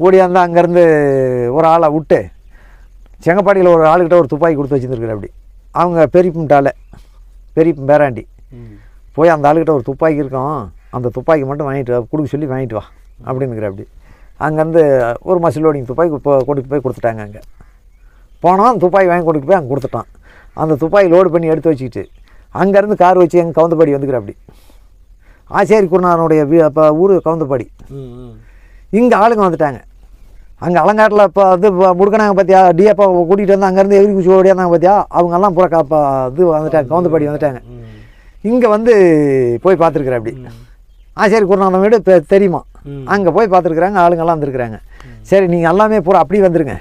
Speaker 2: ஓடியாந்தா அங்கேருந்து ஒரு ஆளை விட்டு செங்கப்பாடியில் ஒரு ஆளுக்கிட்ட ஒரு துப்பாக்கி கொடுத்து வச்சுருந்துருக்குற. அப்படி அவங்க பெரியப்புட்டால பெரியப்பும் பேராண்டி போய் அந்த ஆளுக்கிட்ட ஒரு துப்பாக்கி இருக்கும், அந்த துப்பாக்கி மட்டும் வாங்கிட்டு கொடுக்க சொல்லி வாங்கிட்டு வா அப்படின்னுக்கிற. அப்படி அங்கேருந்து ஒரு மசில் லோடிங் துப்பாக்கி கொண்டுட்டு போய் கொடுத்துட்டாங்க. அங்கே போனோம் அந்த துப்பாக்கி வாங்கி கொண்டுட்டு போய் அங்கே கொடுத்துட்டான். அந்த துப்பாக்கி லோடு பண்ணி எடுத்து வச்சுக்கிட்டு அங்கேருந்து கார் வச்சு எங்கள் கவுந்தப்பாடி வந்துக்கிற. அப்படி ஆச்சேரி குருநாதனுடைய இப்போ ஊர் கவுந்தப்பாடி. இங்கே ஆளுங்க வந்துட்டாங்க. அங்கே அலங்காட்டில் இப்போ இது முடுக்கினாங்க பார்த்தியா, டிஎப்பா கூட்டிகிட்டு வந்து அங்கேருந்து எதிரி குச்சி ஓடியாந்தாங்க பார்த்தியா, அவங்கெல்லாம் பூரா இப்போ இது வந்துட்டாங்க, கவுந்தப்பாடி வந்துட்டாங்க. இங்கே வந்து போய் பார்த்துருக்குறேன். அப்படி ஆச்சேரி குருநாதன் வீடு தெரியுமா, அங்கே போய் பார்த்துருக்குறாங்க. ஆளுங்கெல்லாம் வந்துருக்குறாங்க. சரி நீங்கள் எல்லாமே பூரா அப்படி வந்துருங்க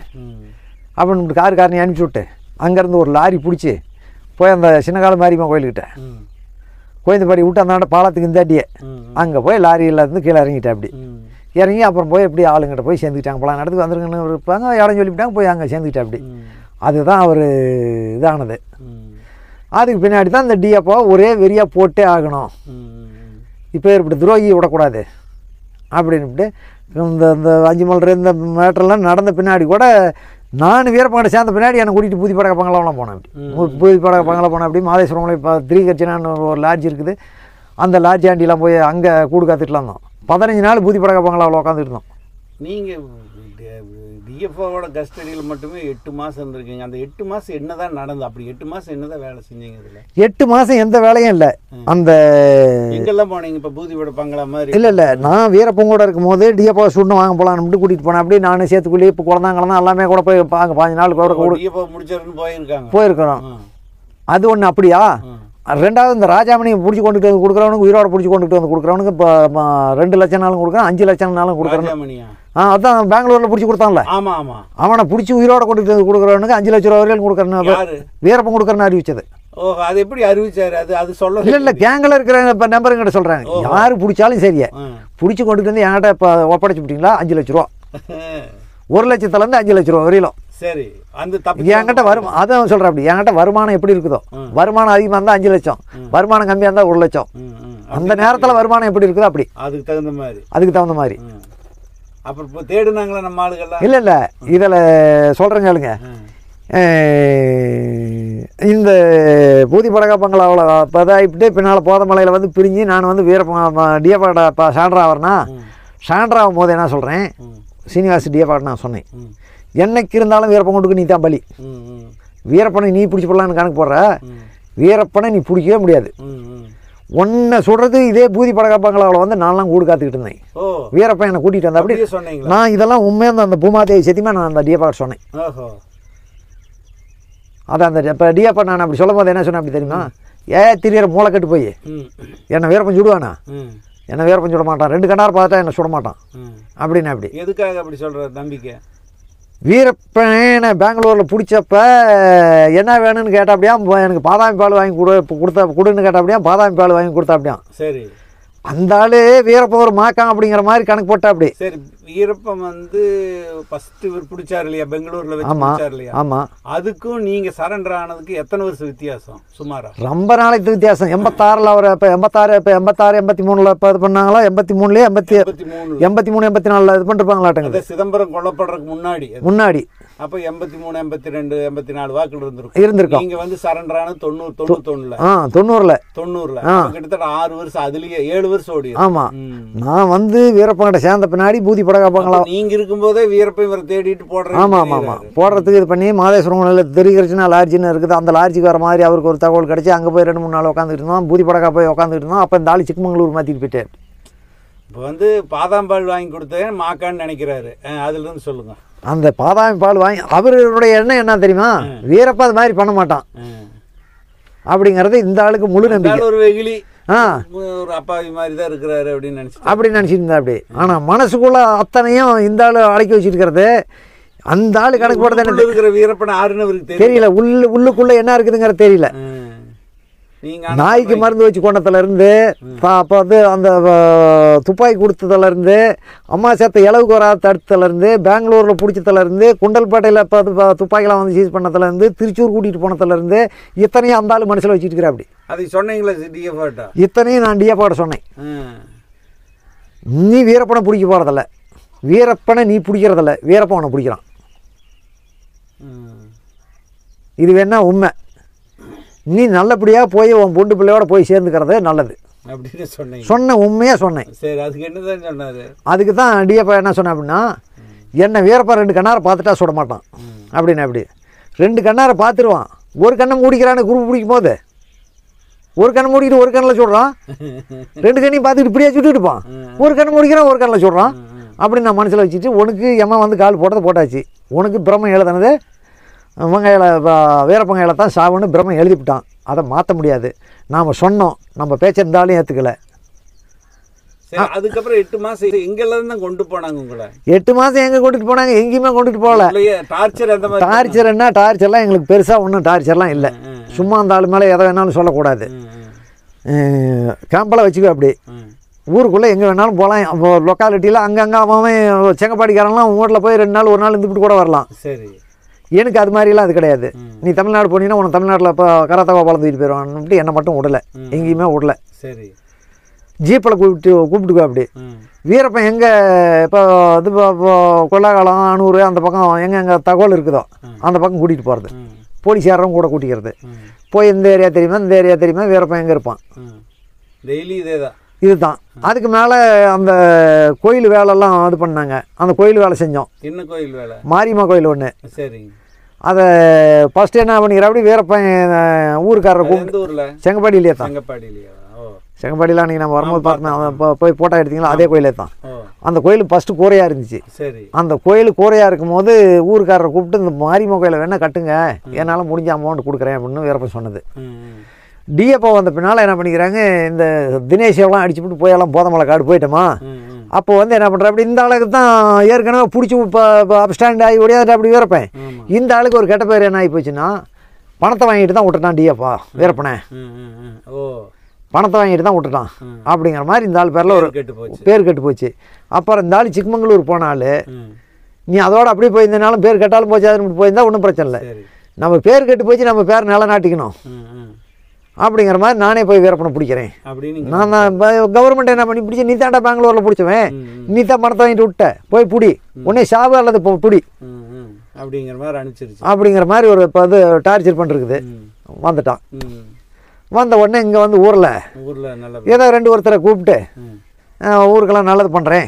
Speaker 2: அப்படின்னு காரணி அனுப்பிச்சி விட்டு அங்கேருந்து ஒரு லாரி பிடிச்சி போய் அந்த சின்னகால மாரியம்மா கோயில்கிட்ட கோயந்தப்பாடி விட்டு அந்த பாலத்துக்கு இந்தாட்டியே அங்கே போய் லாரியில் இருந்து கீழே இறங்கிட்டேன். அப்படி இறங்கி அப்புறம் போய் எப்படி ஆளுங்கிட்ட போய் சேர்ந்துக்கிட்டாங்க. பல இடத்துக்கு வந்துருங்கன்னு இருப்பாங்க, இடம் சொல்லிவிட்டாங்க, போய் அங்கே சேர்ந்துக்கிட்டேன். அப்படி அதுதான் அவர் இதானது. அதுக்கு பின்னாடி தான் இந்த டிஎப்போ ஒரே வெறியாக போட்டே ஆகணும், இப்போ இப்படி துரோகி விடக்கூடாது அப்படின்ட்டு இந்த 5 மலர் இந்த மேட்டர்லாம் நடந்த பின்னாடி கூட நான் வீரப்பங்கடை சேர்ந்த பின்னாடி என்னை கூட்டிகிட்டு பூதிப்படக பங்களாவெலாம் போனேன். அப்படி பூதிப்படக பங்களா போனேன். அப்படி மாதேஸ்வரமலை இப்போ திரிகட்சினான்னு ஒரு லாட்ஜ் இருக்குது, அந்த லாட்ஜ் ஆண்டிலாம் போய் அங்கே கூடு காத்துட்டுலாம் இருந்தோம். 15 நாள் பூதிப்படக பங்களாவில் உட்காந்துட்டு இருந்தோம்.
Speaker 1: நீங்கள் டிஎஃப்ஓவோட கஸ்டடியில் மட்டுமே 8 மாதம் இருந்திருக்கீங்க. அந்த 8 மாதம் என்ன தான் நடந்தது? அப்படி 8 மாதம் என்ன தான் வேலை செஞ்சீங்க? இதில்
Speaker 2: 8 மாதம் எந்த வேலையும் இல்லை. அந்த
Speaker 1: எங்கெல்லாம் போனீங்க? இப்போ பூதிப்பட பங்களா மாதிரி
Speaker 2: இல்லை நான் வீரப்பங்கூட இருக்கும் போது டிஎப்போ சுண்ணு வாங்க போகலான்னு கூட்டிகிட்டு போனேன். அப்படி நான் சேர்த்துக்குள்ளேயே இப்போ குழந்தாங்கலாம் எல்லாமே கூட போய் அங்கே 15 நாள் கூட
Speaker 1: டிஎஃப்ஓ முடிச்சிருன்னு
Speaker 2: போயிருக்கிறோம். அது ஒன்று. அப்படியா? ரெண்டாவது இந்த ராஜாமணி பிடிச்சி கொண்டுட்டு வந்து கொடுக்குறவனுக்கு உயிரோட பிடிச்சி கொண்டுட்டு வந்து கொடுக்குறவனுக்கு இப்போ 2 லட்சம்னாலும் கொடுக்குறேன், 5 லட்சம்னாலும் கொடுக்குறேன். அதான் பெங்களூரில் பிடிச்சி கொடுத்தான்ல, அவனை பிடிச்சி உயிரோட கொண்டுட்டு வந்து கொடுக்குறவனுக்கு 5 லட்ச ரூபா வரையும் கொடுக்குறேன்னு வீரப்பன் கொடுக்குறேன்னு அறிவிச்சது.
Speaker 1: அது எப்படி அறிவிச்சாரு? அது சொல்ல
Speaker 2: இல்லை கேங்கில் இருக்கிற இப்போ நம்பருங்கிட்ட சொல்கிறாங்க, யார் பிடிச்சாலும் சரியா பிடிச்சி கொண்டுட்டு வந்து என்கிட்ட இப்போ ஒப்படைச்சு விட்டீங்களா 5 லட்ச ரூபா, 1 லட்சத்துலேருந்து 5 லட்ச ரூபா வரையிலும்
Speaker 1: சரி, அந்த தப்பு
Speaker 2: என்கிட்ட அதான் சொல்கிறேன். அப்படி என்கிட்ட வருமானம் எப்படி இருக்குதோ, வருமானம் அதிகமாக இருந்தால் 5 லட்சம், வருமானம் கம்மியாக இருந்தால் 1 லட்சம். அந்த நேரத்தில் வருமானம் எப்படி இருக்குதோ அப்படி
Speaker 1: அதுக்கு தகுந்த மாதிரி. அப்புறம் இப்போ தேடுனாங்களா நம்ம ஆளுகள்லாம்? இல்லை
Speaker 2: இதில் சொல்கிறேங்க கேளுங்க. இந்த பூதி படகா பங்களாவில் பதாயிட்டு பின்னால் போதமலையில் வந்து பிரிஞ்சு நான் வந்து டிஎப்பாட சாண்ட்ரா வரேன்னா, சாண்ட்ரா ஆகும் போது என்ன சொல்கிறேன், சீனிவாஸ் டிஎப்பாட நான் சொன்னேன், என்னைக்கு இருந்தாலும் வீரப்பங்குண்டுக்கு நீ தான் பலி. வீரப்பனை நீ பிடிச்சி போடலான்னு கணக்கு போடுற, வீரப்பனை நீ பிடிக்கவே முடியாது. ஒன்றை சொல்கிறது இதே பூதி படகா பங்களாவில் வந்து நான்லாம் கூடு காத்துக்கிட்டு இருந்தேன். வீரப்பன் என்னை கூட்டிகிட்டு வந்தேன். அப்படி நான் இதெல்லாம் உண்மையாக அந்த பூமாதேவி சத்தியமாக நான் அந்த டிஎப்பாட சொன்னேன். அதான் அந்த இப்போ டிஎப்பா நான் அப்படி சொல்லும் போது என்ன சொன்னேன் அப்படி தெரியுமா, திரியற மூளை கட்டு போய் என்னை வீரப்பன் சுடுவானா, என்னை வீரப்பன் சுட மாட்டான், 2 கண்ணார் பார்த்தா என்னை சுட மாட்டான் அப்படின்னு. அப்படி
Speaker 1: எதுக்காக அப்படி சொல்கிற நம்பிக்கை?
Speaker 2: வீரப்பனை பெங்களூரில் பிடிச்சப்ப என்ன வேணும்னு கேட்டாப்படியா, எனக்கு பாதாமி பால் வாங்கி கொடுன்னு கேட்டாப்படியா, பாதாமி பால் வாங்கி கொடுத்தாப்படியா.
Speaker 1: சரி,
Speaker 2: அந்த ஆளு வீரப்பன் ஒரு மாக்கான் அப்படிங்கிற மாதிரி கணக்கு போட்டா. அப்படி
Speaker 1: சரி, வீரப்பன் வந்து ஃபர்ஸ்ட் இவர் பிடிச்சார் இல்லையா, பெங்களூர்ல வச்சு பிடிச்சார் இல்லையா?
Speaker 2: ஆமா.
Speaker 1: அதுக்கும் நீங்க சரண்டர் ஆனதுக்கு எத்தனை வருஷம் வித்தியாசம் சுமாரா?
Speaker 2: ரொம்ப நாளைக்கு வித்தியாசம். 86ல் அவர் இப்போ 86 83ல் இப்போ இது பண்ணாங்களா, 83லேயே 83 84ல் இது பண்ணிருப்பாங்களாட்டங்க.
Speaker 1: சிதம்பரம் கொல்லப்படுறதுக்கு முன்னாடி அப்ப 83 82 84 வாக்குல இருந்திருக்கும். நீங்க வந்து சரண்டர் ஆனது 90 90ல கிட்டத்தட்ட 6 வருஷம், அதுலயே 7 வருஷம் ஓடி.
Speaker 2: ஆமா, நான் வந்து வீரப்பங்கிட்ட சேர்ந்த பின்னாடி பூதி படகா பங்களா
Speaker 1: நீங்க இருக்கும்போதே வீரப்பன் இவரை தேடிட்டு போடுறேன்.
Speaker 2: ஆமா போடுறதுக்கு இது பண்ணி மாதேஸ்வரம் தெரிவிக்கிறச்சுன்னா லார்ஜின்னு இருக்குது, அந்த லார்ஜிக்கு வர மாதிரி அவருக்கு ஒரு தகவல் கிடைச்சி அங்கே போய் 2-3 நாள் உட்காந்துட்டு இருந்தோம். பூதி படகா போய் உட்காந்துட்டு இருந்தோம். அப்போ இந்த ஆள் சிக்கமங்களூர் மாற்றிட்டு போயிட்டார்.
Speaker 1: இப்போ வந்து பாதாம்பால் வாங்கி கொடுத்தேன் மாக்கான்னு நினைக்கிறாரு, அதுல இருந்து சொல்லுங்க.
Speaker 2: அந்த பாதாமி பால் வாங்கி அவருடைய எண்ணம் என்ன தெரியுமா, வீரப்பா அது மாதிரி பண்ண மாட்டான் அப்படிங்கிறது இந்த ஆளுக்கு முழு நம்பிக்கை.
Speaker 1: ஒரு வெகுளி, ஒரு அப்பாவி மாதிரி தான் இருக்கிறாரு
Speaker 2: அப்படின்னு நினச்சிட்டு இருந்தா. அப்படி ஆனால் மனசுக்குள்ள அத்தனையும் இந்த ஆள் அடக்கி வச்சிருக்கிறது. அந்த ஆள் கணக்கு போடுறது என்ன
Speaker 1: இருக்கிற வீரப்பன் ஆறுன்னு
Speaker 2: தெரியல, உள்ளுக்குள்ள என்ன இருக்குதுங்கிறது தெரியல. நாய்க்கு மருந்து வச்சு கொண்டதுலேருந்து அப்போ வந்து அந்த துப்பாக்கி கொடுத்ததுலேருந்து, அம்மா சேர்த்த இளவுக்கு வராத தடுத்ததுலேருந்து, பெங்களூரில் பிடிச்சதுலேருந்து, குண்டல்பேட்டையில் இப்போ துப்பாக்கிலாம் வந்து சீஸ் பண்ணதுலேருந்து, திருச்சூர் கூட்டிகிட்டு போனதுலேருந்து இத்தனையும் அந்த ஆள் மனசில் வச்சுட்டு இருக்கிறேன். அப்படி
Speaker 1: அதை சொன்னீங்களா டிஎஃப்ஆட்ட?
Speaker 2: இத்தனையும் நான் டிஎஃப்ஆட்ட சொன்னேன். நீ வீரப்பனை பிடிக்க போகிறதில்ல, வீரப்பனை நீ பிடிக்கிறதில்ல, வீரப்பனை பிடிக்கிறான். இது வேணா உண்மை. நீ நல்லபடியாக போய் உன் பொண்டு பிள்ளையோட போய் சேர்ந்துக்கிறது நல்லது
Speaker 1: அப்படின்னு
Speaker 2: சொன்ன உண்மையாக சொன்னேன்.
Speaker 1: சரி, அதுக்கு என்னதான் சொன்னாரு?
Speaker 2: அதுக்கு தான் டிஎப்பா என்ன சொன்னேன் அப்படின்னா, என்னை வீரப்பா 2 கண்ணாரை பார்த்துட்டா சுட மாட்டான் அப்படின்னு. அப்படி 2 கண்ணாரை பார்த்துருவான், ஒரு கண்ணை மூடிக்கிறான்னு குரூப் பிடிக்கும் போது ஒரு கண்ணை மூடிக்கிட்டு ஒரு கண்ணில் சுடுறான், 2 கண்ணையும் பார்த்துக்கிட்டு இப்படியே சுட்டுட்டு இருப்பான், ஒரு கண்ணை மூடிக்கிறான் ஒரு கண்ணில் சுடுறான் அப்படின்னு நான் மனசில் வச்சுட்டு, உனக்கு எம்மா வந்து கால் போட்டதை போட்டாச்சு, உனக்கு பிரம்ம எழுதுனது வெங்காயில வீரப்பங்காயில தான் சாவுன்னு பிரம்ம எழுதிவிட்டான், அதை மாற்ற முடியாது. நாம் சொன்னோம், நம்ம பேச்சிருந்தாலும் ஏற்றுக்கலை.
Speaker 1: அதுக்கப்புறம் 8 மாதம் எங்கெல்லாம் தான் கொண்டு போனாங்க உங்களை?
Speaker 2: 8 மாதம் எங்கே கொண்டுட்டு போனாங்க? எங்கேயுமே கொண்டுட்டு போகல. டார்ச்சர் என்ன, டார்ச்சர்லாம் எங்களுக்கு பெருசாக ஒன்றும் டார்ச்சர்லாம் இல்லை. சும்மா அந்த ஆள் மேலே எதை வேணாலும் சொல்லக்கூடாது, கேம்பெல்லாம் வச்சுக்கோ. அப்படி ஊருக்குள்ளே எங்கே வேணாலும் போகலாம். லொக்காலிட்டியில் அங்கங்கே அவன் செங்கப்பாடிக்காரன்லாம் உங்கள் வீட்டில் போய் 2 நாள் 1 நாள் இருந்துட்டு கூட வரலாம்.
Speaker 1: சரி,
Speaker 2: எனக்கு அது மாதிரிலாம் அது கிடையாது. நீ தமிழ்நாடு போனீங்கன்னா உனக்கு தமிழ்நாட்டில் இப்போ கராத்தாவா பழந்துட்டு போயிடுவான்ட்டு என்னை மட்டும் விடலை, எங்கேயுமே விடலை.
Speaker 1: சரி,
Speaker 2: ஜீப்பில் கூப்பிட்டுக்கோ. அப்படி வீரப்பன் எங்கே இப்போ இது கொள்ளாக்காலம் அனூர் அந்த பக்கம் எங்கே தகவல் இருக்குதோ அந்த பக்கம் கூட்டிகிட்டு போகிறது, போலீஸாரும் கூட கூட்டிக்கிறது. போய் இந்த ஏரியா தெரியுமா வீரப்பன் எங்கே இருப்பான்,
Speaker 1: டெய்லி இதேதான்
Speaker 2: இதுதான். அதுக்கு மேலே அந்த கோயில் வேலைலாம் இது பண்ணாங்க, அந்த கோயில் வேலை செஞ்சோம்.
Speaker 1: என்ன கோயில் வேலை?
Speaker 2: மாரியம்மா கோயில் ஒன்று.
Speaker 1: சரி,
Speaker 2: அதை ஃபஸ்ட்டு என்ன பண்ணிக்கிற, அப்படி வீரப்பன் ஊருக்காரரை கூப்பிட்டு செங்கப்பாடியிலே தான். செங்கப்பாடியில் அன்றைக்கி நம்ம வரும்போது பார்த்தோம், போய் ஃபோட்டோ எடுத்தீங்களா, அதே கோயிலே தான். அந்த கோயில் ஃபஸ்ட்டு கூரையாக இருந்துச்சு.
Speaker 1: சரி,
Speaker 2: அந்த கோயில் கூரையாக இருக்கும்போது ஊருக்காரரை கூப்பிட்டு இந்த மாரியம்மா கோயிலை வேணால் கட்டுங்க, என்னால் முடிஞ்ச அமௌண்ட் கொடுக்குறேன் அப்படின்னு வீரப்பன் சொன்னது. டிஎப்போ வந்த பின்னால் என்ன பண்ணிக்கிறாங்க, இந்த தினேஷெல்லாம் அடிச்சுட்டு போயெல்லாம் போதமலை காடு போயிட்டோமா. அப்போ வந்து என்ன பண்ணுற, அப்படி இந்த ஆளுக்கு தான் ஏற்கனவே பிடிச்சி இப்போ அப்ஸ்டாண்ட் ஆகி ஓடியாதுட்டு அப்படி வீரப்பேன். இந்த ஆளுக்கு ஒரு கெட்ட பேர் என்ன ஆகி போச்சுன்னா, பணத்தை வாங்கிட்டு தான் விட்டுட்டான் டிஎப்பா வீரப்பனே, பணத்தை வாங்கிட்டு தான் விட்டுட்டான் அப்படிங்கிற மாதிரி இந்த ஆள் பேரில் ஒரு பேர் கெட்டு போச்சு. அப்புறம் இந்த ஆள் சிக்மங்களூர் போனாலும் நீ அதோட அப்படியே போயிருந்தனாலும் பேர் கெட்டாலும் போச்சு அது போயிருந்தா ஒன்றும் பிரச்சனை இல்லை. நம்ம பேர் கெட்டு போச்சு, நம்ம பேர் நிலநாட்டிக்கணும் அப்படிங்கிற மாதிரி நானே போய் வீரப்பனை பிடிக்கிறேன். நான் தான் கவர்மெண்ட் என்ன பண்ணி பிடிச்சி, நீ தாண்டா பெங்களூரில் பிடிச்சவன், நீ தான் பணத்தை வாங்கிட்டு விட்ட, போய் பிடி, உடனே சாவு அல்லது பிடி அப்படிங்கிற மாதிரி ஒரு இப்போ வந்து டார்ச்சர் பண்ணிருக்குது. வந்துட்டான். வந்த உடனே இங்கே வந்து ஊரில் ஏதோ 2 ஒருத்தரை கூப்பிட்டு ஊருக்கெல்லாம் நல்லது பண்ணுறேன்.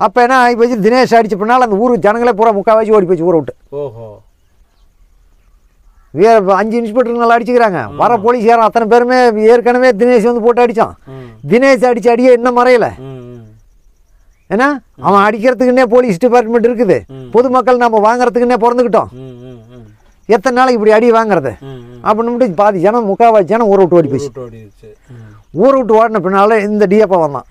Speaker 2: அப்போ என்ன ஆகி போச்சு, தினேஷ் அடிச்ச பின்னால் அந்த ஊருக்கு ஜனங்களே பூரா முக்கால்வாசி ஓடி போச்சு ஊரை விட்டு. வேற 5 இன்ஸ்பெக்டருங்களை அடிச்சுக்கிறாங்க. வர போலீஸ்காரன் அத்தனை பேருமே ஏற்கனவே தினேஷ் வந்து போட்டு அடித்தான். தினேஷ் அடிச்சு அடியே இன்னும் மறையல. ஏன்னா அவன் அடிக்கிறதுக்குன்னே போலீஸ் டிபார்ட்மெண்ட் இருக்குது. பொதுமக்கள் நம்ம வாங்குறதுக்குன்னே பிறந்துக்கிட்டோம். எத்தனை நாளைக்கு இப்படி அடி வாங்குறது அப்படின்னு பாதி ஜனம் முக்கால்வாசி ஜனம் ஊரை விட்டு ஓடி போச்சு. ஊரை விட்டு ஓடின பின்னால இந்த டிஎப்பா வந்தான்.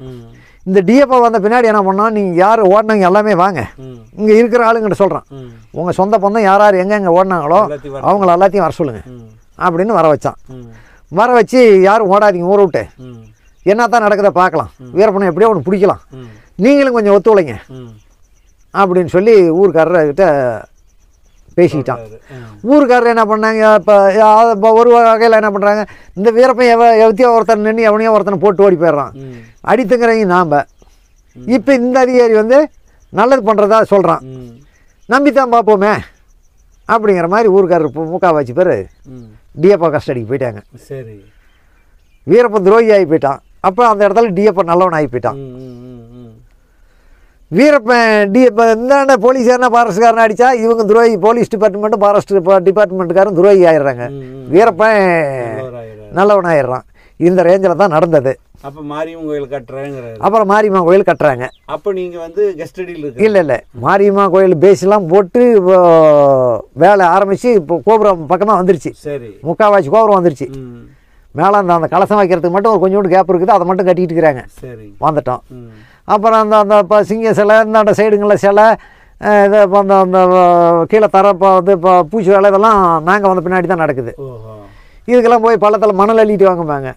Speaker 2: இந்த டிஎப்பா வந்த பின்னாடி என்ன பண்ணான், நீங்கள் யார் ஓடினாங்க எல்லாமே வாங்க, இங்கே இருக்கிற ஆளுங்கிட்ட சொல்கிறான், உங்கள் சொந்த பந்தம் யார் யார் எங்கெங்கே ஓடினாங்களோ அவங்கள எல்லாத்தையும் வர சொல்லுங்கள் அப்படின்னு வர வச்சான். வர வச்சு யாரும் ஓடாதீங்க ஊரை விட்டு, என்ன தான் நடக்குதை பார்க்கலாம், வீரப்பனை எப்படியோ ஒன்று பிடிக்கலாம், நீங்களும் கொஞ்சம் ஒத்துழைங்க அப்படின்னு சொல்லி ஊருக்காரர்கிட்ட பேசிக்கிட்டான். ஊருக்காரர் என்ன பண்ணாங்க, இப்போ ஒரு வகையில் என்ன பண்ணுறாங்க, இந்த வீரப்பன் எவத்தியோ ஒருத்தன் நின்று எவனையோ ஒருத்தனை போட்டு ஓடி போயிடுறான், அடித்துங்கிறவங்க நாம். இப்போ இந்த அதிகாரி வந்து நல்லது பண்ணுறதா சொல்கிறான், நம்பித்தான் பார்ப்போமே அப்படிங்கிற மாதிரி ஊருக்காரர் முக்கால்வாசி பேர் டிஎப்பா கஸ்டடிக்கு போயிட்டாங்க. சரி, வீரப்பன் துரோகி ஆகி போயிட்டான். அப்போ அந்த இடத்துல டிஎப்பா நல்லவன் ஆகி போயிட்டான். வீரப்பன் இந்தாண்ட போலீஸாரனா ஃபாரஸ்ட்காரனை அடித்தா இவங்க துரோகி, போலீஸ் டிபார்ட்மெண்ட்டும் ஃபாரஸ்ட் டிபார்ட்மெண்ட்டுக்காரன் துரோகி ஆயிடுறாங்க. வீரப்பன் நல்லவன் ஆயிடுறான். இந்த ரேஞ்சில் தான் நடந்தது.
Speaker 1: அப்போ மாரியம்மன் கோயில் கட்டுறாங்க.
Speaker 2: அப்புறம் மாரியம்மன் கோயில் கட்டுறாங்க.
Speaker 1: அப்போ நீங்கள் வந்து கஸ்டடியில்
Speaker 2: இல்லை மாரியம்மன் கோயில் பேஸ்லாம் போட்டு வேலை ஆரம்பித்து இப்போ கோபுரம் பக்கமாக வந்துருச்சு. சரி, முக்கால்வாசி கோபுரம் வந்துருச்சு. மேலே அந்த கலசம் வைக்கிறதுக்கு மட்டும் ஒரு கொஞ்சோண்டு கேப் இருக்குது, அதை மட்டும் கட்டிக்கிட்டு இருக்கிறாங்க. சரி, வந்துட்டோம். அப்புறம் அந்த இப்போ சிங்க சிலை, இந்த சைடுங்களில் சிலை, இது இப்போ அந்த கீழே தர இப்போ வந்து இப்போ பூச்சி வேலை இதெல்லாம் நாங்கள் வந்த பின்னாடி தான் நடக்குது. இதுக்கெல்லாம் போய் பள்ளத்தில் மணல் அள்ளிட்டு வாங்குவாங்க.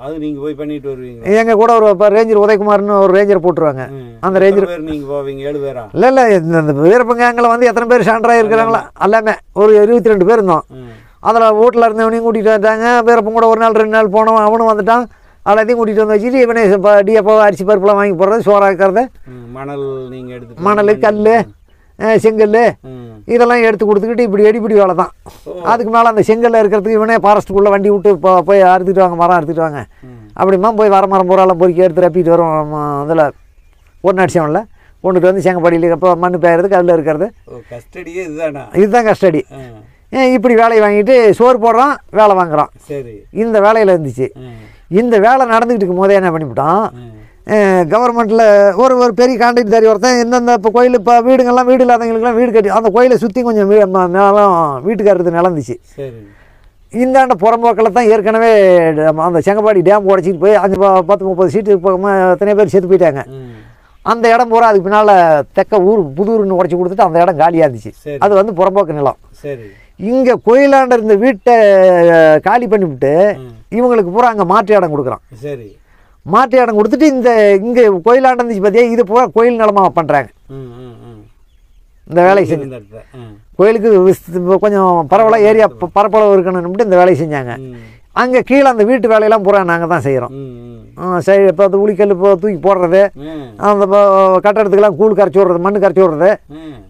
Speaker 1: அது நீங்கள் போய் பண்ணிட்டு வருவீங்க.
Speaker 2: எங்கள் கூட ஒரு இப்போ ரேஞ்சர் உதயகுமார்னு ஒரு ரேஞ்சர் போட்டுருவாங்க. அந்த ரேஞ்சர்
Speaker 1: நீங்கள் போவீங்க 7 பேரா?
Speaker 2: இல்லை இந்த வீரப்பங்காங்கில் வந்து எத்தனை பேர் சான்றாக இருக்கிறாங்களா எல்லாமே ஒரு 22 பேர் இருந்தோம். அதில் வீட்டில் இருந்தவனையும் கூட்டிகிட்டு வந்துட்டாங்க. வீரப்பன் கூட ஒரு நாள் 2 நாள் போனோம், அவனும் வந்துட்டான். எல்லாத்தையும் கூட்டிகிட்டு வந்து வச்சுட்டு இவனே டிஎப்பாவை அரிசி பருப்புலாம் வாங்கி போடுறது, சோறாக்கிறது,
Speaker 1: மணல் நீங்கள் எடுத்து
Speaker 2: மணல் கல் செங்கல் இதெல்லாம் எடுத்து கொடுத்துக்கிட்டு இப்படி அடிப்படி வேலை தான். அதுக்கு மேலே அந்த செங்கல்ல இருக்கிறதுக்கு இவனே ஃபாரஸ்ட்டுக்குள்ளே வண்டி விட்டு போய் அறுத்துட்டு வாங்க, மரம் அறுத்துட்டு வாங்க அப்படிமா போய் வர மரம் பூராலாம் பொறுக்கி எடுத்து ரப்பிட்டு வரும். அதில் ஒன்று அடிச்சவனில் கொண்டுட்டு வந்து செங்கப்படியில் இப்போ மண் பெயர்றதுக்கு அதில் இருக்கிறது.
Speaker 1: கஸ்டடியே இதுதானா?
Speaker 2: இதுதான் கஸ்டடி. இப்படி வேலையை வாங்கிட்டு சோறு போடுறான், வேலை வாங்குறான். சரி, இந்த வேலையில் இருந்துச்சு. இந்த வேலை நடந்துக்கிட்டு இருக்கும் போதே என்ன பண்ணிவிட்டான், கவர்மெண்ட்டில் ஒரு பெரிய கான்ட்ராக்டரி ஒருத்தன் இந்தந்த இப்போ கோயில் இப்போ வீடுங்கள்லாம் வீடு இல்லாதவங்களுக்குலாம் வீடு கட்டி அந்த கோயிலை சுற்றி கொஞ்சம் நிலம் வீட்டுக்காரது நிலந்துச்சு. இந்தாண்ட புறம்போக்கில் தான் ஏற்கனவே அந்த செங்கப்பாடி டேம் உடச்சிட்டு போய் 10-30 சீட்டு எத்தனை பேர் செத்து போயிட்டாங்க. அந்த இடம் பூரா அதுக்கு பின்னால் தெக்க ஊர் புதூர்னு உடச்சி கொடுத்துட்டு அந்த இடம் காலியாக இருந்துச்சு. அது வந்து புறம்போக்கு நிலம். சரி, இங்கே கோயிலாண்ட இருந்த வீட்டை காலி பண்ணிவிட்டு இவங்களுக்கு பூரா அங்கே மாற்று இடம் கொடுக்குறான். சரி, மாற்று இடம் கொடுத்துட்டு இங்கே கோயிலாண்ட இருந்துச்சு பார்த்தியா, இது பூரா கோயில் நிலமாக பண்ணுறாங்க. இந்த வேலையை செஞ்சு கோயிலுக்கு கொஞ்சம் பரவலாக ஏரியா பரப்பளவு இருக்கணும்னு இந்த வேலையை செஞ்சாங்க. அங்கே கீழே அந்த வீட்டு வேலையெல்லாம் பூரா நாங்கள் தான் செய்கிறோம். சரி, இப்போ அந்த உளிக்கல் இப்போ தூக்கி போடுறது, அந்த கட்டடத்துக்கெல்லாம் கூழ் கரைச்சி விட்றது, மண் கரைச்சி விட்றது,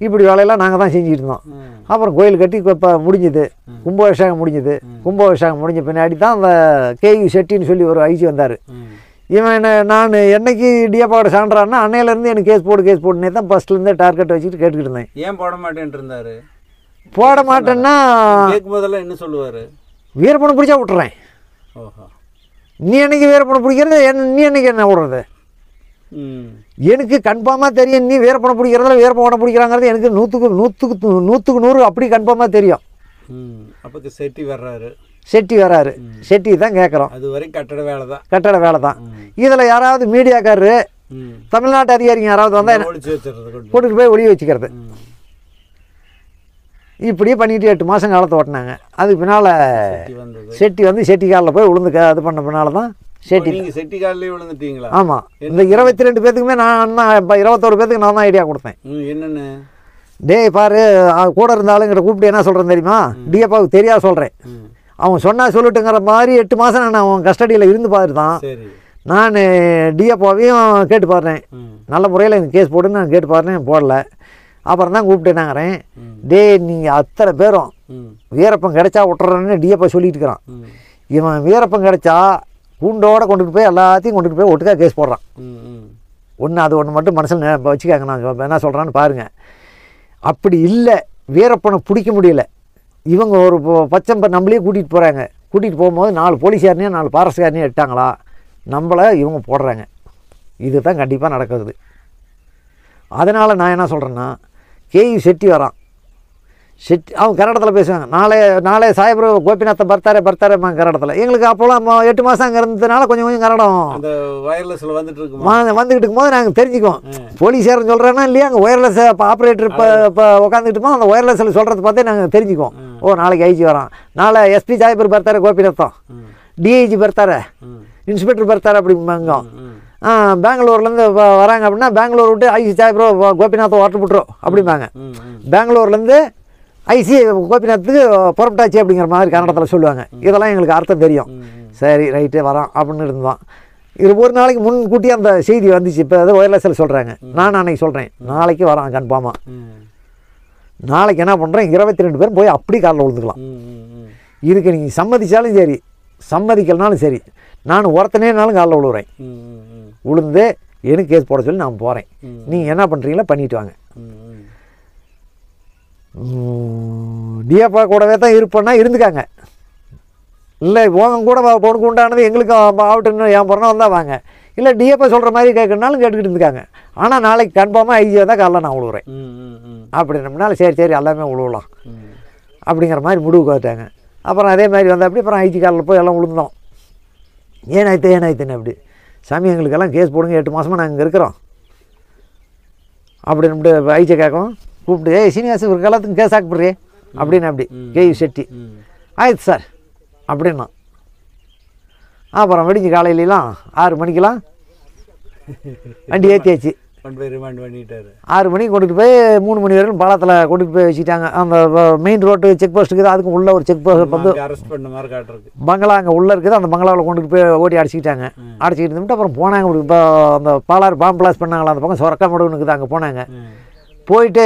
Speaker 2: இப்படி வேலையெல்லாம் நாங்கள் தான் செஞ்சுட்டு இருந்தோம். அப்புறம் கோயில் கட்டி இப்போ முடிஞ்சுது, கும்பாபிஷேகம் முடிஞ்சுது. கும்பாபிஷேகம் முடிஞ்ச பின்னாடி தான் அந்த கேயு செட்டின்னு சொல்லி ஒரு ஐஜி வந்தார். இவன் நான் என்னைக்கு டிஎப்பாவோட சான்றான்னா அன்னையிலேருந்து எனக்கு கேஸ் போடுனே தான் ஃபஸ்ட்லேருந்தே டார்கெட் வச்சுட்டு கேட்டுக்கிட்டு இருந்தேன்.
Speaker 1: ஏன் போட மாட்டேன்ட்டு இருந்தார்?
Speaker 2: போட மாட்டேன்னா
Speaker 1: கேட்கும்போதெல்லாம் என்ன சொல்லுவார்,
Speaker 2: வீரப்பனை பிடிச்சா விட்டுறேன். நீ என்னைக்கு வீரப்பனை பிடிக்கிறது, நீ என்னைக்கு என்ன விடுறது? எனக்கு கன்ஃபார்மாக தெரியும், நீ வீரப்பனை பிடிக்கிறதுல வீரப்பனை பிடிக்கிறாங்கிறது எனக்கு 100க்கு 100 அப்படி கன்ஃபார்மாக தெரியும்.
Speaker 1: அப்போ செட்டி வர்றாரு,
Speaker 2: செட்டி தான் கேட்குறோம்.
Speaker 1: அது வரைக்கும்
Speaker 2: கட்டட வேலை தான். இதில் யாராவது மீடியாக்காரரு தமிழ்நாட்டு அதிகாரிங்க யாராவது வந்தால் போட்டுட்டு போய் ஒளிய வச்சுக்கிறது. இப்படியே பண்ணிட்டு 8 மாதம் காலத்தை ஓட்டினாங்க. அதுக்கு பின்னால் செட்டி வந்து செட்டி காலில் போய் விழுந்து இது பண்ண பின்னால தான்
Speaker 1: செட்டி காலிலே விழுந்துட்டீங்களா?
Speaker 2: ஆமாம், இந்த 22 பேத்துக்குமே நான் இப்போ 21 பேத்துக்கு நான் தான் ஐடியா கொடுத்தேன்.
Speaker 1: என்னென்னு
Speaker 2: டேய் பாரு கூட இருந்தாலுங்கிட்ட கூப்பிட்டு என்ன சொல்கிறேன் தெரியுமா, டிஎப்பாவுக்கு தெரியாது சொல்கிறேன். அவன் சொன்னால் சொல்லட்டுங்கிற மாதிரி 8 மாதம் நான் அவன் கஸ்டடியில் இருந்து பார்த்துட்டு தான் நான் டிஎப்பாவையும் கேட்டு பாடுறேன். நல்ல முறையில் எனக்கு கேஸ் போடுன்னு நான் கேட்டு பாடுறேன், போடல. அப்புறம் தான் கூப்பிட்டு என்னங்கிறேன், டே நீங்கள் அத்தனை பேரும் வீரப்பன் கிடைச்சா விட்டுறேன்னு டிஎப்பா சொல்லிட்டு இருக்கிறான். இவன் வீரப்பன் கிடைச்சா கூண்டோடு கொண்டுட்டு போய் எல்லாத்தையும் கொண்டுட்டு போய் ஒட்டுக்கா கேஸ் போடுறான். ஒன்று அது ஒன்று மட்டும் மனசில் வச்சுக்காங்க, நான் என்ன சொல்கிறான்னு பாருங்கள். அப்படி இல்லை, வீரப்பனை பிடிக்க முடியல. இவங்க ஒரு பச்சை நம்மளே கூட்டிகிட்டு போகிறாங்க. கூட்டிகிட்டு போகும்போது 4 போலீஸ்காரனையும் 4 பாரஸ்காரனையும் எடுத்தாங்களா, நம்மளை இவங்க போடுறாங்க. இது தான் கண்டிப்பாக நடக்குது. அதனால் நான் என்ன சொல்கிறேன்னா, கேயு செட்டி வரான். செட்டி அவன் கன்னடத்தில் பேசுவாங்க. நாளே சாயபுர கோபிநாத்தை பர்த்தாரே கன்னடத்தில். எங்களுக்கு அப்போலாம் 8 மாதம் அங்கே இருந்ததுனால கொஞ்சம் கன்னடம் வந்துக்கிட்டு இருக்கும்போது நாங்கள் தெரிஞ்சுக்குவோம். போலீஸாரன் சொல்கிறேன்னா இல்லையா, அங்கே ஒயர்லெஸ் ஆப்ரேட்டர் இப்போ உட்காந்துக்கிட்டு இருப்போம். அந்த ஒயர்லெஸில் சொல்கிறத பார்த்தே நாங்கள் தெரிஞ்சுக்குவோம். ஓ நாளைக்கு ஐஜி வரான், நாளை எஸ்பி சாயபுர பர்த்தாரே கோபிநாத்தம், டிஐஜி பர்த்தாரே, இன்ஸ்பெக்டர் பர்த்தாரே அப்படிம்பாங்க. பெங்களூர்லேருந்து வராங்க அப்படின்னா பெங்களூர் விட்டு ஐசி சாயபுர கோபிநாத்தை ஓட்டு விட்டுரும் அப்படிம்பாங்க. பெங்களூர்லேருந்து ஐசி கோபிநாத்துக்கு புறப்பட்டாச்சு அப்படிங்கிற மாதிரி கன்னடத்தில் சொல்லுவாங்க. இதெல்லாம் எங்களுக்கு அர்த்தம் தெரியும். சரி ரைட்டு வரான் அப்படின்னு இருந்தோம். இது ஒரு நாளைக்கு முன்கூட்டி அந்த செய்தி வந்துச்சு. இப்போ ஏதோ ஒயர்லெஸில் சொல்கிறாங்க, நான் அன்னைக்கு சொல்கிறேன் நாளைக்கு வரான் கன்ஃபார்மாக. நாளைக்கு என்ன பண்ணுறேன், 22 பேர் போய் அப்படி காலில் விழுந்துக்கலாம். இதுக்கு நீங்கள் சம்மதிச்சாலும் சரி சம்மதிக்கலனாலும் சரி, நான் ஒருத்தனேனாலும் காலில் விழுவுறேன். விழுந்து எனக்கு கேஸ் போட சொல்லி நான் போகிறேன். நீங்கள் என்ன பண்ணுறீங்களோ பண்ணிட்டு வாங்க. டிஎப்பா கூடவே தான் இருப்பேன்னா இருந்துக்காங்க. இல்லை உங்க கூட பொண்ணுக்கு உண்டானது எங்களுக்கு ஆகட்டுன்னு என் பிறனா வந்தால் வாங்க. இல்லை டிஎப்பா சொல்கிற மாதிரி கேட்கறனாலும் கேட்டுக்கிட்டு இருந்துக்காங்க. ஆனால் நாளைக்கு கன்ஃபார்மாக ஐஜி தான் காலைல நான் விழுவுறேன் அப்படின்னம்னால சரி எல்லாமே விழுவலாம் அப்படிங்கிற மாதிரி முடிவுக்கு வந்துட்டாங்க. அப்புறம் அதே மாதிரி வந்து அப்படி அப்புறம் ஐஜி காலில் போய் எல்லாம் விழுந்தோம். ஏனாய்த்துன்னு அப்படி சாமி எங்களுக்கெல்லாம் கேஸ் போடுங்க, 8 மாதமாக நாங்கள் இங்கே இருக்கிறோம் அப்படின்னு ஐஜி கேட்கும். கூப்பிட்டு சீனிவாஸ் ஒரு காலத்துக்கு கேஸ் ஆக்கப்படுறே அப்படின்னு அப்படி கேயு செட்டி ஆயிடுச்சு சார் அப்படின்னா. அப்புறம் வெடிஞ்சு காலையிலாம் 6 மணிக்கெலாம் வண்டி ஏற்றியாச்சு. 6 மணிக்கு கொண்டுட்டு போய் 3 மணி வரைக்கும் பாலத்தில் கொண்டுட்டு போய் வச்சுட்டாங்க. அந்த மெயின் ரோட்டு செக் போஸ்ட் இருக்குது, அதுக்கும் உள்ள ஒரு செக் போஸ்ட் வந்து பங்களா அங்கே உள்ளே இருக்குது. அந்த பங்களாவில் கொண்டுட்டு போய் ஓட்டி அடிச்சுக்கிட்டாங்க. அடிச்சுக்கிட்டு இருந்துட்டு அப்புறம் போனாங்க. இப்போ அந்த பாலாறு பாம்பு பிளாஸ் பண்ணாங்களா, அந்த பக்கம் சொரக்கா மடுன்னு இருக்குது, அங்கே போனாங்க. போயிட்டு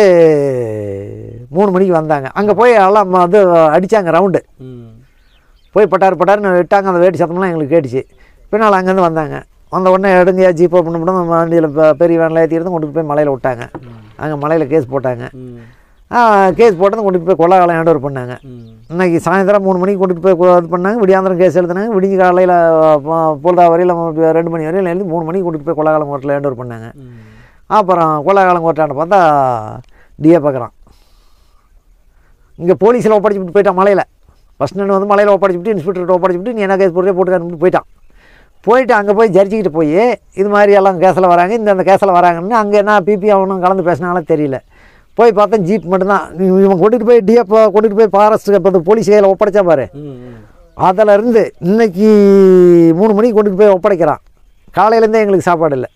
Speaker 2: 3 மணிக்கு வந்தாங்க. அங்கே போய் எல்லாம் வந்து அடித்தாங்க ரவுண்டு. போய் பட்டாருன்னு விட்டாங்க. அந்த வேட்டி சத்தம்லாம் எங்களுக்கு கேட்டுச்சு. பின்னால் அங்கேருந்து வந்தாங்க. வந்த உடனே எடுங்க ஜீப்போ பண்ண வண்டியில் பெரிய வேனில் ஏற்றிருந்து கொண்டு போய் மலையில் விட்டாங்க. அங்கே மலையில் கேஸ் போட்டாங்க. கேஸ் போட்டது கொண்டு போய் கொள்ளாகாலம் ஹேண்ட் ஓவர் பண்ணாங்க. இன்றைக்கி சாயந்தரம் 3 மணிக்கு கொண்டு போய் இது பண்ணாங்க. விடியாந்திரம் கேஸ் எழுதுனாங்க. விடிஞ்சு காலையில் பொழுதா வரையில் 2 மணி வரையில் எழுதி 3 மணிக்கு கொண்டு போய் கொள்ளாகாலம் கோர்ட்டில் ஹேண்ட் ஓவர் பண்ணாங்க. அப்புறம் கொள்ளாகாலம் கோர்ட்டான்னு பார்த்தா டிஏ பார்க்குறான். இங்கே போலீஸில் ஒப்படைச்சிட்டு போயிட்டான். மலையில் ஃபஸ்ட் நான் வந்து மலையில் ஒப்படைச்சிட்டு இன்ஸ்பெக்டர்கிட்ட ஒப்படைச்சிட்டு நீ என்ன கேஸ் போடுறே போட்டுக்கான்னு போயிட்டான். போயிட்டு அங்கே போய் ஜட்ஜிக்கிட்டு போய் இது மாதிரி எல்லாம் கேஸில் வராங்க, இந்த கேஸில் வராங்கன்னு அங்கே என்ன பிபி ஆகணும் கலந்து பேசினாலும் தெரியல. போய் பார்த்தா ஜீப் மட்டும்தான். இவன் கொண்டுட்டு போய் டிஎப்போ கொண்டுட்டு போய் ஃபாரஸ்ட்டு இப்போ போலீஸ் கையில் ஒப்படைச்சா பாரு. அதில் இருந்து இன்னைக்கு 3 மணிக்கு கொண்டுட்டு போய் ஒப்படைக்கிறான். காலையிலேருந்தே எங்களுக்கு சாப்பாடு இல்லை.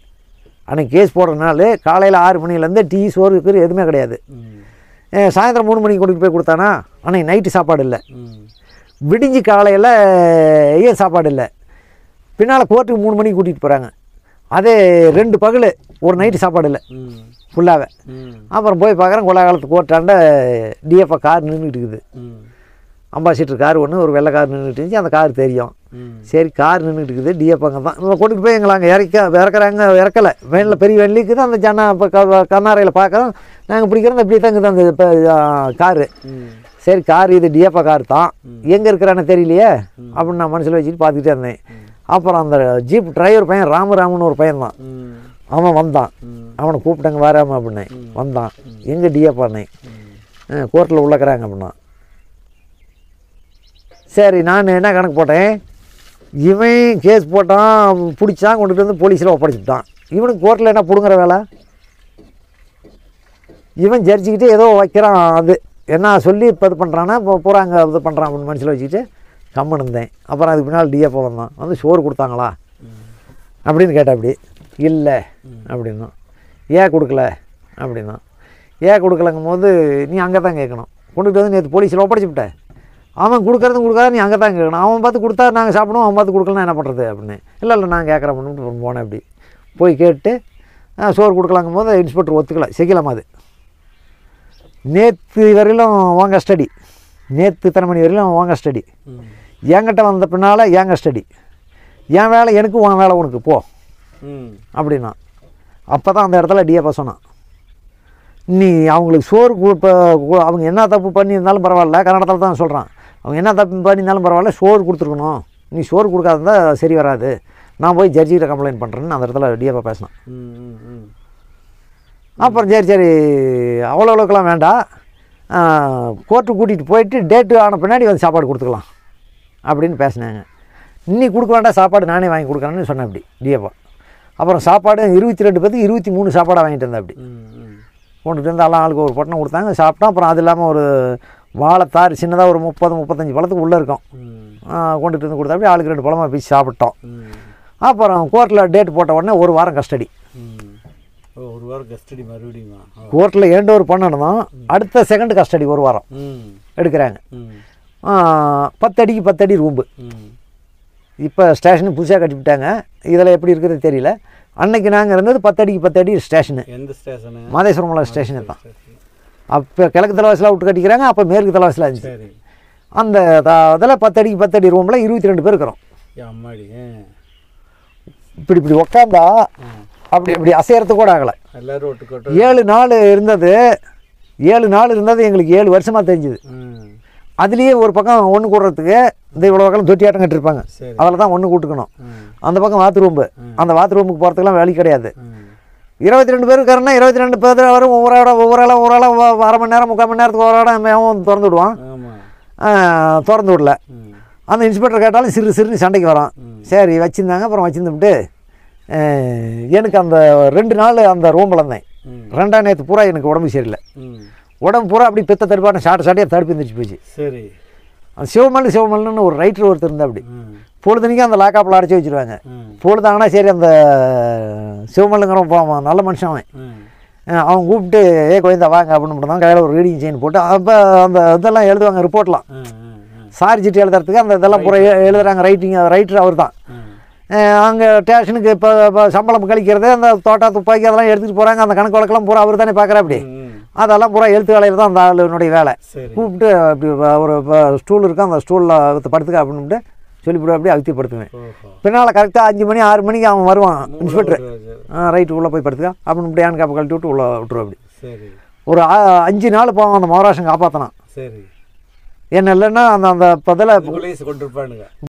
Speaker 2: அன்றைக்கி கேஸ் போடுறதுனால காலையில் 6 மணிலேருந்து டீ சோறு இருக்கிற எதுவுமே கிடையாது. சாயந்தரம் 3 மணிக்கு கொண்டுட்டு போய் கொடுத்தானா அன்றைக்கி நைட்டு சாப்பாடு இல்லை. விடிஞ்சு காலையில் ஏன் சாப்பாடு இல்லை. பின்னால் கோர்ட்டுக்கு 3 மணிக்கு கூட்டிகிட்டு போகிறாங்க. அதே 2 பகல் ஒரு நைட்டு சாப்பாடு இல்லை ஃபுல்லாகவே. அப்புறம் போய் பார்க்குறேன் கொள்ளாகாலத்து கோர்ட்டாண்ட டிஎஃப்ஆ கார் நின்றுட்டு இருக்குது. அம்பாசிடர் கார் ஒன்று ஒரு வெள்ளை கார் நின்றுட்டு இருந்துச்சு. அந்த கார் தெரியும். சரி கார் நின்றுட்டு இருக்குது டிஎஃப் அங்கே தான். கொண்டுட்டு போய் எங்களை அங்கே இறக்குறாங்க. இறக்கலை வேனில் பெரிய வேனில் இருக்குது. அந்த ஜன்னா இப்போ கண்ணாரையில் பார்க்குறோம். நாங்கள் பிடிக்கிறோம் இப்படி தான் இருக்குது அந்த இப்போ காரு. சரி கார் இது டிஎஃப்ஆ கார் தான், எங்கே இருக்கிறான்னு தெரியலையே அப்படின்னு நான் மனசில் வச்சுட்டு பார்த்துக்கிட்டே இருந்தேன். அப்புறம் அந்த ஜீப் டிரைவர் பையன் ராமராமன் ஒரு பையன் தான். அவன் வந்தான். அவனை கூப்பிட்டாங்க வராம அப்படின்னேன். வந்தான். எங்கே டிஎஃப்ஆனே கோர்ட்டில் உள்ளக்கிறாங்க அப்படின்னா. சரி நான் என்ன கணக்கு போட்டேன், இவன் கேஸ் போட்டான் பிடிச்சான் கொண்டுட்டு வந்து போலீஸில் ஒப்படைச்சிட்டான். இவனுக்கு கோர்ட்டில் என்ன பிடுங்குற வேலை. இவன் ஜட்ஜிக்கிட்டு ஏதோ வைக்கிறான். அது என்ன சொல்லி இப்போ இது பண்ணுறான்னா இப்போ போகிறாங்க இது பண்ணுறான் அப்படின்னு மனசில் வச்சுக்கிட்டு கம்மன் இருந்தேன். அப்புறம் அதுக்கு பின்னால் டிஎஃப்ஓ வந்தான். வந்து சோறு கொடுத்தாங்களா அப்படின்னு கேட்டா. அப்படி இல்லை அப்படின்னா. ஏன் கொடுக்கல அப்படின்னா ஏன் கொடுக்கலங்கும் போது நீ அங்கே தான் கேட்கணும். கொண்டுகிட்டு வந்து நேற்று போலீஸில் ஒப்படைச்சி விட்டேன். அவன் கொடுக்குறதும் கொடுக்காத நீ அங்கே தான் கேட்கணும். அவன் பார்த்து கொடுத்தா நாங்கள் சாப்பிடுவோம், அவன் பார்த்து கொடுக்கலாம் என்ன பண்ணுறது அப்படின்னு. இல்லை நான் கேட்குறேன் அப்படின்னு போனேன். அப்படி போய் கேட்டு சோறு கொடுக்கலாங்கும் போது இன்ஸ்பெக்டர் ஒத்துக்கலை, செய்யலாமா அது. நேற்று வரையிலும் உன் கஸ்டடி, நேற்று இத்தனை மணி வரையிலும் உன் கஸ்டடி, என்கிட்ட வந்த பின்னால் என் கஸ்டடி, என் வேலை எனக்கு உன் வேலை உனக்கு போ அப்படின்னா. அப்போ தான் அந்த இடத்துல டிஏப்பா சொன்னான், நீ அவங்களுக்கு சோறு இப்போ அவங்க என்ன தப்பு பண்ணியிருந்தாலும் பரவாயில்ல, கன்னடத்தில் தான் சொல்கிறான், அவங்க என்ன தப்பு பண்ணியிருந்தாலும் பரவாயில்ல சோறு கொடுத்துருக்கணும், நீ சோறு கொடுக்காதா சரி வராது, நான் போய் ஜட்ஜிகிட்ட கம்ப்ளைண்ட் பண்ணுறேன்னு அந்த இடத்துல டிஏப்பா பேசினான். அப்புறம் சரி அவ்வளோக்கெல்லாம் வேண்டாம், கோர்ட்டு கூட்டிகிட்டு போயிட்டு டேட்டு ஆன பின்னாடி வந்து சாப்பாடு கொடுத்துக்கலாம் அப்படின்னு பேசினாங்க. இன்னி கொடுக்க வேண்டாம், சாப்பாடு நானே வாங்கி கொடுக்குறேன்னு சொன்னேன் அப்படி டிஏப்பா. அப்புறம் சாப்பாடு 22 பேருக்கு 23 சாப்பாடாக வாங்கிட்டு இருந்தேன். அப்படி கொண்டுட்டு வந்து எல்லாம் ஆளுக்கு ஒரு பொட்டணம் கொடுத்தாங்க, சாப்பிட்டோம். அப்புறம் அது இல்லாமல் ஒரு வாழைத்தார் சின்னதாக ஒரு 30-35 பழத்துக்கு உள்ளே இருக்கும், கொண்டுட்டு வந்து கொடுத்தா அப்படி ஆளுக்கு 2 பழமாக பீச்சு சாப்பிட்டோம். அப்புறம் கோர்ட்டில் டேட் போட்ட உடனே 1 வாரம் கஸ்டடி.
Speaker 1: 1 வாரம் கஸ்டடி மறுபடியும்
Speaker 2: கோர்ட்டில் ஏண்டோ ஒரு பண்ணணும், அடுத்த செகண்ட் கஸ்டடி 1 வாரம் எடுக்கிறாங்க. 10 அடிக்கு 10 அடி ரூம்பு. இப்போ ஸ்டேஷனுக்கு புதுசாக கட்டிவிட்டாங்க, இதில் எப்படி இருக்கிறது தெரியல. அன்னைக்கு நாங்கள் இருந்தது 10 அடிக்கு 10 அடி ஸ்டேஷனு.
Speaker 1: எந்த ஸ்டேஷனு?
Speaker 2: மாதேஸ்வரமலை ஸ்டேஷனு தான். அப்போ கிழக்கு தலைவாசலாக விட்டு கட்டிக்கிறாங்க, அப்போ மேற்கு தலைவாசலாக இருந்துச்சு. அந்த அதில் 10 அடிக்கு 10 அடி ரூமில் 22 பேர் இருக்கிறோம். இப்படி இப்படி உக்காந்தா அப்படி இப்படி அசையறதுக்கு கூட ஆகலை. 7 நாள் இருந்தது, 7 நாள் இருந்தது எங்களுக்கு 7 வருஷமாக தெரிஞ்சுது. அதுலேயே ஒரு பக்கம் ஒன்று கூடுறதுக்கு இந்த இவ்வளோ பக்கம் தொட்டியாட்டம் கட்டிருப்பாங்க, அதில் தான் ஒன்று கூட்டுக்கணும். அந்த பக்கம் பாத்ரூம்பு, அந்த பாத்ரூமுக்கு போகிறதுக்கெல்லாம் வேலை கிடையாது. 22 பேர் இருக்காருன்னா 22 பேர் வரும். ஒவ்வொரு ஆளாக அரை மணி நேரம் 3/4 மணி நேரத்துக்கு ஒரு இடம் திறந்து விடுவான். திறந்து விடல, அந்த இன்ஸ்பெக்டர் கேட்டாலும் சிறுன்னு சண்டைக்கு வரான். சரி வச்சுருந்தாங்க. அப்புறம் வச்சுருந்துட்டு எனக்கு அந்த 2 நாள் அந்த ரூமில் இருந்தேன். 2ஆம் நேற்று பூரா எனக்கு உடம்பு சரியில்லை. உடம்பு பூரா அப்படி பித்த தடுப்பான சாட்டையாக தடுப்பு இருந்துச்சு போச்சு.
Speaker 1: சரி, அந்த
Speaker 2: சிவமல்னு ஒரு ரைட்டர் ஒருத்தர் இருந்தால் அப்படி பொழுதுனிக்கும் அந்த லாக்காப்பில் அடைச்சி வச்சுருவாங்க. பொழுதாங்கன்னா சரி அந்த சிவமல்லுங்கிறவன் போவான், நல்ல மனுஷன் அவன். அவன் கூப்பிட்டு கோயந்தா வாங்க அப்படின்னு மட்டும் தான் கையில் ஒரு ரீடிங் செயின் போட்டு அப்போ அந்த இதெல்லாம் எழுதுவாங்க, ரிப்போர்ட்லாம் சார்ஜிட்டு எழுதுறதுக்கு அந்த இதெல்லாம் பூரா எழுதுறாங்க. ரைட்டர் அவர் தான். அங்கே ஸ்டேஷனுக்கு இப்போ சம்பளம் கழிக்கிறது, அந்த தோட்டா துப்பாக்கி அதெல்லாம் எடுத்துகிட்டு போகிறாங்க, அந்த கணக்கு வழக்கெல்லாம் பூரா அவர் தானே பார்க்குறா. அப்படி அதெல்லாம் பூரா எழுத்து வேலையில் தான் அந்த ஆளுனுடைய வேலை. கூப்பிட்டு அப்படி ஒரு ஸ்டூல் இருக்கும், அந்த ஸ்டூலில் படுத்துக்க அப்படின்ட்டு சொல்லிவிடுவேன். அப்படி அழுத்திப்படுத்துவேன். பின்னால் கரெக்டாக 5 மணி 6 மணிக்கு அவன் வருவான் இன்ஸ்பெக்டர். ரைட்டு உள்ளே போய் படுத்துக்க அப்படின்னு இப்படி ஹேண்ட் காப்பை கழட்டி விட்டு உள்ளே விட்டுருவோம். அப்படி ஒரு 5 நாள் போவான் அந்த மகாராஷ்டிரம் காப்பாற்றினான். என்ன இல்லைன்னா அந்த பதில்
Speaker 1: கொண்டு இருப்பானுங்க.